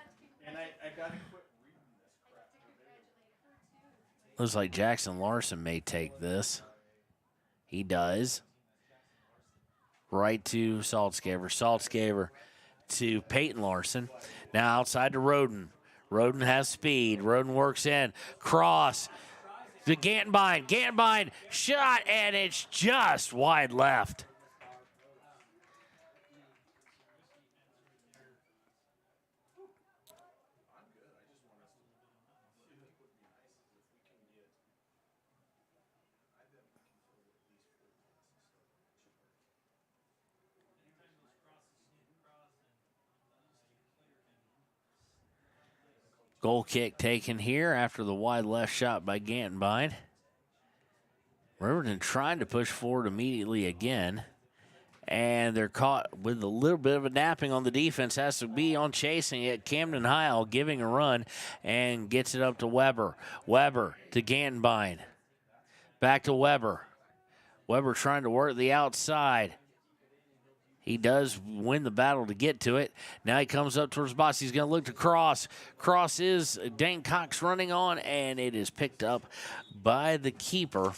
Looks like Jackson Larson may take this. He does. Right to Saltzgaber. Saltzgaber to Peyton Larson. Now outside to Roden. Roden has speed. Roden works in. Cross. The Gantenbein. Gantenbein shot, and it's just wide left. Goal kick taken here after the wide left shot by Gantenbein. Riverton trying to push forward immediately again. And they're caught with a little bit of a napping on the defense. Has to be on chasing it. Camden Heil giving a run and gets it up to Weber. Weber to Gantenbein. Back to Weber. Weber trying to work the outside. He does win the battle to get to it. Now he comes up towards the box. He's going to look to cross. Cross is Dane Cox running on, and it is picked up by the keeper.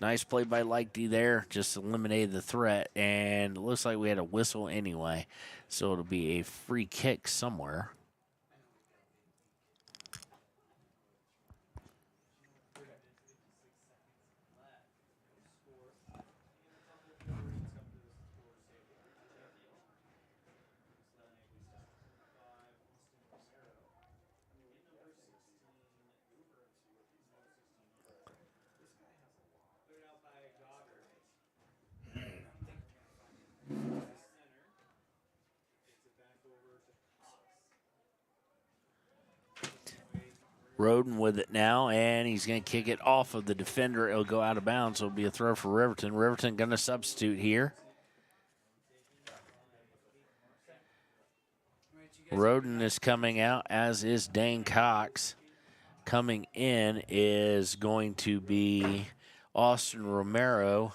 Nice play by Leichty there. Just eliminated the threat, and it looks like we had a whistle anyway. So it'll be a free kick somewhere. Roden with it now, and he's going to kick it off of the defender. It'll go out of bounds, so it'll be a throw for Riverton. Riverton going to substitute here. Roden is coming out, as is Dane Cox. Coming in is going to be Austin Romero.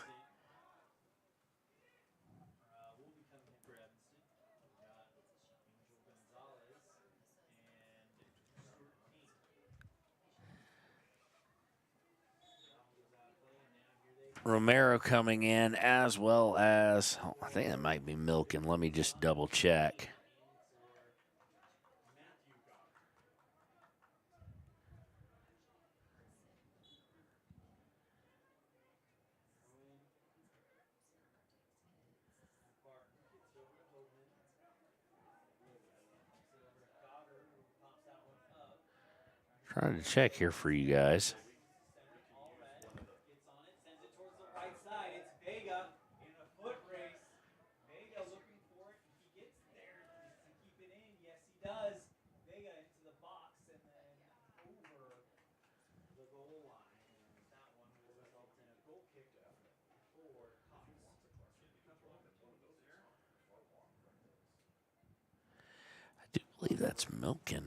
Romero coming in, as well as, I think that might be Milken. Let me just double check. Trying to check here for you guys. believe that's Milken.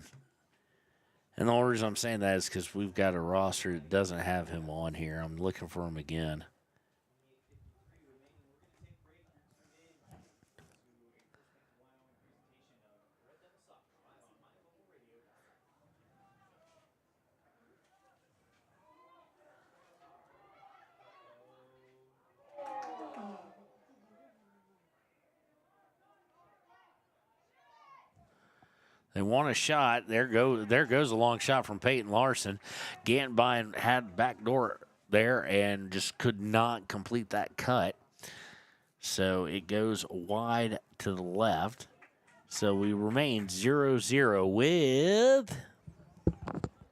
And the only reason I'm saying that is because we've got a roster that doesn't have him on here. I'm looking for him again. They want a shot. There goes a long shot from Peyton Larson. Gantenbein had backdoor there and just could not complete that cut. So it goes wide to the left. So we remain 0-0 with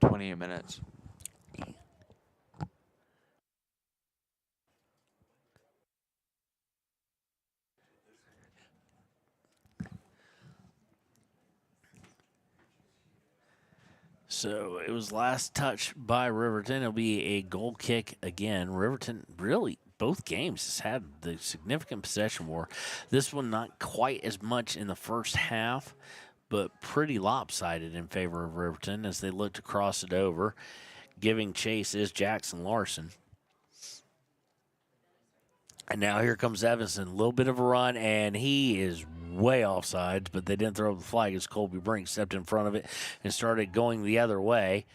28 minutes. So it was last touch by Riverton. It'll be a goal kick again. Riverton really, both games, has had the significant possession war. This one not quite as much in the first half, but pretty lopsided in favor of Riverton as they look to cross it over. Giving chase is Jackson Larson. And now here comes Evanston. A little bit of a run, and he is way offsides, but they didn't throw up the flag as Colby Brink stepped in front of it and started going the other way.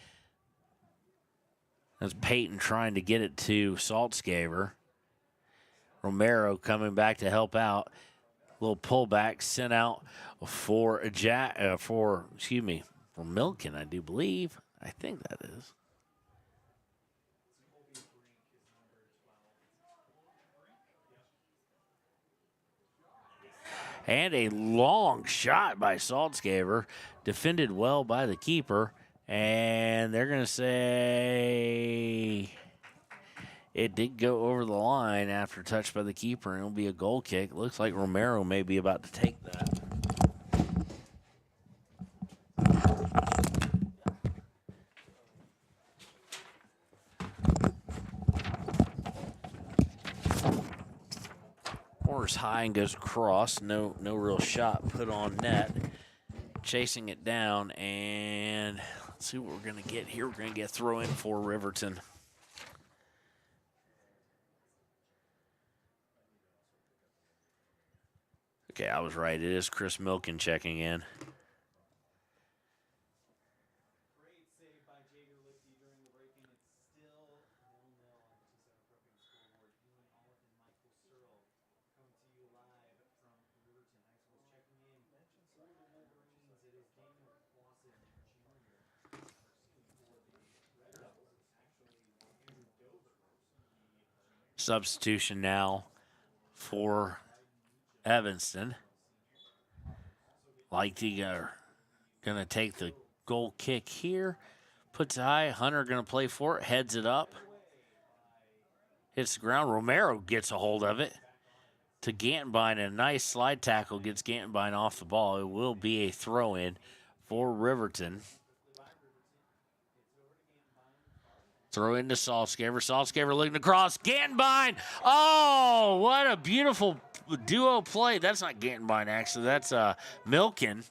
That's Peyton trying to get it to Saltzgaver. Romero coming back to help out. Little pullback sent out for Milken, I do believe. I think that is. And a long shot by Saltzgaver, defended well by the keeper. And they're going to say it did go over the line after touched by the keeper, and it'll be a goal kick. Looks like Romero may be about to take that. Corner's high and goes across. No real shot put on net. Chasing it down, and let's see what we're going to get here. We're going to get a throw in for Riverton. Okay, I was right. It is Chris Milken checking in. Substitution now for Evanston. Lighty going to take the goal kick here. Puts it high. Hunter going to play for it. Heads it up. Hits the ground. Romero gets a hold of it to Gantenbein. And a nice slide tackle gets Gantenbein off the ball. It will be a throw-in for Riverton. Throw into Saltzgaver. Saltzgaver looking to cross. Gantenbein. Oh, what a beautiful duo play. That's not Gantenbein, actually. That's Milken.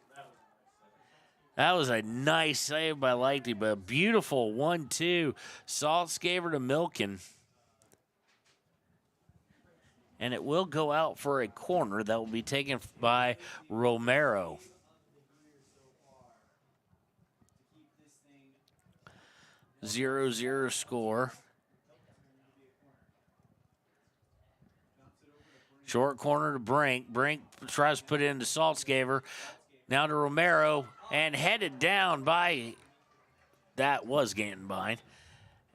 That was a nice save by Lighty, but a beautiful 1-2. Saltzgaver to Milken. And it will go out for a corner that will be taken by Romero. Zero score. Short corner to Brink. Brink tries to put it into Saltzgaver. Now to Romero. And headed down by, that was Gantenbein.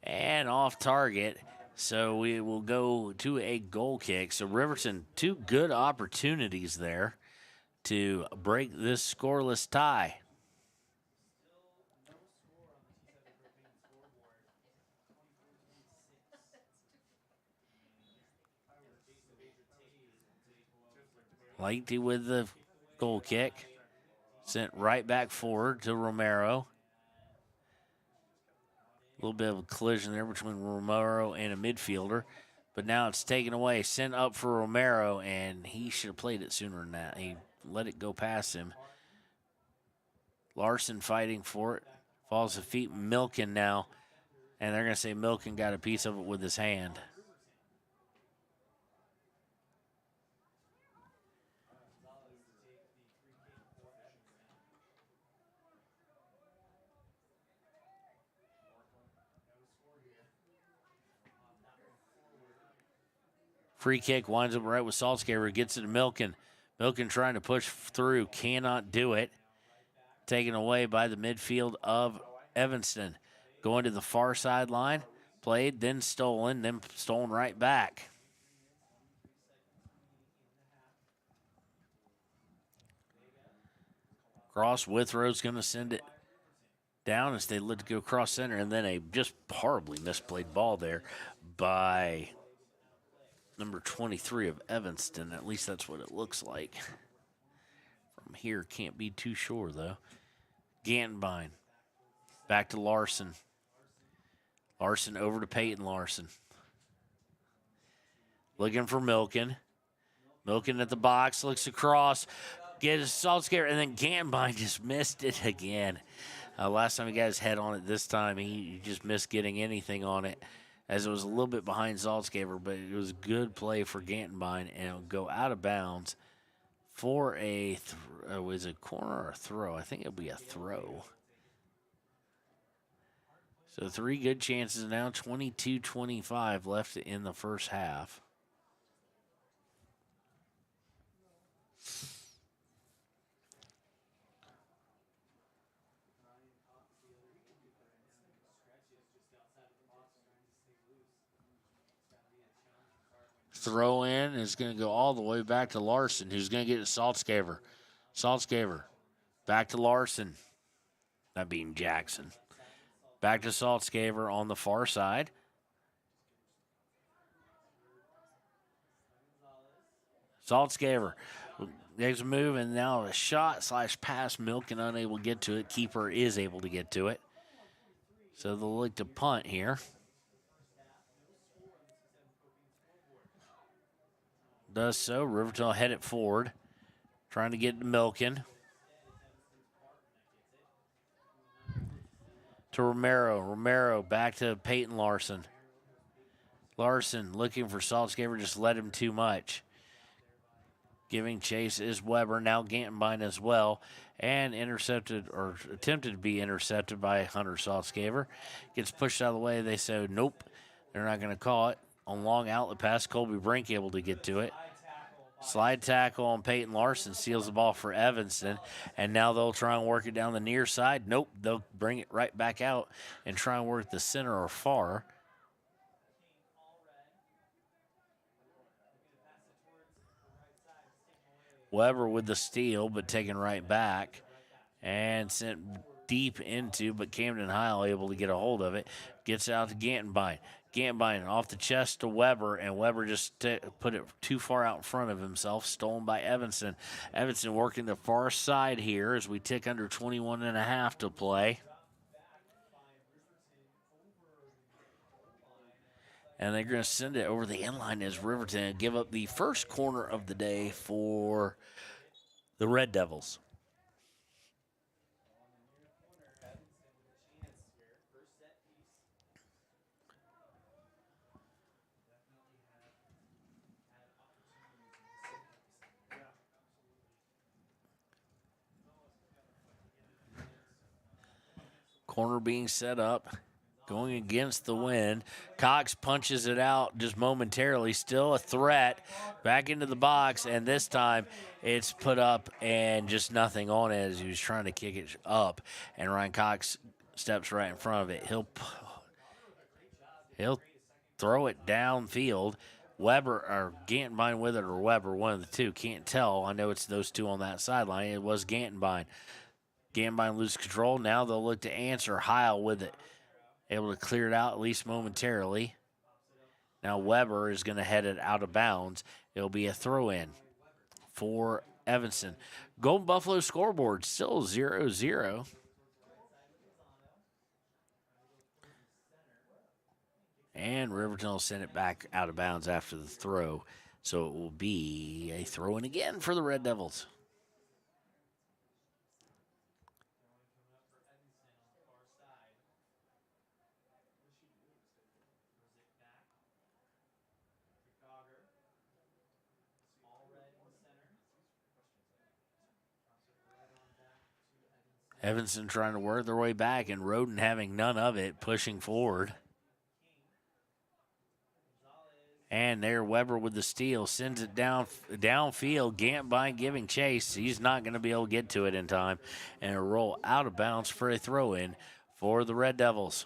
And off target. So we will go to a goal kick. So Riverton, two good opportunities there to break this scoreless tie. Lighty with the goal kick. Sent right back forward to Romero. A little bit of a collision there between Romero and a midfielder. But now it's taken away. Sent up for Romero, and he should have played it sooner than that. He let it go past him. Larson fighting for it. Falls to feet. Milken now. And they're going to say Milken got a piece of it with his hand. Free kick winds up right with Saltzgaber. Gets it to Milken. Milken trying to push through. Cannot do it. Taken away by the midfield of Evanston. Going to the far sideline. Played, then stolen right back. Cross. Withrow's going to send it down as they look to go cross center. And then a just horribly misplayed ball there by number 23 of Evanston. At least that's what it looks like. From here, can't be too sure, though. Gantenbein. Back to Larson. Larson over to Peyton Larson. Looking for Milken. Milken at the box, looks across, gets Saltzgaber, and then Gantenbein just missed it again. Last time he got his head on it, this time he just missed getting anything on it, as it was a little bit behind Saltzgaber, but it was good play for Gantenbein, and it will go out of bounds for a, was it a corner or a throw? I think it'll be a throw. So 3 good chances now, 22-25 left in the first half. Throw in is going to go all the way back to Larson, who's going to get to Saltzgaber. Saltzgaber back to Larson. That being Jackson. Back to Saltzgaber on the far side. Saltzgaber makes a move, and now a shot / pass. Milken unable to get to it. Keeper is able to get to it. So they'll look to punt here. Does so. Riverton will head it forward. Trying to get to Milken. To Romero. Romero back to Peyton Larson. Larson looking for Saltzgaber, just led him too much. Giving chase is Weber. Now Gantenbein as well. And intercepted, or attempted to be intercepted by Hunter Saltzgaber. Gets pushed out of the way. They say, nope, they're not going to call it. On long outlet pass, Colby Brink able to get to it. Slide tackle on Peyton Larson, seals the ball for Evanston. And now they'll try and work it down the near side. Nope, they'll bring it right back out and try and work the center or far. Weber with the steal, but taken right back and sent deep into, but Camden Heil able to get a hold of it. Gets out to Gantenbein. Gantenbein off the chest to Weber, and Weber just put it too far out in front of himself. Stolen by Evanston. Evanston working the far side here as we tick under 21.5 to play. And they're going to send it over the inline as Riverton give up the first corner of the day for the Red Devils. Corner being set up, going against the wind. Cox punches it out just momentarily, still a threat. Back into the box, and this time it's put up and just nothing on it as he was trying to kick it up. And Ryan Cox steps right in front of it. He'll throw it downfield. Weber, or Gantenbein with it, or Weber, one of the two. Can't tell. I know it's those two on that sideline. It was Gantenbein. Gantenbein loses control. Now they'll look to answer. Heil with it. Able to clear it out at least momentarily. Now Weber is going to head it out of bounds. It'll be a throw-in for Evanston. Golden Buffalo scoreboard still 0-0. And Riverton will send it back out of bounds after the throw. So it will be a throw-in again for the Red Devils. Evanston trying to work their way back, and Riverton having none of it, pushing forward. And there, Weber with the steal, sends it downfield. Gantbine giving chase. He's not going to be able to get to it in time. And a roll out of bounds for a throw-in for the Red Devils.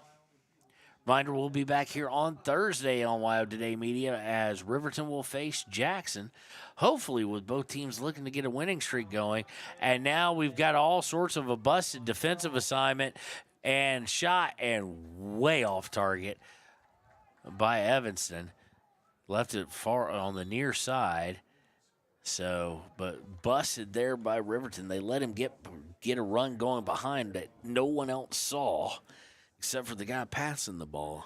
Reminder, we'll be back here on Thursday on Wild Today Media as Riverton will face Jackson, hopefully with both teams looking to get a winning streak going. And now we've got all sorts of a busted defensive assignment and shot and way off target by Evanston. Left it far on the near side. So, but busted there by Riverton. They let him get a run going behind that no one else saw, except for the guy passing the ball.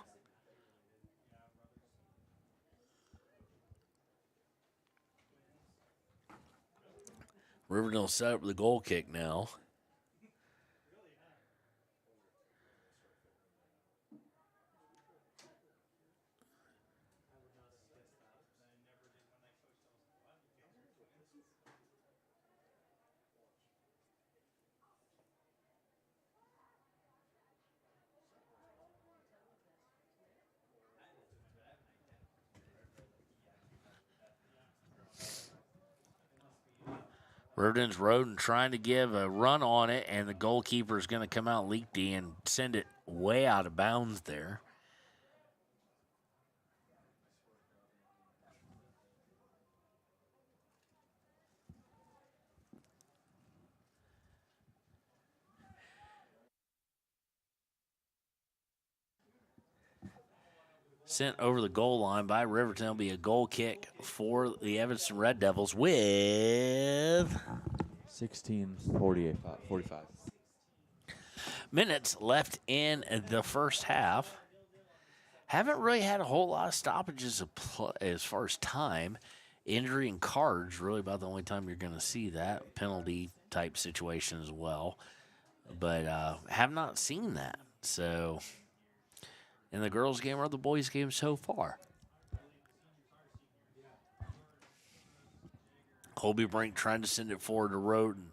Riverton will set up the goal kick now. Riverton's Roden trying to give a run on it, and the goalkeeper is going to come out leaky and send it way out of bounds there. Sent over the goal line by Riverton. Will be a goal kick for the Evanston Red Devils with 16:45. Minutes left in the first half. Haven't really had a whole lot of stoppages as far as time. Injury and cards, really about the only time you're going to see that. Penalty type situation as well. But have not seen that. So in the girls' game or the boys' game so far. Colby Brink trying to send it forward to Roden.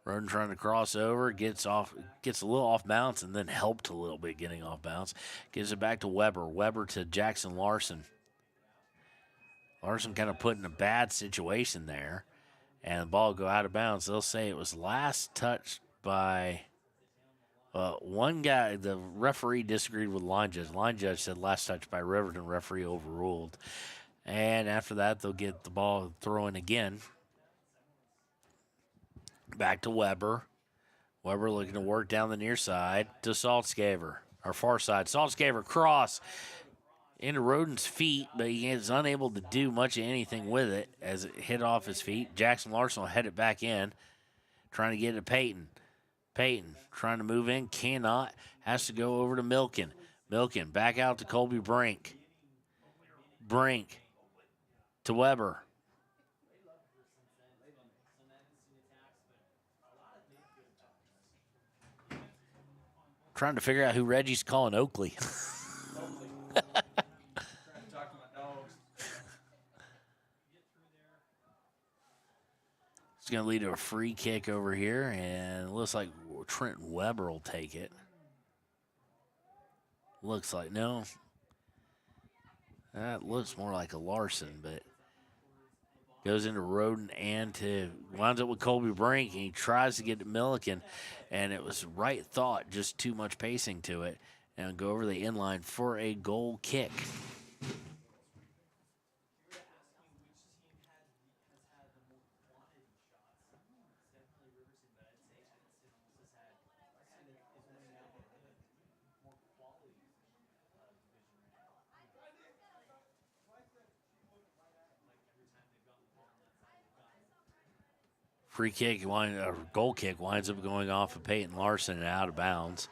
Roden trying to cross over, gets a little off bounds, and then helped a little bit getting off bounds. Gives it back to Weber. Weber to Jackson Larson. Larson kind of put in a bad situation there, and the ball go out of bounds. They'll say it was last touched by one guy. The referee disagreed with the line judge. The line judge said last touch by Riverton. Referee overruled. And after that, they'll get the ball thrown again. Back to Weber. Weber looking to work down the near side to Saltzgaver, or far side. Saltzgaver cross into Roden's feet, but he is unable to do much of anything with it as it hit off his feet. Jackson Larson will head it back in, trying to get it to Peyton. Peyton trying to move in, cannot. Has to go over to Milken. Milken back out to Colby Brink. Brink to Weber. Trying to figure out who Reggie's calling Oakley. It's going to lead to a free kick over here, and it looks like Trenton Weber will take it. Looks like, no. That looks more like a Larson, but goes into Roden and winds up with Colby Brink, and he tries to get to Milliken, and it was right thought, just too much pacing to it, and go over the inline for a goal kick. Free kick, goal kick winds up going off of Peyton Larson and out of bounds.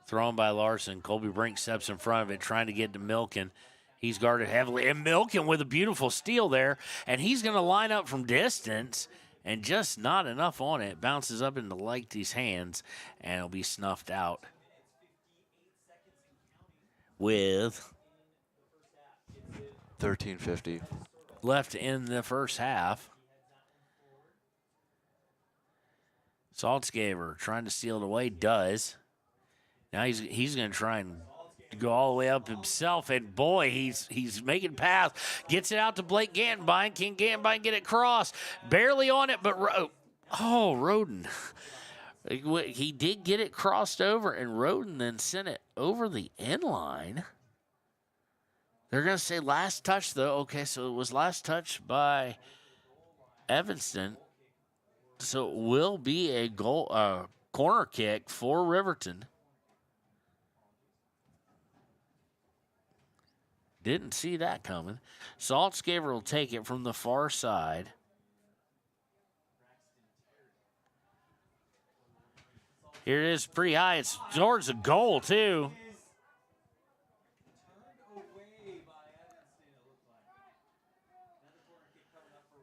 Thrown by Larson. Colby Brink steps in front of it, trying to get to Milken. He's guarded heavily. And Milken with a beautiful steal there. And he's going to line up from distance, and just not enough on it. Bounces up into Lighty's hands, and it'll be snuffed out. With 13:50 left in the first half. Saltzgaber trying to steal it away, does. Now he's going to try and go all the way up himself, and boy, he's making pass. Gets it out to Blake Gantenbein. Can Gantenbein get it crossed? Barely on it, but Roden. He did get it crossed over, and Roden then sent it over the end line. They're going to say last touch, though. Okay, so it was last touch by Evanston. So it will be a goal, corner kick for Riverton. Didn't see that coming. Saltzgaber will take it from the far side. Here it is, pretty high. It's towards the goal, too.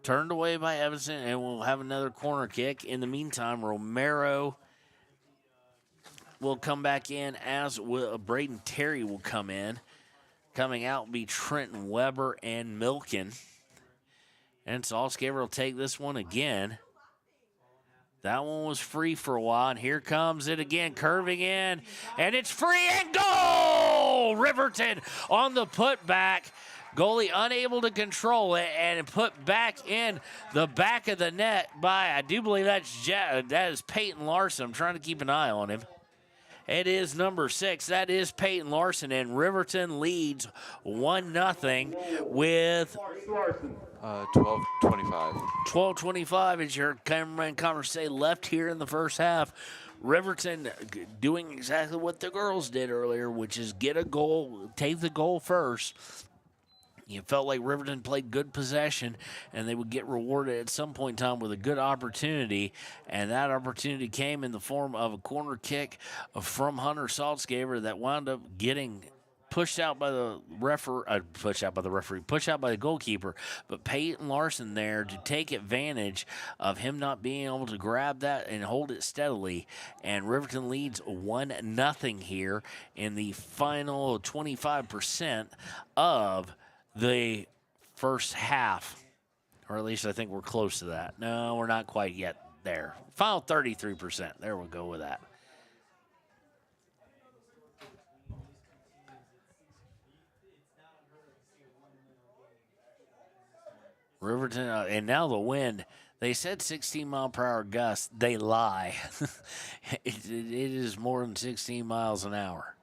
Turned away by Evanston, and we'll have another corner kick. In the meantime, Romero will come back in, as will Braden Terry will come in. Coming out will be Trenton Weber and Milken. And Saltzgaber will take this one again. That one was free for a while, and here comes it again, curving in, and it's free and goal! Riverton on the putback. Goalie unable to control it, and put back in the back of the net by, I do believe that is Peyton Larson. I'm trying to keep an eye on him. It is number 6. That is Peyton Larson, and Riverton leads 1-0 with 12:25. 12:25 as your cameraman comments say left here in the first half. Riverton doing exactly what the girls did earlier, which is get a goal, take the goal first. You felt like Riverton played good possession, and they would get rewarded at some point in time with a good opportunity, and that opportunity came in the form of a corner kick from Hunter Saltzgaber that wound up getting pushed out by the goalkeeper, but Peyton Larson there to take advantage of him not being able to grab that and hold it steadily, and Riverton leads 1-0 here in the final 25% of the first half, or at least I think we're close to that. No, we're not quite yet there. Final 33%. There we go with that. Riverton, and now the wind. They said 16-mile-per-hour gusts. They lie. It is more than 16 miles an hour.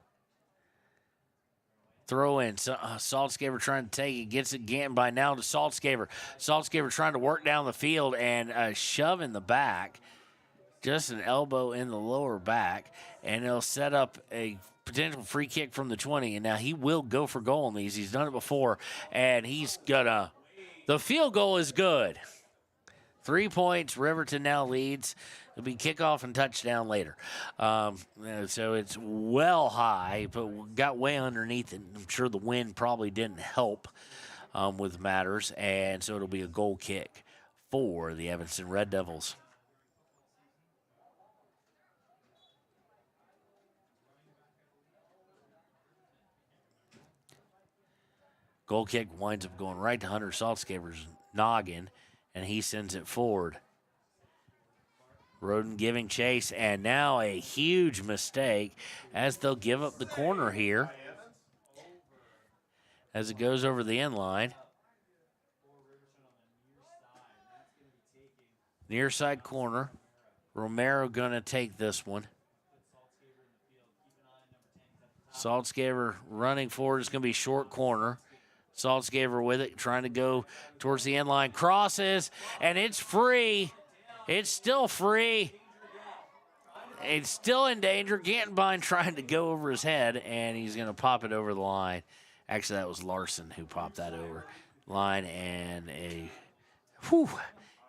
Throw in. Saltzgaber trying to take it. Gets it again by now to Saltzgaber. Saltzgaber trying to work down the field and a shove in the back. Just an elbow in the lower back. And it'll set up a potential free kick from the 20. And now he will go for goal in these. He's done it before. And he's gonna. The field goal is good. 3 points. Riverton now leads. It'll be kickoff and touchdown later. So it's well high, but got way underneath it. I'm sure the wind probably didn't help with matters, and so it'll be a goal kick for the Evanston Red Devils. Goal kick winds up going right to Hunter Saltzgaber's noggin, and he sends it forward. Roden giving chase, and now a huge mistake as they'll give up the corner here as it goes over the end line. Near side corner. Romero going to take this one. Saltzgaber running forward. It's going to be short corner. Saltzgaber with it, trying to go towards the end line. Crosses, and it's free. It's still free. It's still in danger. Gantenbein trying to go over his head, and he's going to pop it over the line. Actually, that was Larson who popped that over the line, and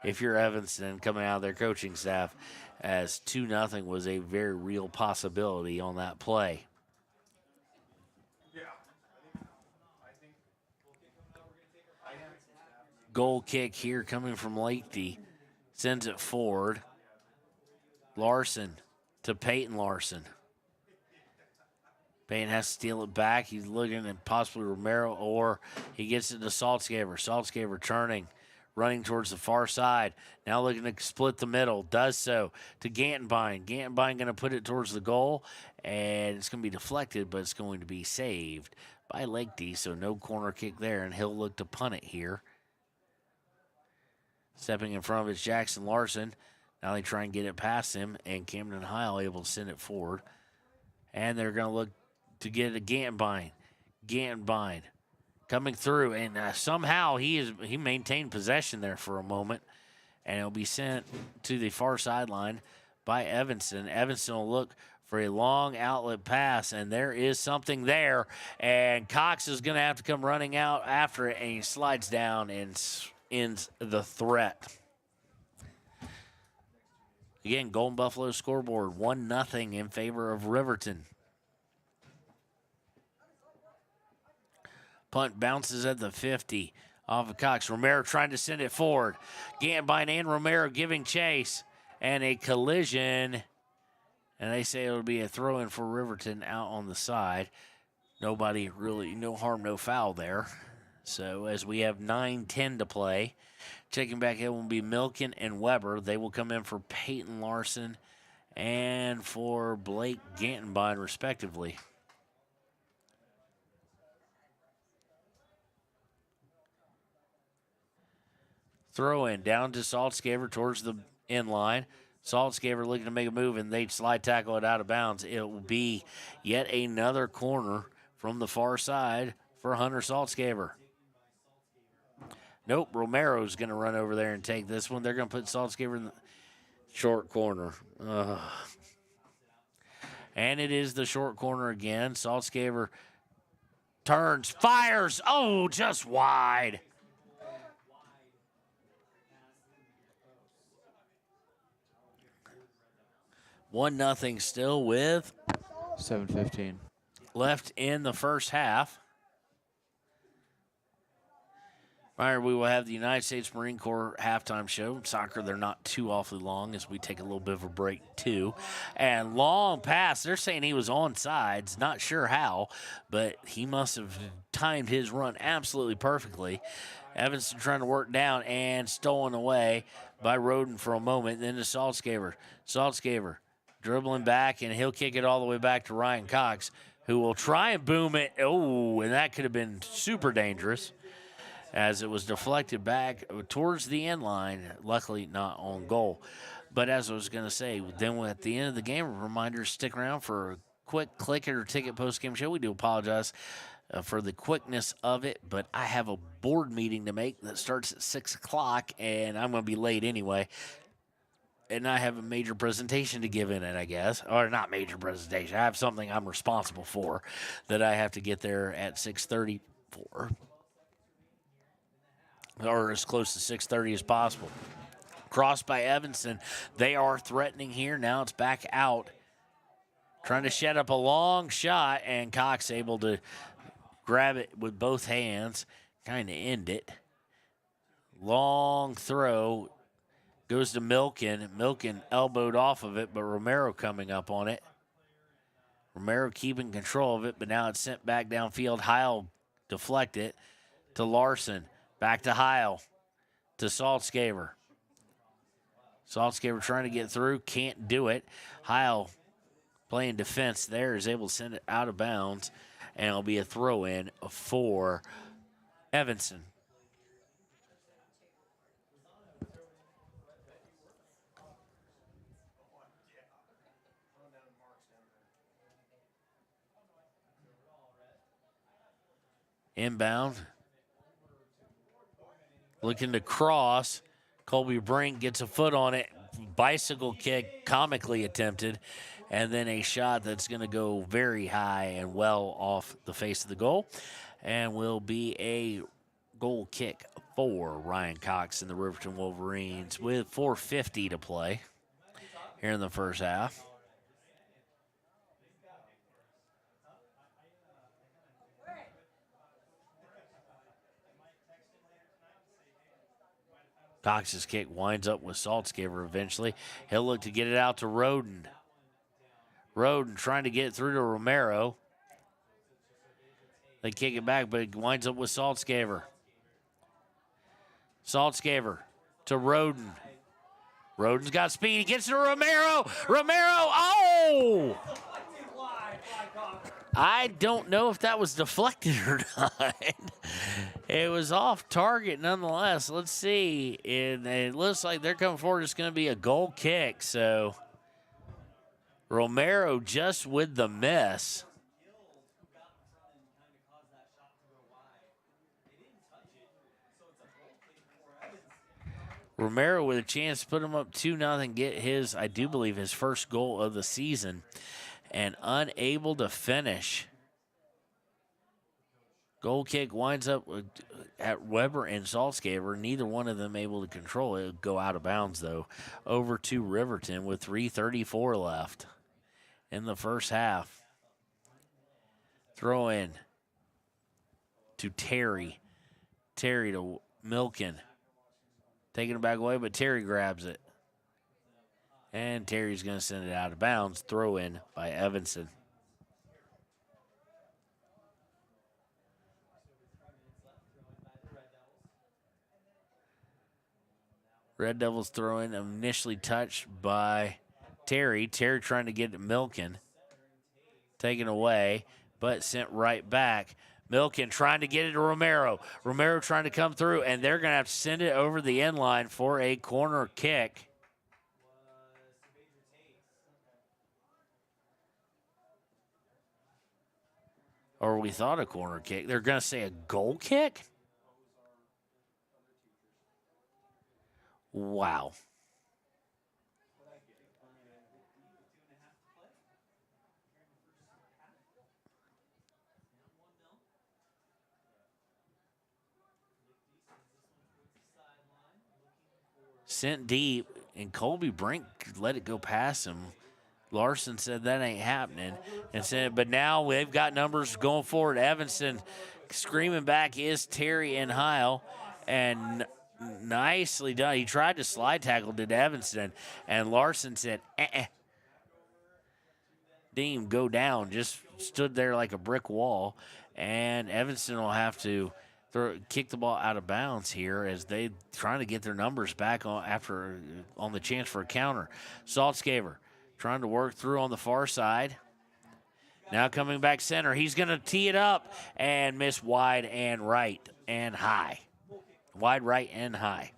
if you're Evanston coming out of their coaching staff, as 2-0 was a very real possibility on that play. Goal kick here coming from Lakety. Sends it forward. Larson to Peyton Larson. Peyton has to steal it back. He's looking at possibly Romero, or he gets it to Saltzgaber. Saltzgaber turning. running towards the far side. Now looking to split the middle. Does so to Gantenbein. Gantenbein going to put it towards the goal, and it's going to be deflected, but it's going to be saved by Lakety, so no corner kick there, and he'll look to punt it here. Stepping in front of it's Jackson Larson. Now they try and get it past him, and Camden Heil able to send it forward. And they're going to look to get it to Gantenbein. Gantenbein coming through, and somehow he maintained possession there for a moment, and it'll be sent to the far sideline by Evanston. Evanston will look for a long outlet pass, and there is something there, and Cox is going to have to come running out after it, and he slides down and ends the threat. Again, Golden Buffalo scoreboard 1-0 in favor of Riverton. Punt bounces at the 50 off of Cox. Romero trying to send it forward. Gantenbein and Romero giving chase, and a collision. And they say it'll be a throw-in for Riverton out on the side. Nobody really, no harm, no foul there. So as we have 9:10 to play, checking back in will be Milken and Weber. They will come in for Peyton Larson and for Blake Gantenbein, respectively. Throw in down to Saltzgaver towards the end line. Saltzgaver looking to make a move, and they slide tackle it out of bounds. It will be yet another corner from the far side for Hunter Saltzgaver. Nope, Romero's going to run over there and take this one. They're going to put Saltzgaver in the short corner. And it is the short corner again. Saltzgaver turns, fires. Oh, just wide. 1-0 still with 7:15 left in the first half. Right, we will have the United States Marine Corps halftime show. Soccer, they're not too awfully long as we take a little bit of a break, too. And long pass. They're saying he was on sides. Not sure how, but he must have timed his run absolutely perfectly. Evanston trying to work down and stolen away by Roden for a moment. Then to Saltzgaver. Saltzgaver dribbling back, and he'll kick it all the way back to Ryan Cox, who will try and boom it. Oh, and that could have been super dangerous, as it was deflected back towards the end line, luckily not on goal. But as I was going to say, then at the end of the game, a reminder, stick around for a quick click it or ticket post-game show. We do apologize for the quickness of it, but I have a board meeting to make that starts at 6 o'clock, and I'm going to be late anyway. And I have a major presentation to give in it, I guess. Or not major presentation. I have something I'm responsible for that I have to get there at 6:30 for. Or as close to 6:30 as possible. Crossed by Evanston. They are threatening here. Now it's back out. Trying to shed up a long shot, and Cox able to grab it with both hands. Kind of end it. Long throw. Goes to Milken. Milken elbowed off of it, but Romero coming up on it. Romero keeping control of it, but now it's sent back downfield. Heil deflect it to Larson. Back to Heil. To Saltzgaver. Saltzgaver trying to get through. Can't do it. Heil playing defense there is able to send it out of bounds. And it'll be a throw-in for Evanston. Inbound. Looking to cross. Colby Brink gets a foot on it. Bicycle kick, comically attempted. And then a shot that's going to go very high and well off the face of the goal. And will be a goal kick for Ryan Cox and the Riverton Wolverines with 4:50 to play here in the first half. Cox's kick winds up with Saltzgaver eventually. He'll look to get it out to Roden. Roden trying to get it through to Romero. They kick it back, but it winds up with Saltzgaver. Saltzgaver to Roden. Roden's got speed. He gets to Romero. Oh! I don't know if that was deflected or not. It was off target nonetheless. Let's see. It looks like they're coming forward. It's going to be a goal kick. So Romero just with the miss. Romero with a chance to put him up 2-0, get his, I do believe, his first goal of the season, and unable to finish. Goal kick winds up at Weber and Saltzgaver. Neither one of them able to control it. It'll go out of bounds, though, over to Riverton with 3:34 left in the first half. Throw in to Terry. Terry to Milken. Taking it back away, but Terry grabs it. And Terry's going to send it out of bounds. Throw in by Evanston. Red Devils throw in, initially touched by Terry. Terry trying to get it Milken. Taken away, but sent right back. Milken trying to get it to Romero. Romero trying to come through, and they're going to have to send it over the end line for a corner kick. Or we thought a corner kick. They're going to say a goal kick? Wow. Sent deep, and Colby Brink let it go past him. Larson said that ain't happening, and said, but now they've got numbers going forward. Evanston screaming back is Terry and Heil, and nicely done. He tried to slide tackle, did Evanston, and Larson said, Didn't even go down, just stood there like a brick wall, and Evanston will have to kick the ball out of bounds here as they trying to get their numbers back on the chance for a counter. Saltzgaver trying to work through on the far side. Now coming back center. He's going to tee it up and miss wide and right and high. Wide right and high.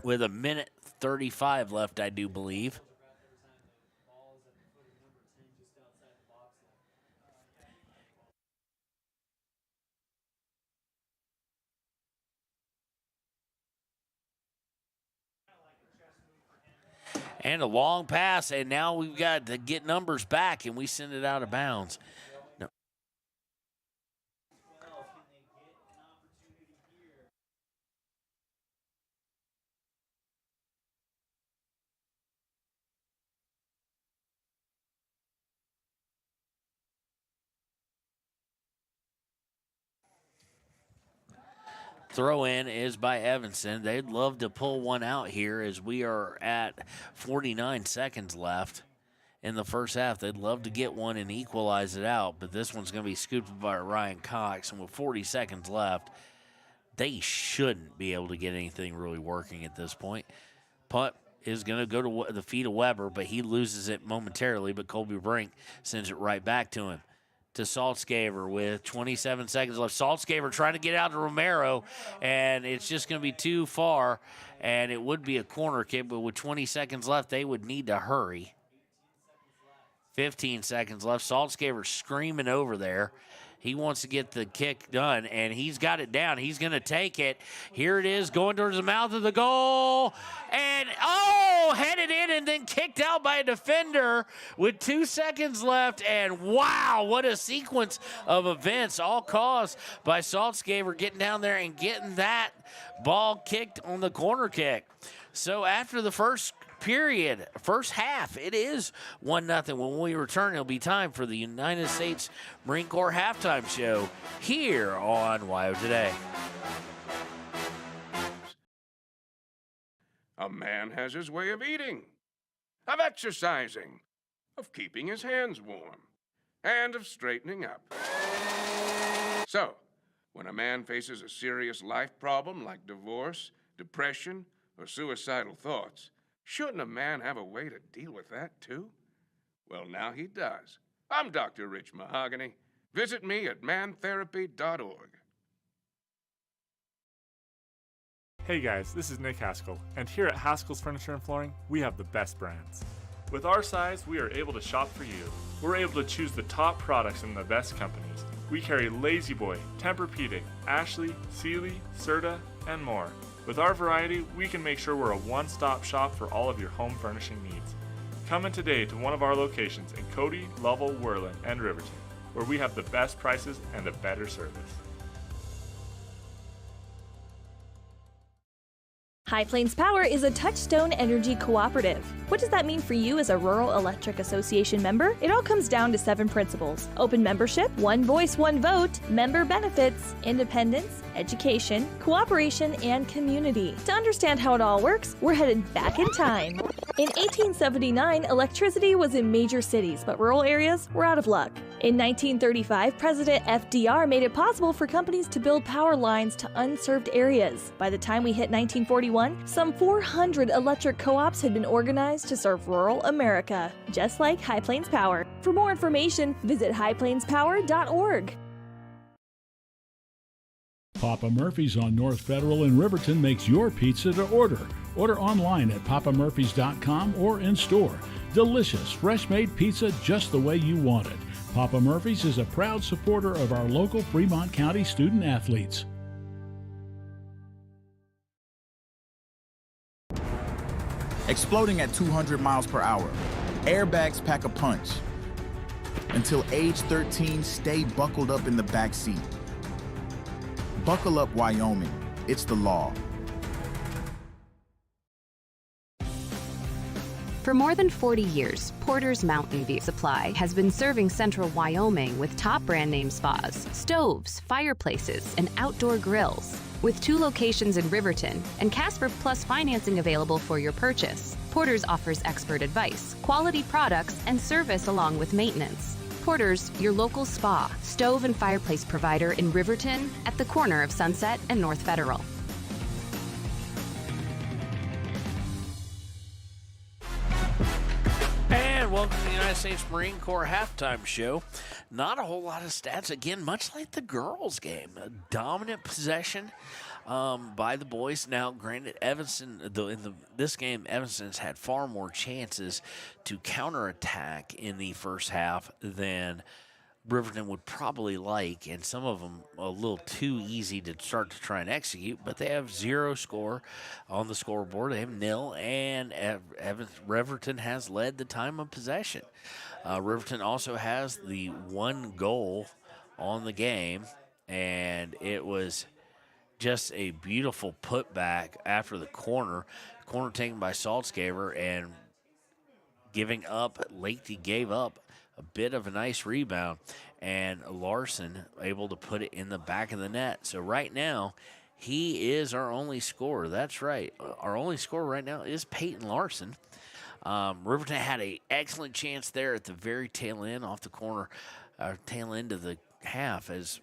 With 1:35 left, I do believe. And a long pass, and now we've got to get numbers back, and we send it out of bounds. No. Throw in is by Evanston. They'd love to pull one out here as we are at 49 seconds left in the first half. They'd love to get one and equalize it out, but this one's going to be scooped by Ryan Cox. And with 40 seconds left, they shouldn't be able to get anything really working at this point. Punt is going to go to the feet of Weber, but he loses it momentarily, but Colby Brink sends it right back to him. To Saltzgaver with 27 seconds left. Saltzgaver trying to get out to Romero, and it's just going to be too far, and it would be a corner kick, but with 20 seconds left, they would need to hurry. 15 seconds left. Saltzgaver screaming over there. He wants to get the kick done, and he's got it down. He's going to take it. Here it is, going towards the mouth of the goal. And, headed in and then kicked out by a defender with 2 seconds left. And, wow, what a sequence of events, all caused by Saltzgaver getting down there and getting that ball kicked on the corner kick. So after the first half, it is 1-0. When we return, it'll be time for the United States Marine Corps halftime show here on WYO Today. A man has his way of eating, of exercising, of keeping his hands warm, and of straightening up. So, When a man faces a serious life problem like divorce, depression, or suicidal thoughts, shouldn't a man have a way to deal with that too? Well, now he does. I'm Dr. Rich Mahogany. Visit me at mantherapy.org. Hey guys, this is Nick Haskell, and here at Haskell's Furniture and Flooring, we have the best brands. With our size, we are able to shop for you. We're able to choose the top products from the best companies. We carry Lazy Boy, Tempur-Pedic, Ashley, Sealy, Serta, and more. With our variety, we can make sure we're a one-stop shop for all of your home furnishing needs. Come in today to one of our locations in Cody, Lovell, Worland, and Riverton, where we have the best prices and a better service. High Plains Power is a Touchstone Energy cooperative. What does that mean for you as a Rural Electric Association member? It all comes down to 7 principles: open membership, one voice, one vote, member benefits, independence, education, cooperation, and community. To understand how it all works, we're headed back in time. In 1879, electricity was in major cities, but rural areas were out of luck. In 1935, President FDR made it possible for companies to build power lines to unserved areas. By the time we hit 1941, some 400 electric co-ops had been organized to serve rural America, just like High Plains Power. For more information, visit highplainspower.org. Papa Murphy's on North Federal in Riverton makes your pizza to order. Order online at papamurphys.com or in store. Delicious, fresh-made pizza just the way you want it. Papa Murphy's is a proud supporter of our local Fremont County student athletes. Exploding at 200 miles per hour. Airbags pack a punch. Until age 13, stay buckled up in the back seat. Buckle up, Wyoming. It's the law. For more than 40 years, Porter's Mountain View Supply has been serving central Wyoming with top brand name spas, stoves, fireplaces, and outdoor grills. With 2 locations in Riverton and Casper Plus financing available for your purchase, Porter's offers expert advice, quality products, and service along with maintenance. Porter's, your local spa, stove, and fireplace provider in Riverton at the corner of Sunset and North Federal. And welcome to the United States Marine Corps halftime show. Not a whole lot of stats. Again, much like the girls' game. A dominant possession by the boys. Now, granted, Evanston, in this game, Evanston's had far more chances to counterattack in the first half than Riverton would probably like, and some of them a little too easy to start to try and execute, but they have 0 score on the scoreboard. They have 0, and Riverton has led the time of possession. Riverton also has the 1 goal on the game, and it was just a beautiful putback after the corner taken by Saltzgaber, and giving up, Lakey gave up a bit of a nice rebound, and Larson able to put it in the back of the net. So right now, he is our only scorer. That's right. Our only scorer right now is Peyton Larson. Riverton had an excellent chance there at the very tail end off the corner, tail end of the half, as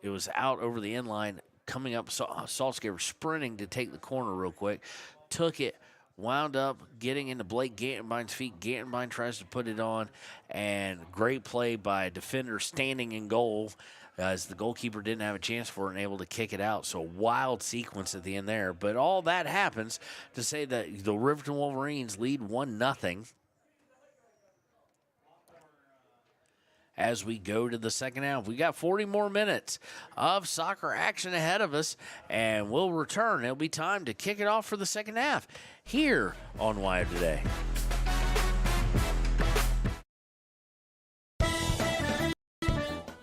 it was out over the end line, coming up. Saltzgaber sprinting to take the corner real quick, took it, wound up getting into Blake Gantenbein's feet. Gantenbein tries to put it on, and great play by a defender standing in goal, as the goalkeeper didn't have a chance for it and able to kick it out. So a wild sequence at the end there. But all that happens to say that the Riverton Wolverines lead 1-0. As we go to the second half, we got 40 more minutes of soccer action ahead of us, and we'll return. It'll be time to kick it off for the second half here on Wired Today.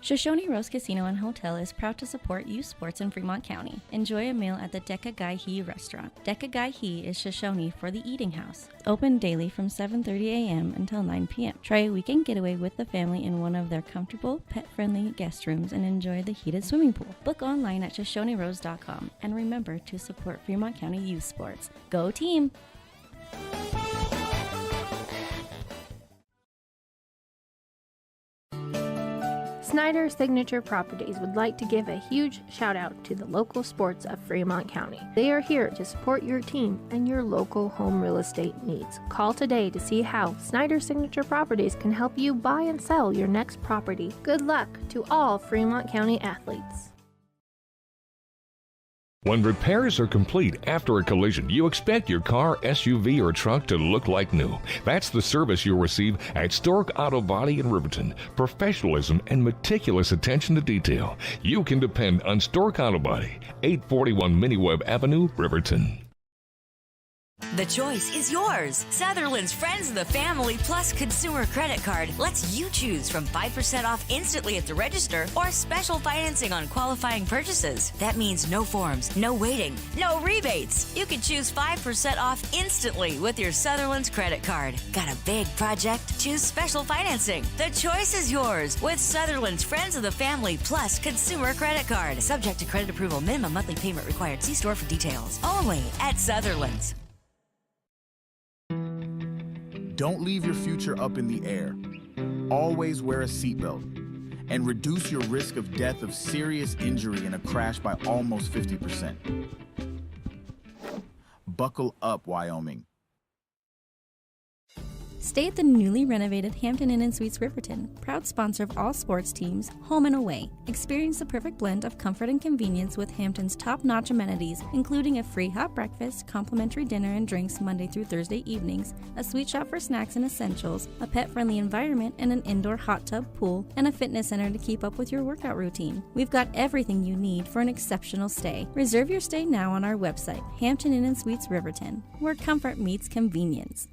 Shoshone Rose Casino and Hotel is proud to support youth sports in Fremont County. Enjoy a meal at the Deca Gai He restaurant. Deca Gai He is Shoshone for the eating house. Open daily from 7:30 a.m. until 9 p.m. Try a weekend getaway with the family in one of their comfortable, pet-friendly guest rooms and enjoy the heated swimming pool. Book online at ShoshoneRose.com, and remember to support Fremont County youth sports. Go team! Snyder Signature Properties would like to give a huge shout out to the local sports of Fremont County. They are here to support your team and your local home real estate needs. Call today to see how Snyder Signature Properties can help you buy and sell your next property. Good luck to all Fremont County athletes. When repairs are complete after a collision, you expect your car, SUV, or truck to look like new. That's the service you'll receive at Stork Auto Body in Riverton. Professionalism and meticulous attention to detail. You can depend on Stork Auto Body, 841 Miniweb Avenue, Riverton. The choice is yours. Sutherland's Friends of the Family Plus Consumer Credit Card lets you choose from 5% off instantly at the register or special financing on qualifying purchases. That means no forms, no waiting, no rebates. You can choose 5% off instantly with your Sutherland's credit card. Got a big project? Choose special financing. The choice is yours with Sutherland's Friends of the Family Plus Consumer Credit Card. Subject to credit approval. Minimum monthly payment required. See store for details. Only at Sutherland's. Don't leave your future up in the air. Always wear a seatbelt and reduce your risk of death of serious injury in a crash by almost 50%. Buckle up, Wyoming. Stay at the newly renovated Hampton Inn & Suites Riverton, proud sponsor of all sports teams, home and away. Experience the perfect blend of comfort and convenience with Hampton's top-notch amenities, including a free hot breakfast, complimentary dinner and drinks Monday through Thursday evenings, a sweet shop for snacks and essentials, a pet-friendly environment and an indoor hot tub pool, and a fitness center to keep up with your workout routine. We've got everything you need for an exceptional stay. Reserve your stay now on our website, Hampton Inn & Suites Riverton, where comfort meets convenience.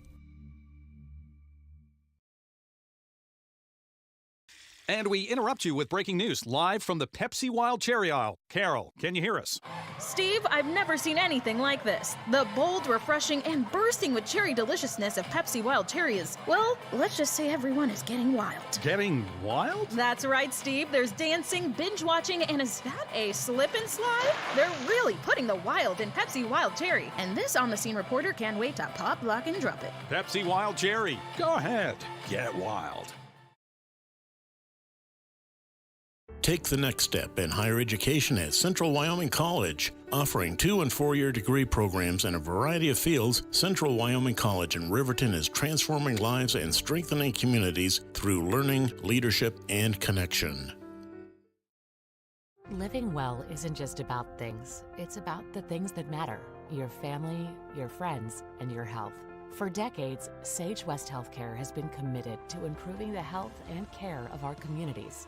And we interrupt you with breaking news live from the Pepsi Wild Cherry aisle. Carol, can you hear us? Steve, I've never seen anything like this. The bold, refreshing, and bursting with cherry deliciousness of Pepsi Wild Cherry is, well, let's just say everyone is getting wild. Getting wild? That's right, Steve. There's dancing, binge-watching, and is that a slip and slide? They're really putting the wild in Pepsi Wild Cherry, and this on-the-scene reporter can't wait to pop, lock, and drop it. Pepsi Wild Cherry. Go ahead. Get wild. Take the next step in higher education at Central Wyoming College. Offering 2- and 4-year degree programs in a variety of fields, Central Wyoming College in Riverton is transforming lives and strengthening communities through learning, leadership, and connection. Living well isn't just about things. It's about the things that matter. Your family, your friends, and your health. For decades, Sage West Healthcare has been committed to improving the health and care of our communities.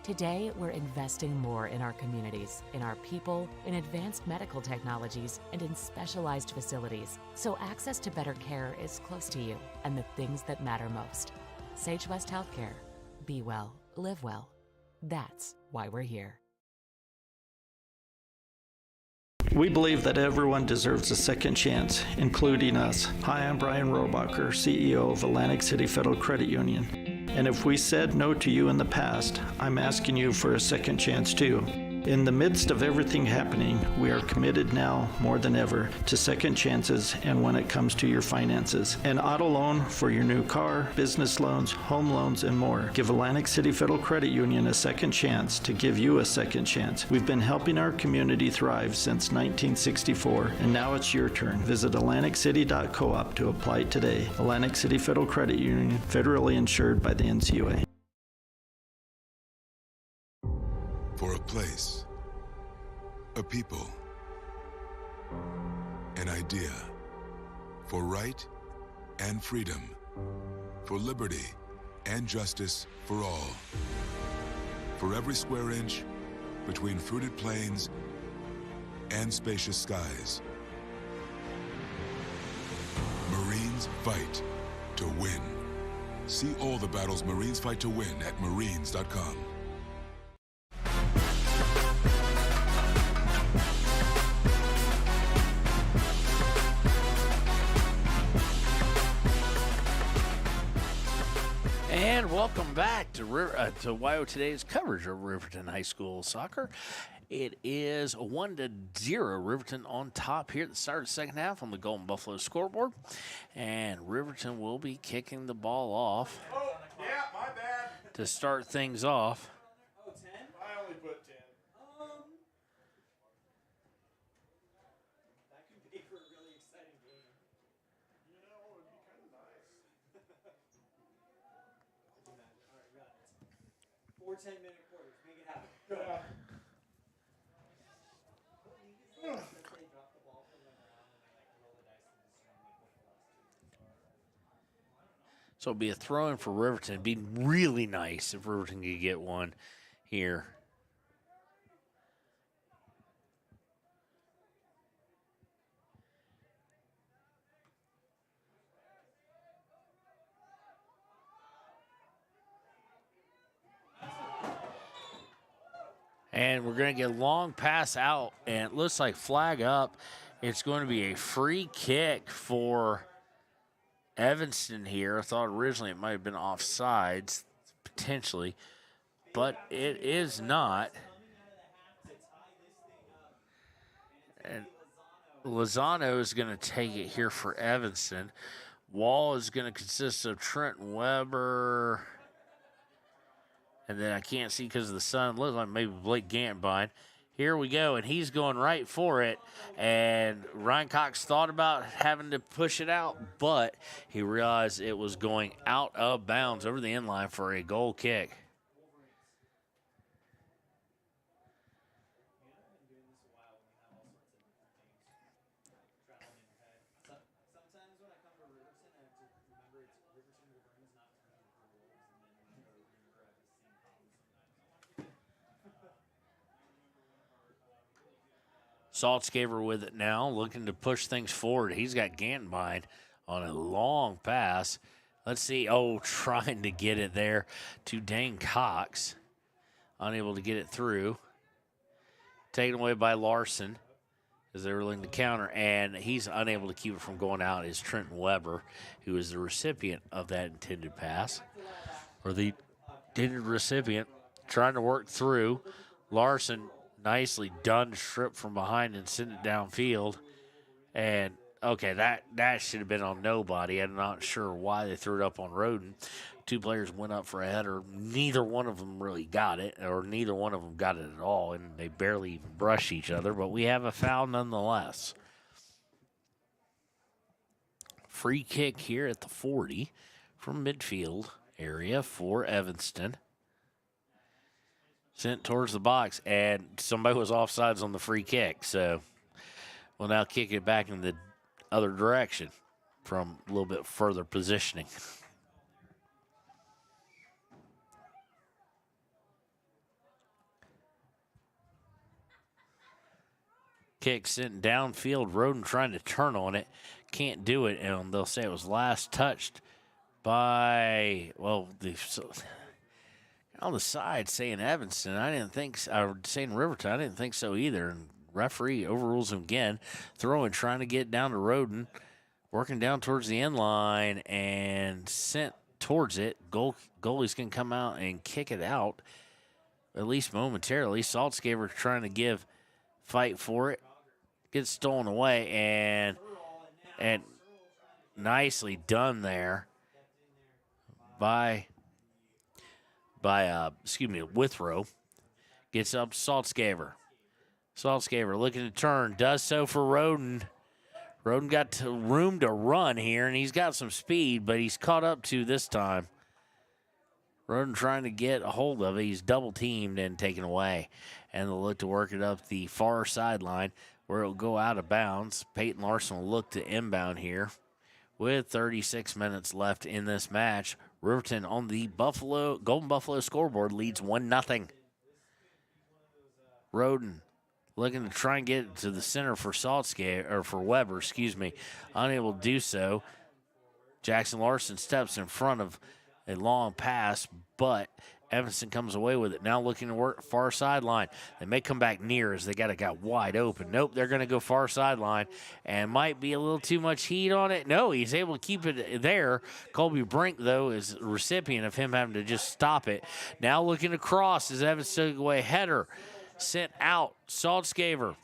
Today, we're investing more in our communities, in our people, in advanced medical technologies, and in specialized facilities, so access to better care is close to you and the things that matter most. Sage West Healthcare. Be well, live well. That's why we're here. We believe that everyone deserves a second chance, including us. Hi, I'm Brian Robacher, CEO of Atlantic City Federal Credit Union. And if we said no to you in the past, I'm asking you for a second chance too. In the midst of everything happening, we are committed now more than ever to second chances and when it comes to your finances. An auto loan for your new car, business loans, home loans, and more. Give Atlantic City Federal Credit Union a second chance to give you a second chance. We've been helping our community thrive since 1964, and now it's your turn. Visit AtlanticCity.coop to apply today. Atlantic City Federal Credit Union, federally insured by the NCUA. For a place, a people, an idea, for right and freedom, for liberty and justice for all. For every square inch between fruited plains and spacious skies. Marines fight to win. See all the battles Marines fight to win at marines.com. And welcome back to WYO Today's coverage of Riverton High School soccer. It is 1-0 Riverton on top here at the start of the second half on the Golden Buffalo scoreboard. And Riverton will be kicking the ball off to start things off. 4 10-minute quarters. Make it happen. Go. So it'll be a throw-in for Riverton. It'd be really nice if Riverton could get one here. And we're going to get a long pass out, and it looks like flag up. It's going to be a free kick for Evanston here. I thought originally it might have been offsides, potentially, but it is not. And Lozano is going to take it here for Evanston. Wall is going to consist of Trenton Weber. And then I can't see because of the sun. Looks like maybe Blake Gantbine. Here we go, and he's going right for it. And Ryan Cox thought about having to push it out, but he realized it was going out of bounds over the end line for a goal kick. Saltzgaver with it now, looking to push things forward. He's got Gantbine on a long pass. Let's see. Oh, trying to get it there to Dane Cox. Unable to get it through. Taken away by Larson as they're looking to counter, and he's unable to keep it from going out is Trenton Weber, who is the recipient of that intended pass. Or the intended recipient trying to work through. Larson nicely done, strip from behind and send it downfield. And, okay, that should have been on nobody. I'm not sure why they threw it up on Roden. Two players went up for a header. Neither one of them really got it, or neither one of them got it at all, and they barely even brushed each other. But we have a foul nonetheless. Free kick here at the 40 from midfield area for Evanston. Sent towards the box, and somebody was offsides on the free kick. So we'll now kick it back in the other direction from a little bit further positioning. Kick sent downfield. Roden trying to turn on it. Can't do it, and they'll say it was last touched by, well, on the side saying Evanston. I didn't think, or saying Riverton. I didn't think so either. And referee overrules him again. Throwing, trying to get down to Roden. Working down towards the end line and sent towards it. Goalie's going to come out and kick it out, at least momentarily. Saltzgaver trying to fight for it. Gets stolen away, and nicely done there by Withrow. Gets up Saltzgaver. Saltzgaver looking to turn. Does so for Roden. Roden got room to run here, and he's got some speed, but he's caught up to this time. Roden trying to get a hold of it. He's double-teamed and taken away. And they'll look to work it up the far sideline where it'll go out of bounds. Peyton Larson will look to inbound here with 36 minutes left in this match. Riverton on the Golden Buffalo scoreboard leads 1-0. Roden looking to try and get it to the center for Weber, unable to do so. Jackson Larson steps in front of a long pass, but Evanston comes away with it. Now looking to work far sideline. They may come back near as they got it wide open. Nope, they're going to go far sideline and might be a little too much heat on it. No, he's able to keep it there. Colby Brink, though, is the recipient of him having to just stop it. Now looking to cross as Evanston took away. Header sent out. Saltzgaver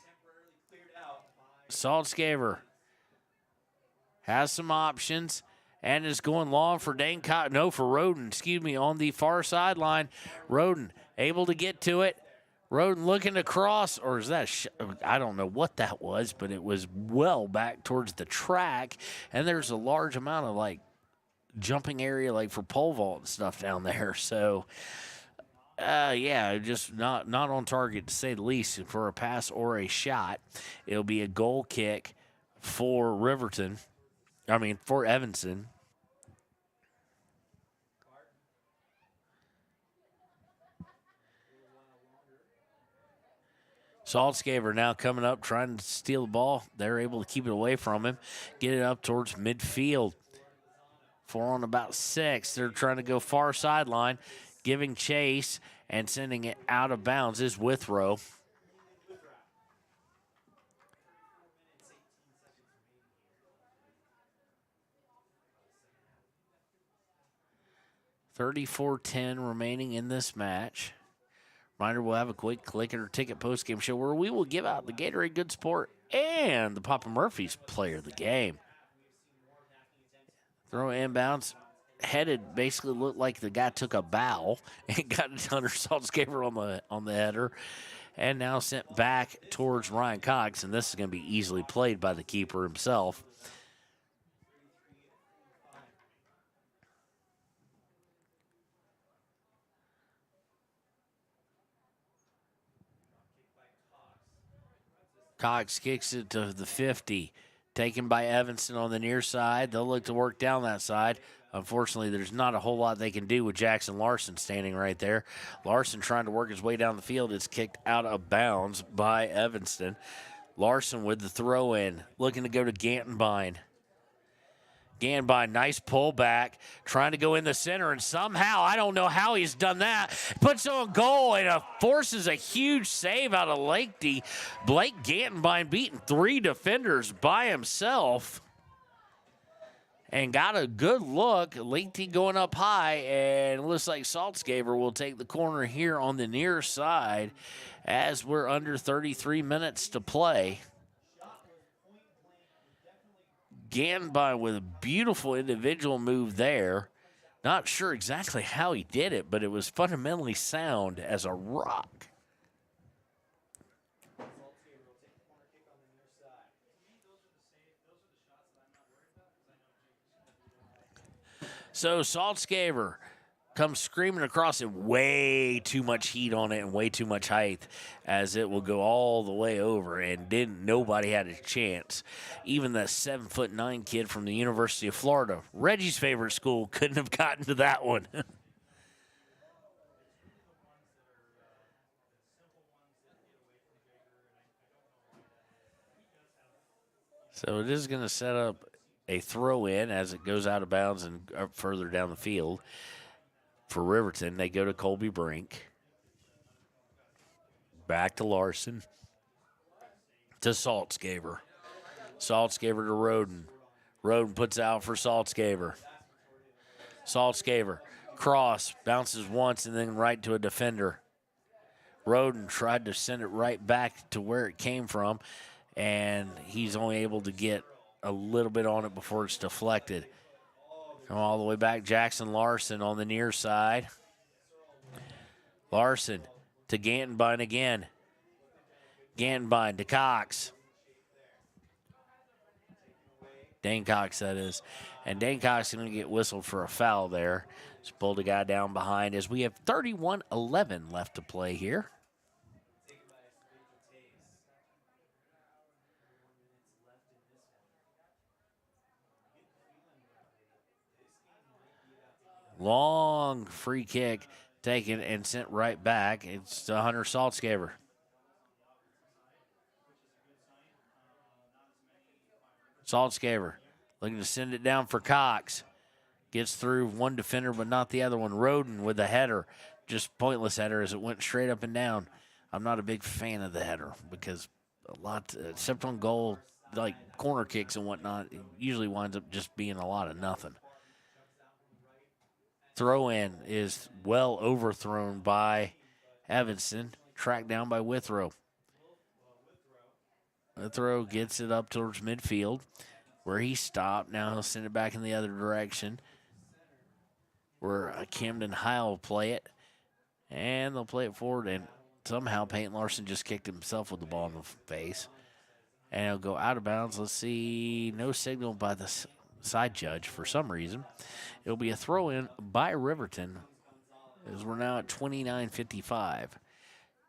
has some options. And is going long for Roden, on the far sideline. Roden able to get to it. Roden looking to cross, or is that, I don't know what that was, but it was well back towards the track. And there's a large amount of, jumping area, for pole vault and stuff down there. So Yeah, just not on target to say the least for a pass or a shot. It'll be a goal kick for Riverton. I mean, for Evanston. Saltzgaver now coming up, trying to steal the ball. They're able to keep it away from him, get it up towards midfield. 4 on about 6. They're trying to go far sideline, giving chase and sending it out of bounds is Withrow. $34-10 remaining in this match. Reminder, we'll have a quick click it or ticket postgame show where we will give out the Gatorade Good Sport and the Papa Murphy's Player of the Game. Throw inbounds. Headed basically looked like the guy took a bow and got it under Saltzgaver on the header. And now sent back towards Ryan Cox, and this is going to be easily played by the keeper himself. Cox kicks it to the 50. Taken by Evanston on the near side. They'll look to work down that side. Unfortunately, there's not a whole lot they can do with Jackson Larson standing right there. Larson trying to work his way down the field. It's kicked out of bounds by Evanston. Larson with the throw in. Looking to go to Gantenbein. Gantenbein, nice pullback, trying to go in the center, and somehow, I don't know how he's done that, puts on goal and forces a huge save out of Lakety. Blake Gantenbein beating 3 defenders by himself and got a good look. Lakety going up high, and it looks like Saltzgaver will take the corner here on the near side as we're under 33 minutes to play. Gantenbein with a beautiful individual move there. Not sure exactly how he did it, but it was fundamentally sound as a rock. So Saltzgaver comes screaming across it. Way too much heat on it and way too much height as it will go all the way over, and nobody had a chance. Even that 7'9" kid from the University of Florida, Reggie's favorite school, couldn't have gotten to that one. So it is going to set up a throw in as it goes out of bounds and up further down the field. For Riverton, they go to Colby Brink. Back to Larson. To Saltzgaver. Saltzgaver to Roden. Roden puts out for Saltzgaver. Saltzgaver. Cross. Bounces once and then right to a defender. Roden tried to send it right back to where it came from, and he's only able to get a little bit on it before it's deflected. Come all the way back, Jackson Larson on the near side. Larson to Gantenbein again. Gantenbein to Cox. Dane Cox, that is. And Dane Cox is going to get whistled for a foul there. Just pulled a guy down behind as we have 31-11 left to play here. Long free kick taken and sent right back. It's to Hunter Saltzgaver. Saltzgaver looking to send it down for Cox. Gets through one defender but not the other one. Roden with a header. Just pointless header as it went straight up and down. I'm not a big fan of the header because a lot, except on goal, like corner kicks and whatnot, it usually winds up just being a lot of nothing. Throw in is well overthrown by Evanston, tracked down by Withrow. Withrow gets it up towards midfield where he stopped. Now he'll send it back in the other direction where Camden Hile will play it. And they'll play it forward, and somehow Peyton Larson just kicked himself with the ball in the face. And it'll go out of bounds. Let's see, no signal by the side judge for some reason. It'll be a throw in by Riverton as we're now at 29:55.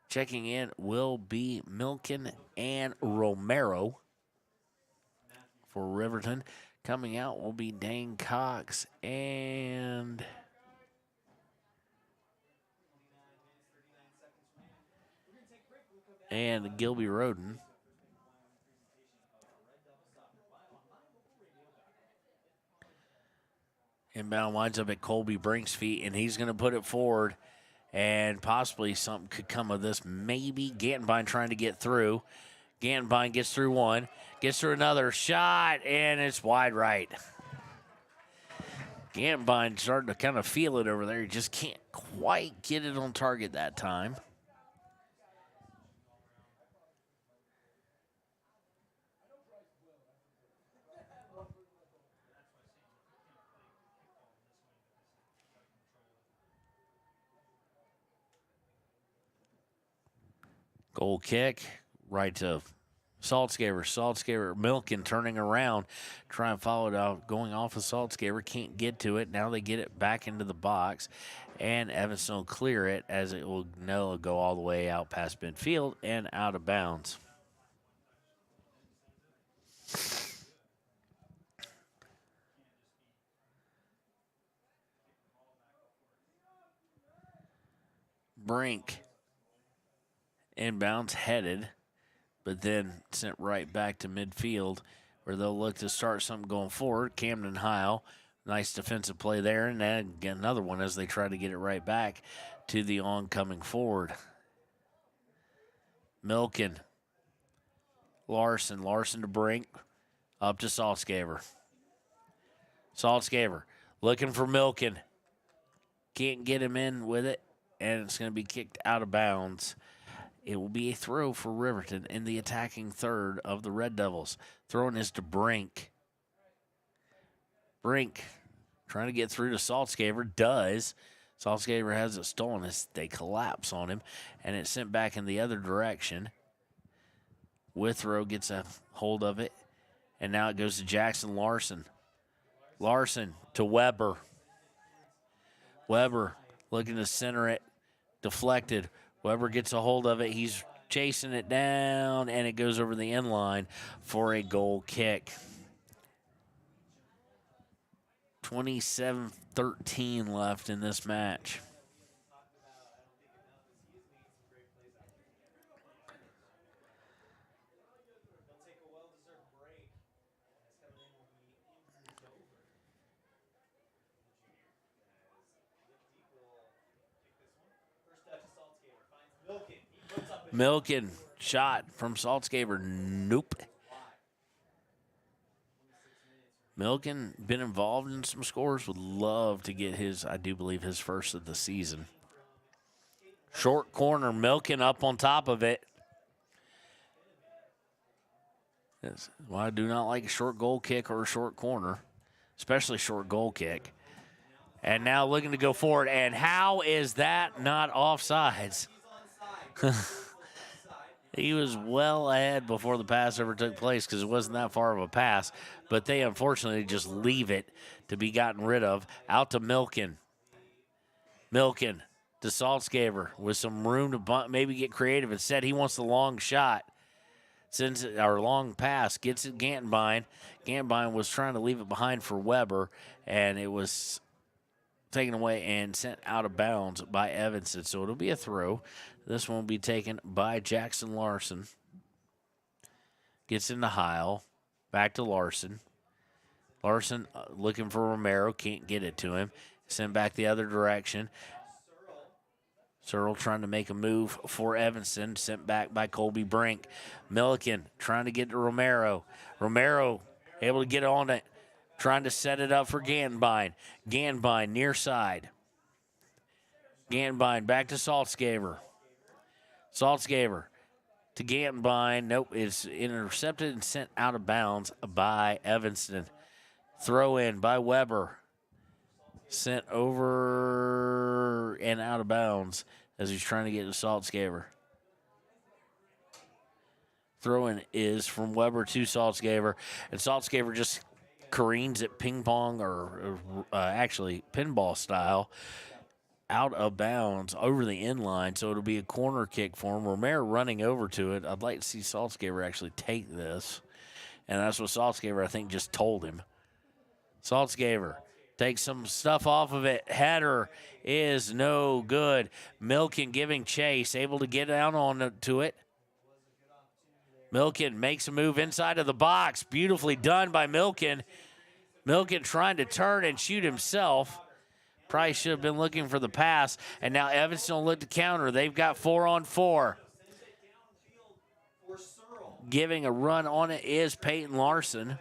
Checking in will be Milken and Romero for Riverton. Coming out will be Dane Cox and Gilby Roden. Inbound winds up at Colby Brink's feet, and he's going to put it forward, and possibly something could come of this. Maybe Gantenbein trying to get through. Gantenbein gets through one, gets through another shot, and it's wide right. Gantenbein starting to kind of feel it over there. He just can't quite get it on target that time. Goal kick, right to Saltzgaber. Saltzgaber, Milken turning around, try and follow it out, going off of Saltzgaber, can't get to it. Now they get it back into the box, and Evanston will clear it as it will go all the way out past midfield and out of bounds. Brink inbounds headed, but then sent right back to midfield where they'll look to start something going forward. Camden Heil, nice defensive play there, and then again, another one as they try to get it right back to the oncoming forward. Milken, Larson to Brink, up to Saltzgaber. Saltzgaber looking for Milken, can't get him in with it, and it's going to be kicked out of bounds. It will be a throw for Riverton in the attacking third of the Red Devils. Throwing is to Brink. Brink trying to get through to Saltzgaber. Does. Saltzgaber has it stolen as they collapse on him, and it's sent back in the other direction. Withrow gets a hold of it, and now it goes to Jackson Larson. Larson to Weber. Weber looking to center it. Deflected. Weber gets a hold of it. He's chasing it down, and it goes over the end line for a goal kick. 27-13 left in this match. Milken, shot from Saltzgaber. Nope. Milken been involved in some scores. Would love to get his, I do believe, his first of the season. Short corner, Milken up on top of it. That's why I do not like a short goal kick or a short corner, especially short goal kick. And now looking to go forward, and how is that not offsides? He was well ahead before the pass ever took place because it wasn't that far of a pass, but they unfortunately just leave it to be gotten rid of. Out to Milken. Milken to Saltzgaber with some room to maybe get creative. Instead, he wants the long shot. Sends it, our long pass, gets it Gantenbein. Gantenbein was trying to leave it behind for Weber, and it was taken away and sent out of bounds by Evanston. So it'll be a throw. This one will be taken by Jackson Larson. Gets into Heil. Back to Larson. Larson looking for Romero. Can't get it to him. Sent back the other direction. Searle trying to make a move for Evanston. Sent back by Colby Brink. Milliken trying to get to Romero. Romero able to get on it. Trying to set it up for Gantenbein. Gantenbein near side. Gantenbein back to Saltzgaber. Saltzgaber to Gantenbein. Nope, it's intercepted and sent out of bounds by Evanston. Throw in by Weber. Sent over and out of bounds as he's trying to get to Saltzgaber. Throw in is from Weber to Saltzgaber. And Saltzgaber just careens it ping pong or actually pinball style out of bounds over the end line, so it'll be a corner kick for him. Romero running over to it. I'd like to see Saltzgaber actually take this, and that's what Saltzgaber, I think, just told him. Saltzgaber takes some stuff off of it. Header is no good. Milken giving chase, able to get down on to it. Milken makes a move inside of the box. Beautifully done by Milken. Milken trying to turn and shoot himself. Probably should have been looking for the pass. And now Evanston will look to counter. They've got 4-on-4. Giving a run on it is Peyton Larson.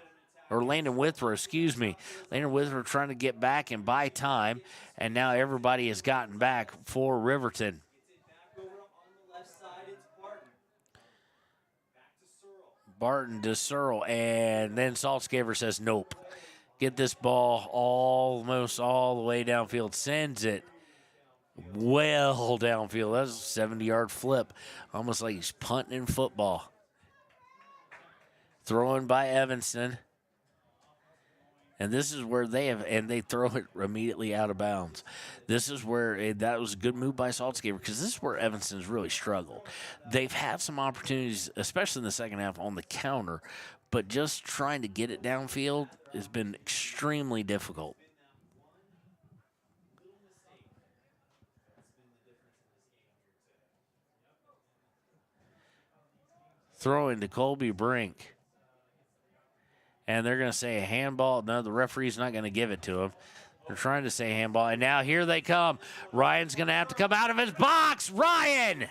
Or Landon Withrow, excuse me. Landon Withrow trying to get back and buy time. And now everybody has gotten back for Riverton. Barton to Searle. And then Saltzgaber says nope. Get this ball almost all the way downfield. Sends it well downfield. That's a 70-yard flip. Almost like he's punting in football. Throwing by Evanston. And this is where they throw it immediately out of bounds. This is where that was a good move by Saltzgaber, because this is where Evanston's really struggled. They've had some opportunities, especially in the second half, on the counter, but just trying to get it downfield has been extremely difficult. Throwing to Colby Brink. And they're going to say a handball. No, the referee's not going to give it to him. They're trying to say handball. And now here they come. Ryan's going to have to come out of his box. Ryan!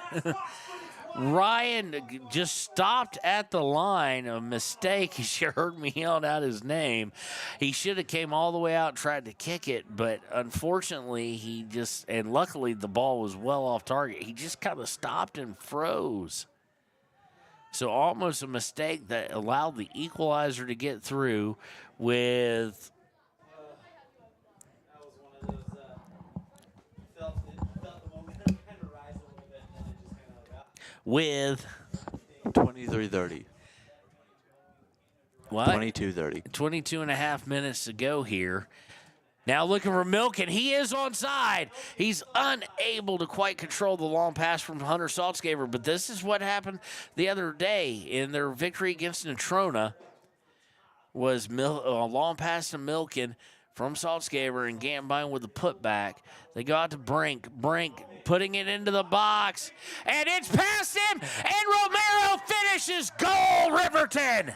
Ryan just stopped at the line. A mistake. He heard me yelling out his name. He should have came all the way out and tried to kick it. But unfortunately, and luckily the ball was well off target. He just kind of stopped and froze. So almost a mistake that allowed the equalizer to get through with 23:30. What? 22:30. 22 and a half minutes to go here. Now looking for Milken. He is onside. He's unable to quite control the long pass from Hunter Saltzgaber, but this is what happened the other day in their victory against Natrona. Was a long pass to Milken from Saltzgaber and Gambine with the putback. They go out to Brink. Brink putting it into the box, and it's past him, and Romero finishes. Goal, Riverton!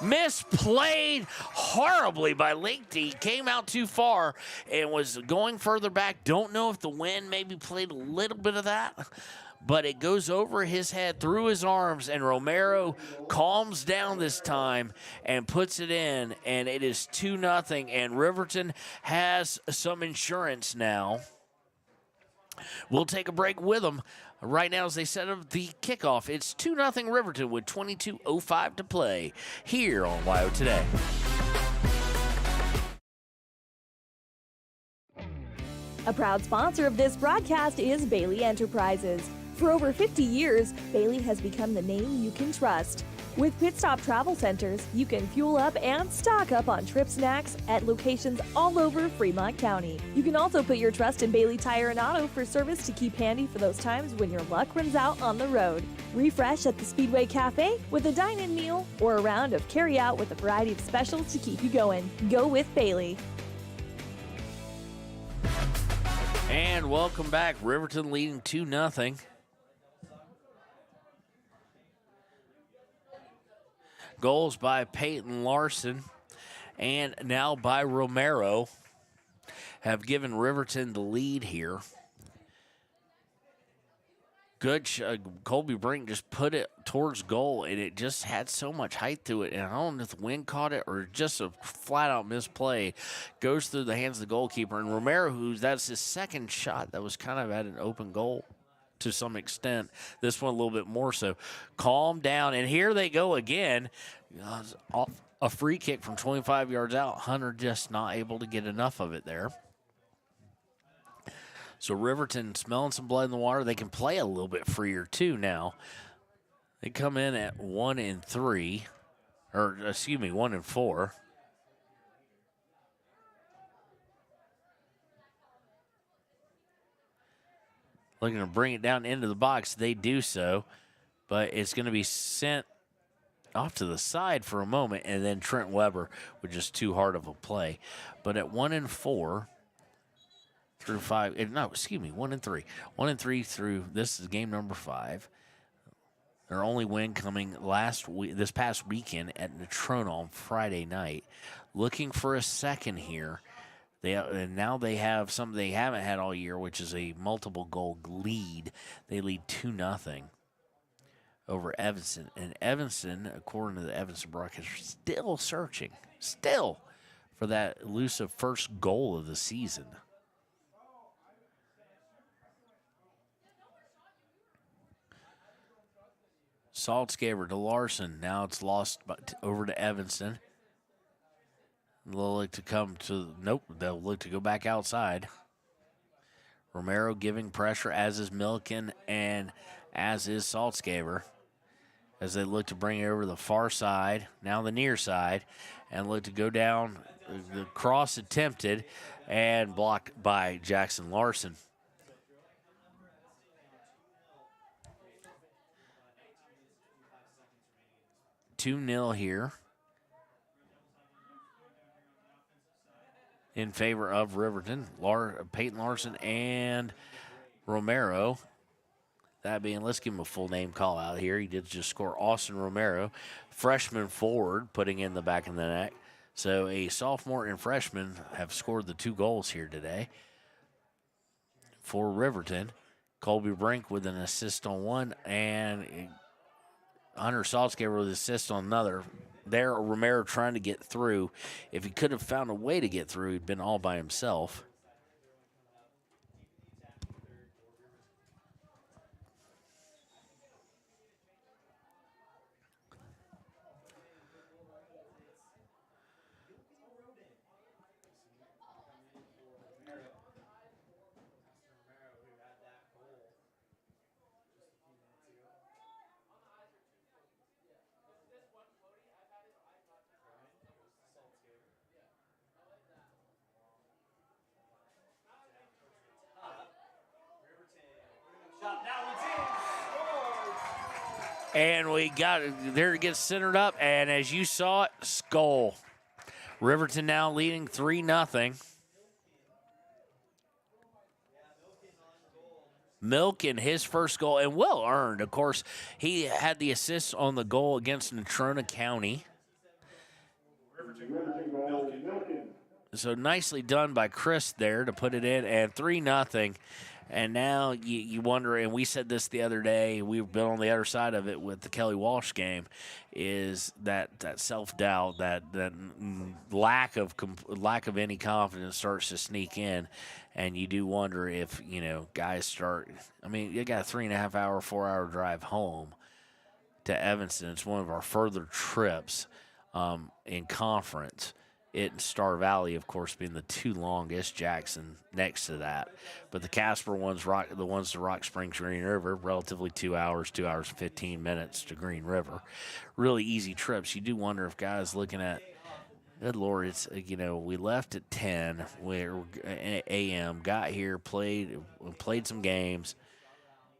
Misplayed horribly by Lake D. Came out too far and was going further back. Don't know if the wind maybe played a little bit of that, but it goes over his head, through his arms, and Romero calms down this time and puts it in, and it is 2-0, and Riverton has some insurance now. We'll take a break with them. Right now, as they set up the kickoff, it's 2-0 Riverton with 22:05 to play here on WYO Today. A proud sponsor of this broadcast is Bailey Enterprises. For over 50 years, Bailey has become the name you can trust. With Pit Stop Travel Centers, you can fuel up and stock up on trip snacks at locations all over Fremont County. You can also put your trust in Bailey Tire and Auto for service to keep handy for those times when your luck runs out on the road. Refresh at the Speedway Cafe with a dine-in meal or a round of carry-out with a variety of specials to keep you going. Go with Bailey. And welcome back. Riverton leading 2-0. Goals by Peyton Larson and now by Romero have given Riverton the lead here. Good. Colby Brink just put it towards goal, and it just had so much height to it. And I don't know if the wind caught it or just a flat-out misplay. Goes through the hands of the goalkeeper. And Romero, that's his second shot that was kind of at an open goal to some extent. This one a little bit more so. Calm down. And here they go again. Off a free kick from 25 yards out. Hunter just not able to get enough of it there. So Riverton smelling some blood in the water. They can play a little bit freer too now. They come in at 1-3, or excuse me, 1-4. looking to bring it down into the box. They do so, but it's going to be sent off to the side for a moment, and then Trent Weber with just too hard of a play. But at 1-4 through 5, no, excuse me, 1-3. 1-3 through, this is game number 5. Their only win coming this past weekend at Natrona on Friday night. Looking for a second here. And now they have something they haven't had all year, which is a multiple goal lead. They lead 2-0 over Evanston. And Evanston, according to the Evanston broadcaster, still searching, for that elusive first goal of the season. Saltzgaber to Larson. Now it's lost over to Evanston. They'll look to come to, nope, they'll look to go back outside. Romero giving pressure, as is Milliken and as is Saltzgaber, as they look to bring it over the far side, now the near side, and look to go down. The cross attempted and blocked by Jackson Larson. $2-0 here in favor of Riverton. Peyton Larson and Romero. That being, let's give him a full name call out here. He did just score. Austin Romero, freshman forward, putting in the back of the net. So a sophomore and freshman have scored the 2 goals here today for Riverton. Colby Brink with an assist on one, and Hunter Saltzgaber with an assist on another. There, Romero trying to get through. If he could have found a way to get through, he'd been all by himself. And we got it there to get centered up, and as you saw it, Skull. Riverton now leading 3-0. Milk in his first goal, and well earned. Of course, he had the assist on the goal against Natrona County. So nicely done by Chris there to put it in, and 3-0. And now you wonder, and we said this the other day, we've been on the other side of it with the Kelly Walsh game, is that self-doubt, that lack of any confidence starts to sneak in. And you do wonder if, guys start, you got a 3.5 hour, 4 hour drive home to Evanston. It's one of our further trips in conference. It and Star Valley, of course, being the 2 longest. Jackson next to that, but the Casper ones, the ones to Rock Springs, Green River, relatively 2 hours, 2 hours and 15 minutes to Green River. Really easy trips. You do wonder if guys looking at, good Lord, it's we left at 10 a.m. Got here, played some games,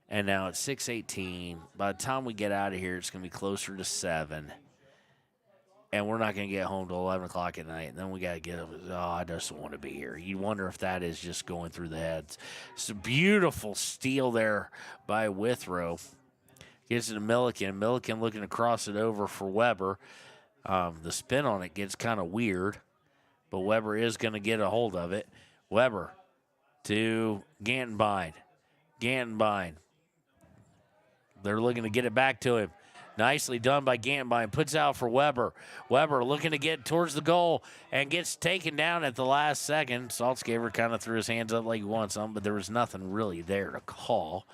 and now it's 6:18. By the time we get out of here, it's going to be closer to 7. And we're not going to get home till 11 o'clock at night. And then we got to get up. Oh, I just want to be here. You wonder if that is just going through the heads. It's a beautiful steal there by Withrow. Gives it to Milliken. Milliken looking to cross it over for Weber. The spin on it gets kind of weird, but Weber is going to get a hold of it. Weber to Gantenbein. Gantenbein. They're looking to get it back to him. Nicely done by Gantenbein. Puts out for Weber. Weber looking to get towards the goal and gets taken down at the last second. Saltzgaber kind of threw his hands up like he wanted something, but there was nothing really there to call.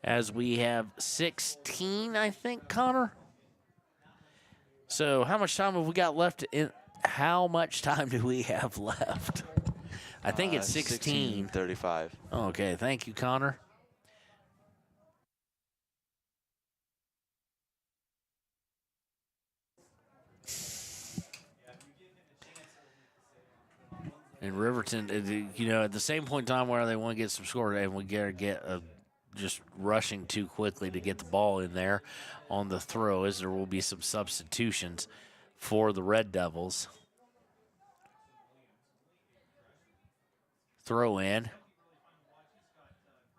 As we have 16, I think, Connor. So how much time have we got left? How much time do we have left? I think it's 16. 16:35. Okay, thank you, Connor. And Riverton, at the same point in time where they want to get some scores, and we got to get just rushing too quickly to get the ball in there on the throw, as there will be some substitutions for the Red Devils. Throw in.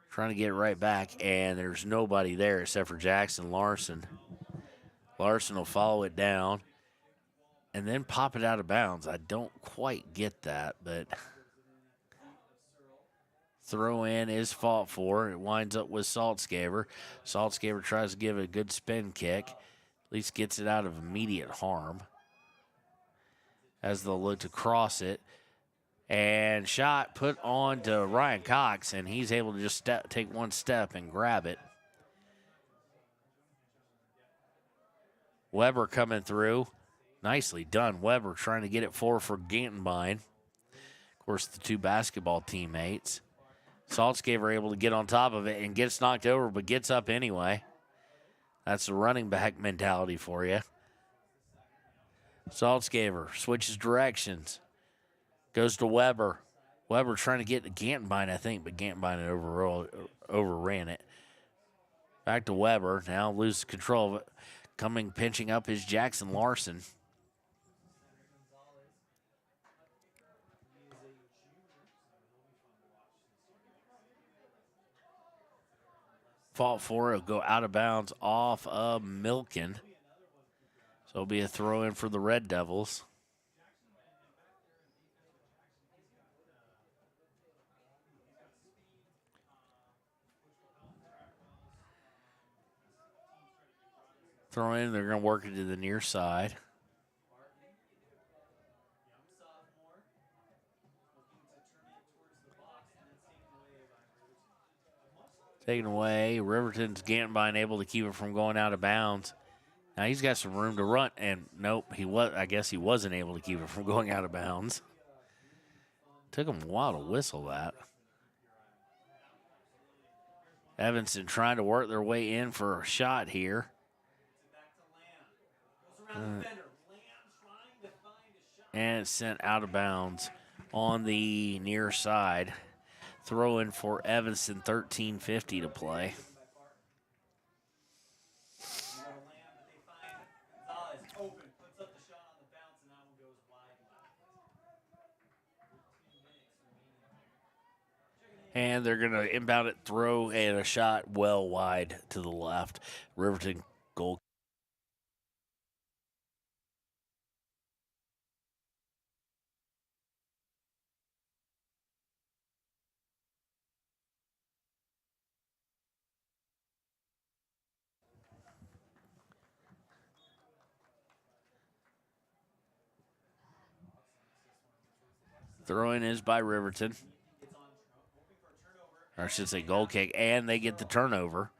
Trying to get it right back, and there's nobody there except for Jackson Larson. Larson will follow it down and then pop it out of bounds. I don't quite get that, but throw in is fought for. It winds up with Saltzgaber. Saltzgaber tries to give it a good spin kick. At least gets it out of immediate harm as they'll look to cross it. And shot put on to Ryan Cox, and he's able to just take one step and grab it. Weber coming through. Nicely done. Weber trying to get it for Gantenbein. Of course, the two basketball teammates. Saltzgaber able to get on top of it and gets knocked over, but gets up anyway. That's the running back mentality for you. Saltzgaber switches directions. Goes to Weber. Weber trying to get to Gantenbein, I think, but Gantenbein overran it. Back to Weber. Now loses control of it. Pinching up is Jackson Larson. Fought for it. Will go out of bounds off of Milken. So it'll be a throw in for the Red Devils. Throw in, they're going to work it to the near side. Taken away. Riverton's Gantenbein able to keep it from going out of bounds. Now he's got some room to run, and nope, I guess he wasn't able to keep it from going out of bounds. Took him a while to whistle that. Evanston trying to work their way in for a shot here. And it's sent out of bounds on the near side. Throw in for Evanston, 13:50 to play. And they're going to inbound it, throw, and a shot well wide to the left. Riverton goal. Throw-in is by Riverton. Or I should say goal kick, and they get the turnover.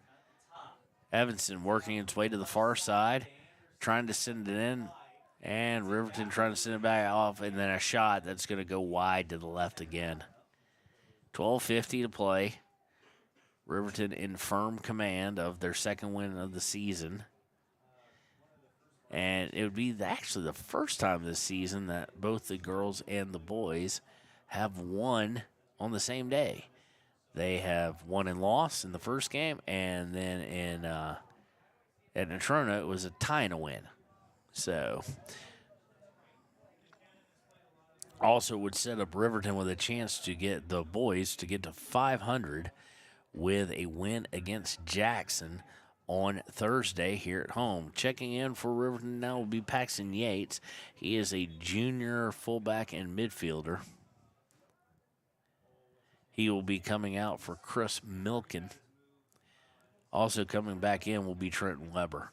Evanston working its way to the far side, trying to send it in, and Riverton trying to send it back off, and then a shot that's going to go wide to the left again. 12:50 to play. Riverton in firm command of their second win of the season. And it would be actually the first time this season that both the girls and the boys have won on the same day. They have won and lost in the first game, and then at Natrona, it was a tie and a win. So, also would set up Riverton with a chance to get the boys to get to 500 with a win against Jackson on Thursday here at home. Checking in for Riverton now will be Paxton Yates. He is a junior fullback and midfielder. He will be coming out for Chris Milken. Also coming back in will be Trenton Weber.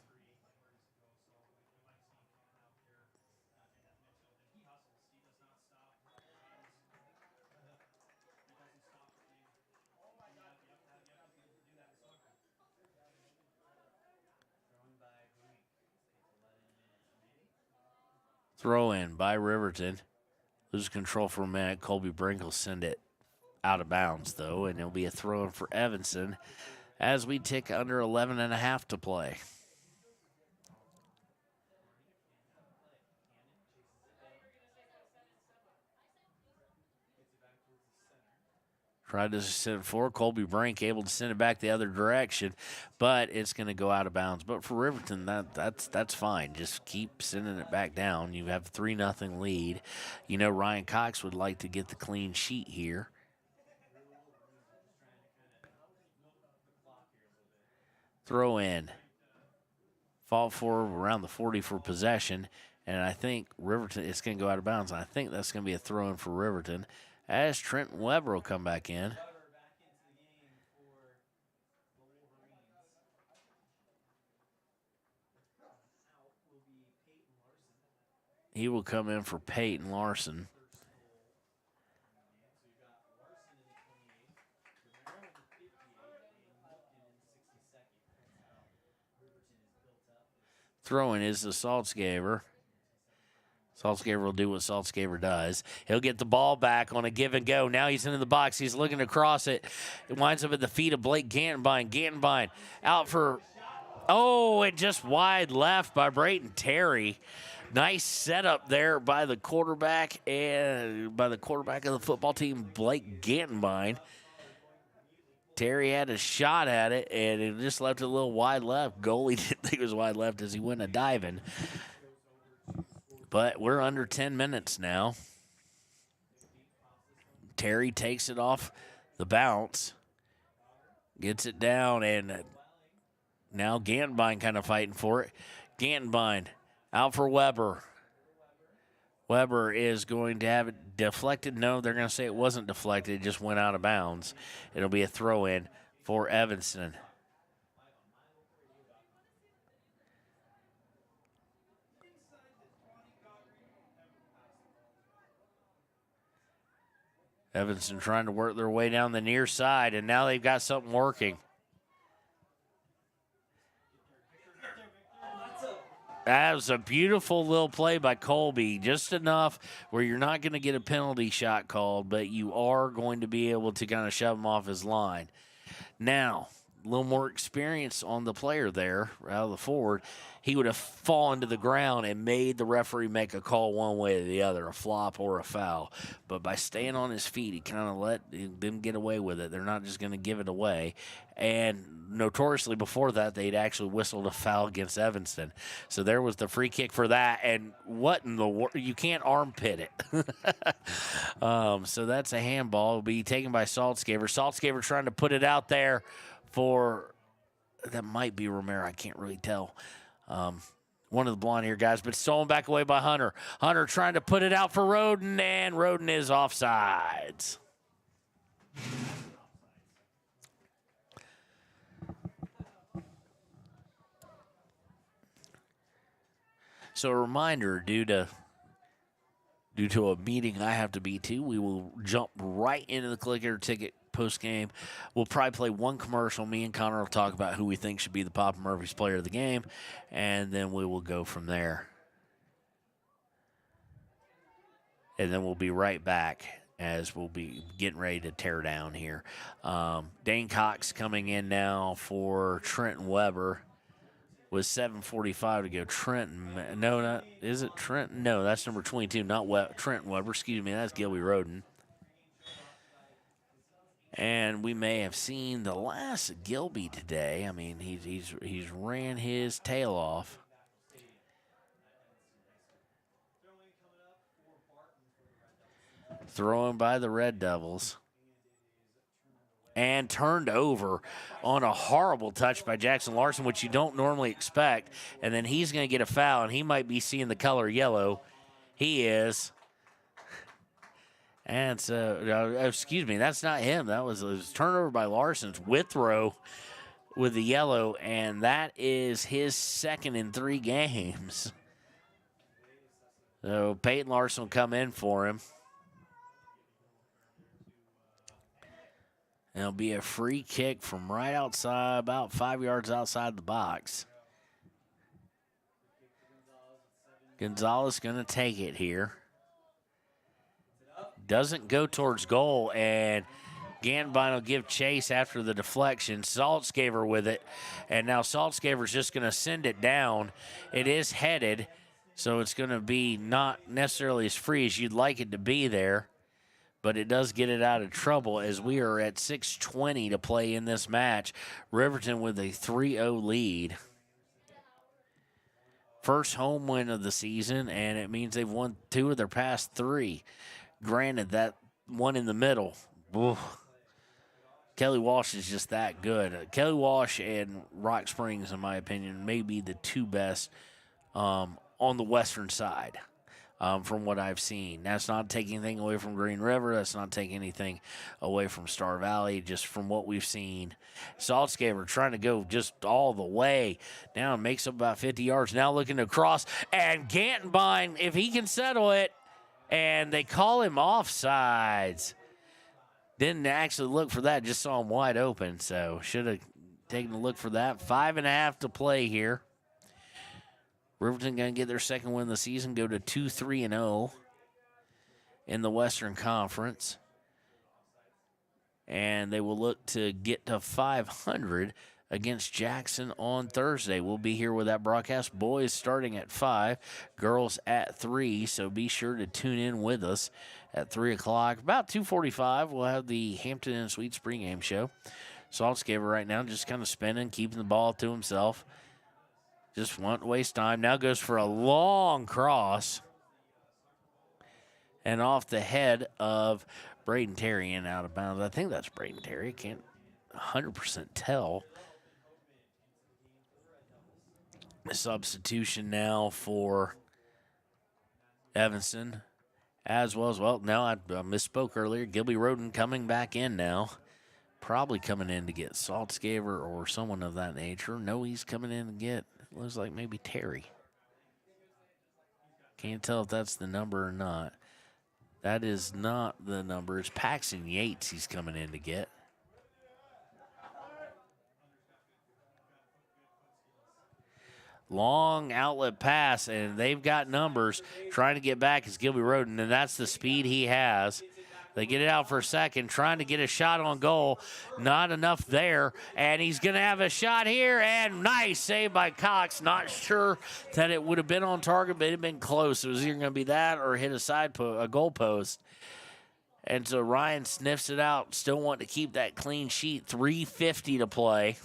Throw in by Riverton. Loses control for a minute. Colby Brink will send it out of bounds, though, and it'll be a throw in for Evanston as we tick under 11.5 to play. Tried to send it forward. Colby Brink able to send it back the other direction, but it's going to go out of bounds. But for Riverton, that's fine. Just keep sending it back down. You have a 3-0 lead. You know Ryan Cox would like to get the clean sheet here. Throw in. Fall forward around the 40 for possession, and I think Riverton, it's going to go out of bounds. And I think that's going to be a throw in for Riverton, as Trenton Weber will come back in. He will come in for Peyton Larson. Throwing is the Saltzgaber. Saltzgaber will do what Saltzgaber does. He'll get the ball back on a give and go. Now he's into the box. He's looking to cross it. It winds up at the feet of Blake Gantenbein. Gantenbein out for, it just wide left by Brayton Terry. Nice setup there by the quarterback and by the quarterback of the football team, Blake Gantenbein. Terry had a shot at it, and it just left it a little wide left. Goalie didn't think it was wide left as he went a diving. But we're under 10 minutes now. Terry takes it off the bounce, gets it down, and now Gantenbein kind of fighting for it. Gantenbein out for Weber. Weber is going to have it deflected. No, they're going to say it wasn't deflected. It just went out of bounds. It'll be a throw-in for Evanston. Evanston trying to work their way down the near side, and now they've got something working. That was a beautiful little play by Colby, just enough where you're not going to get a penalty shot called, but you are going to be able to kind of shove him off his line. Now, a little more experience on the player there, out of the forward. He would have fallen to the ground and made the referee make a call one way or the other, a flop or a foul. But by staying on his feet, he kind of let them get away with it. They're not just going to give it away. And notoriously before that, they'd actually whistled a foul against Evanston. So there was the free kick for that. And what in the world? You can't armpit it. So that's a handball. It'll be taken by Saltzgaber. Saltzgaber trying to put it out there for, that might be Romero. I can't really tell. One of the blonde-haired guys, but stolen back away by Hunter. Hunter trying to put it out for Roden, and Roden is offsides. So a reminder, due to a meeting I have to be to, we will jump right into the Clicker Ticket post-game. We'll probably play one commercial. Me and Connor will talk about who we think should be the Papa Murphy's player of the game, and then we will go from there. And then we'll be right back as we'll be getting ready to tear down here. Dane Cox coming in now for Trenton Weber with 7:45 to go. Trenton, no, not, is it Trenton? No, that's number 22, not Trenton Weber. Excuse me, that's Gilby Roden. And we may have seen the last of Gilby today. I mean, he's ran his tail off. Thrown by the Red Devils. And turned over on a horrible touch by Jackson Larson, which you don't normally expect. And then he's going to get a foul, and he might be seeing the color yellow. He is. And so, excuse me, that's not him. That was a turnover by Larson's Withrow with the yellow, and that is his second in 3 games. So Peyton Larson will come in for him. And it'll be a free kick from right outside, about 5 yards outside the box. Gonzalez going to take it here. Doesn't go towards goal, and Gantenbein will give chase after the deflection. Saltzgaber with it, and now Saltzgaber's just going to send it down. It is headed, so it's going to be not necessarily as free as you'd like it to be there. but it does get it out of trouble as we are at 6:20 to play in this match. Riverton with a 3-0 lead. First home win of the season, and it means they've won 2 of their past 3. Granted, that one in the middle, oof, Kelly Walsh is just that good. Kelly Walsh and Rock Springs, in my opinion, may be the 2 best on the western side. From what I've seen. That's not taking anything away from Green River. That's not taking anything away from Star Valley, just from what we've seen. Saltscaber trying to go just all the way down, makes up about 50 yards. Now looking to cross, and Gantenbein, if he can settle it, and they call him offsides. Didn't actually look for that, just saw him wide open, so should have taken a look for that. 5.5 to play here. Riverton going to get their second win of the season, go to 2-3-0 in the Western Conference. And they will look to get to 500 against Jackson on Thursday. We'll be here with that broadcast. Boys starting at 5, girls at 3, so be sure to tune in with us at 3 o'clock. About 2:45, we'll have the Hampton and Suites pregame show. Saltscaber right now just kind of spinning, keeping the ball to himself. Just won't waste time. Now goes for a long cross. And off the head of Braden Terry and out of bounds. I think that's Braden Terry. I can't 100% tell. A substitution now for Evanston. As well, now I misspoke earlier. Gilby Roden coming back in now. Probably coming in to get Saltscaber or someone of that nature. No, he's coming in to get, looks like maybe Terry. Can't tell if that's the number or not. That is not the number. It's Paxton Yates he's coming in to get. Long outlet pass, and they've got numbers trying to get back is Gilby Roden, and that's the speed he has. They get it out for a second, trying to get a shot on goal. Not enough there, and he's going to have a shot here, and nice save by Cox. Not sure that it would have been on target, but it had been close. It was either going to be that or hit a goal post. And so Ryan sniffs it out, still wanting to keep that clean sheet. 3:50 to play.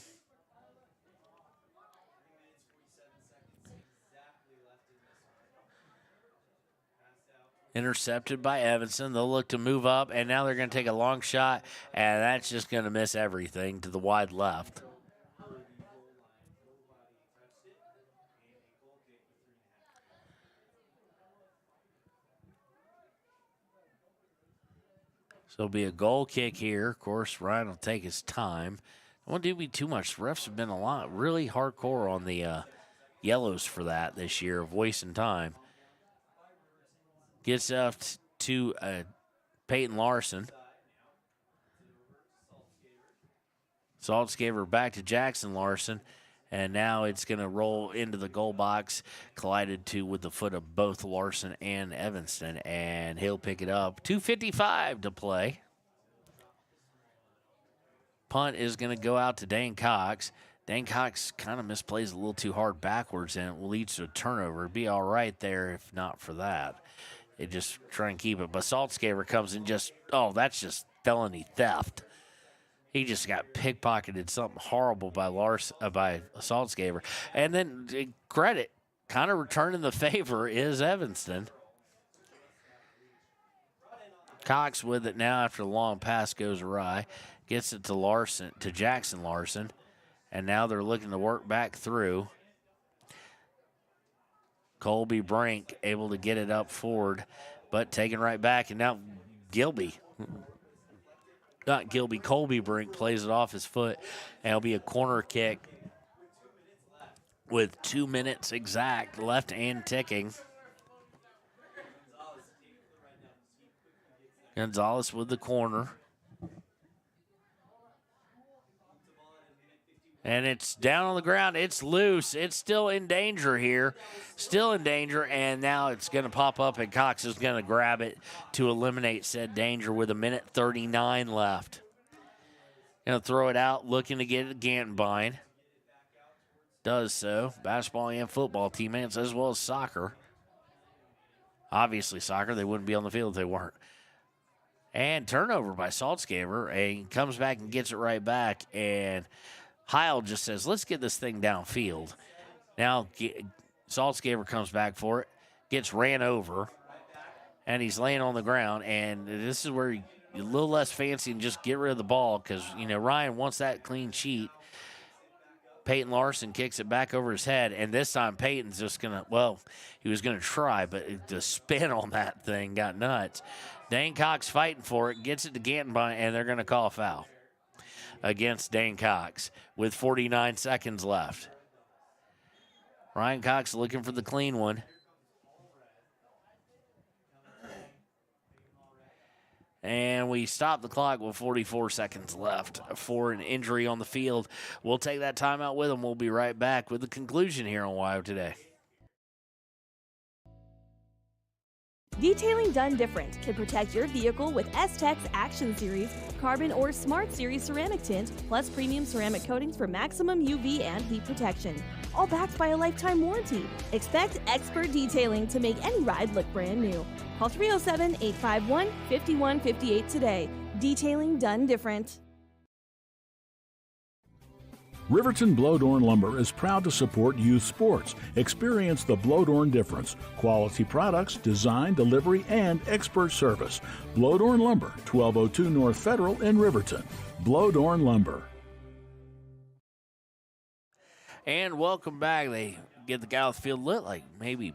Intercepted by Evanston. They'll look to move up, and now they're going to take a long shot, and that's just going to miss everything to the wide left. So it'll be a goal kick here. Of course, Ryan will take his time. I won't do me too much. The refs have been really hardcore on the yellows for that this year of wasting time. Gets up to Peyton Larson. Saltscaber back to Jackson Larson. And now it's going to roll into the goal box, collided with the foot of both Larson and Evanston. And he'll pick it up. 2:55 to play. Punt is going to go out to Dane Cox. Dane Cox kind of misplays a little too hard backwards, and it leads to a turnover. It'd be all right there if not for that. They just try and keep it. But Saltscaber comes in that's just felony theft. He just got pickpocketed, something horrible by Saltscaber. And then credit, kind of returning the favor, is Evanston. Cox with it now after the long pass goes awry. Gets it to Jackson Larson. And now they're looking to work back through. Colby Brink able to get it up forward, but taken right back. And now Colby Brink plays it off his foot. And it'll be a corner kick with 2 minutes exact left and ticking. Gonzalez with the corner. And it's down on the ground. It's loose. It's still in danger here. Still in danger. And now it's going to pop up, and Cox is going to grab it to eliminate said danger with 1:39 left. Going to throw it out, looking to get it to Gantenbein. Does so. Basketball and football teammates as well as soccer. Obviously soccer. They wouldn't be on the field if they weren't. And turnover by Saltzgaber, and he comes back and gets it right back. And Heil just says, let's get this thing downfield. Now Saltzgaber comes back for it, gets ran over, and he's laying on the ground. And this is where you're a little less fancy and just get rid of the ball because, Ryan wants that clean sheet. Peyton Larson kicks it back over his head, and this time Peyton's just going to, he was going to try, but the spin on that thing got nuts. Dane Cox fighting for it, gets it to Gantenbein, and they're going to call a foul against Dane Cox with 49 seconds left. Ryan Cox looking for the clean one. And we stop the clock with 44 seconds left for an injury on the field. We'll take that timeout with them. We'll be right back with the conclusion here on WYO Today. Detailing done different can protect your vehicle with S-Tech's Action Series, Carbon or Smart Series ceramic tint, plus premium ceramic coatings for maximum UV and heat protection. All backed by a lifetime warranty. Expect expert detailing to make any ride look brand new. Call 307-851-5158 today. Detailing done different. Riverton Blowdorn Lumber is proud to support youth sports. Experience the Blowdorn difference. Quality products, design, delivery, and expert service. Blowdorn Lumber, 1202 North Federal in Riverton. Blowdorn Lumber. And welcome back. They get the guy off the field lit like maybe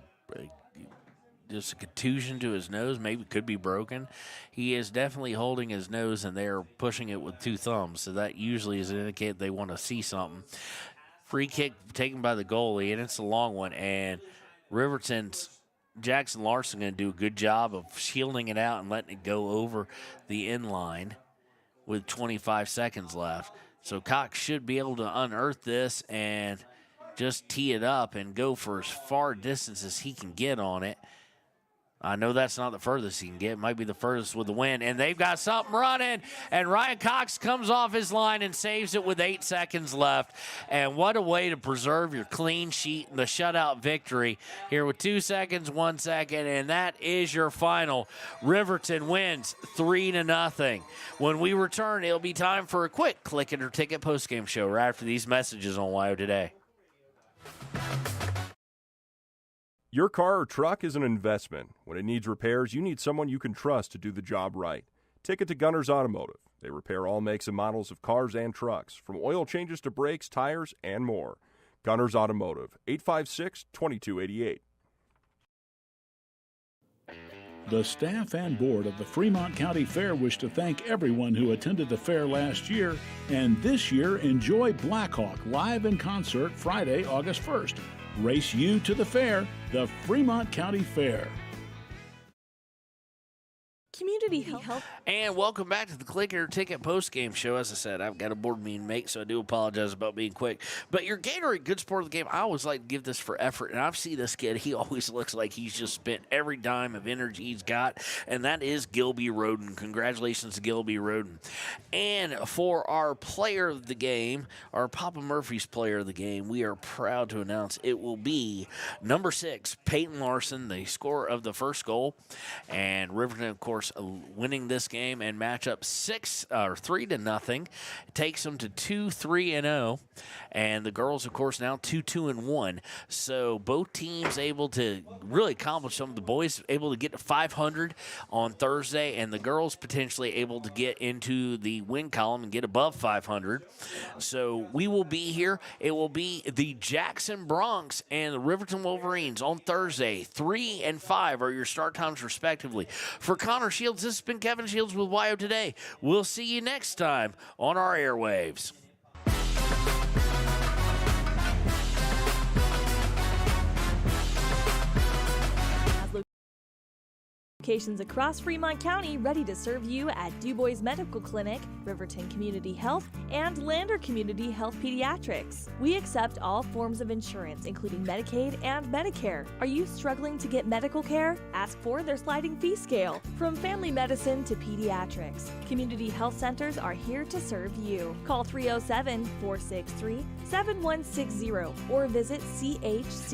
just a contusion to his nose, maybe could be broken. He is definitely holding his nose, and they're pushing it with two thumbs, so that usually is an indicator they want to see something. Free kick taken by the goalie, and it's a long one, and Riverton's Jackson Larson going to do a good job of shielding it out and letting it go over the end line with 25 seconds left. So Cox should be able to unearth this and just tee it up and go for as far distance as he can get on it. I know that's not the furthest he can get. It might be the furthest with the wind. And they've got something running. And Ryan Cox comes off his line and saves it with 8 seconds left. And what a way to preserve your clean sheet and the shutout victory here with 2 seconds, 1 second. And that is your final. Riverton wins 3-0. When we return, it'll be time for a quick Click It or Ticket postgame show right after these messages on WYO Today. Your car or truck is an investment. When it needs repairs, you need someone you can trust to do the job right. Take it to Gunners Automotive. They repair all makes and models of cars and trucks, from oil changes to brakes, tires, and more. Gunners Automotive, 856-2288. The staff and board of the Fremont County Fair wish to thank everyone who attended the fair last year, and this year enjoy Blackhawk live in concert Friday, August 1st. Race you to the fair, the Fremont County Fair. Community Health. And welcome back to the Click It or Ticket postgame show. As I said, I've got a board meeting to make, so I do apologize about being quick. But your Gatorade Good Sport of the Game, I always like to give this for effort. And I've seen this kid, he always looks like he's just spent every dime of energy he's got. And that is Gilby Roden. Congratulations to Gilby Roden. And for our player of the game, our Papa Murphy's player of the game, we are proud to announce it will be number 6, Peyton Larson, the scorer of the first goal. And Riverton, of course, winning this game and match up 3-0 takes them to 2-3-0, and the girls, of course, now 2-2-1. So both teams able to really accomplish something. The boys able to get to 500 on Thursday, and the girls potentially able to get into the win column and get above 500. So we will be here. It will be the Jackson Bronx and the Riverton Wolverines on Thursday. 3 and 5 are your start times respectively. For Connor Shields, this has been Kevin Shields with WYO Today. We'll see you next time on our airwaves. Locations across Fremont County ready to serve you at DuBois Medical Clinic, Riverton Community Health, and Lander Community Health Pediatrics. We accept all forms of insurance, including Medicaid and Medicare. Are you struggling to get medical care? Ask for their sliding fee scale. From family medicine to pediatrics, community health centers are here to serve you. Call 307-463-7160 or visit CHC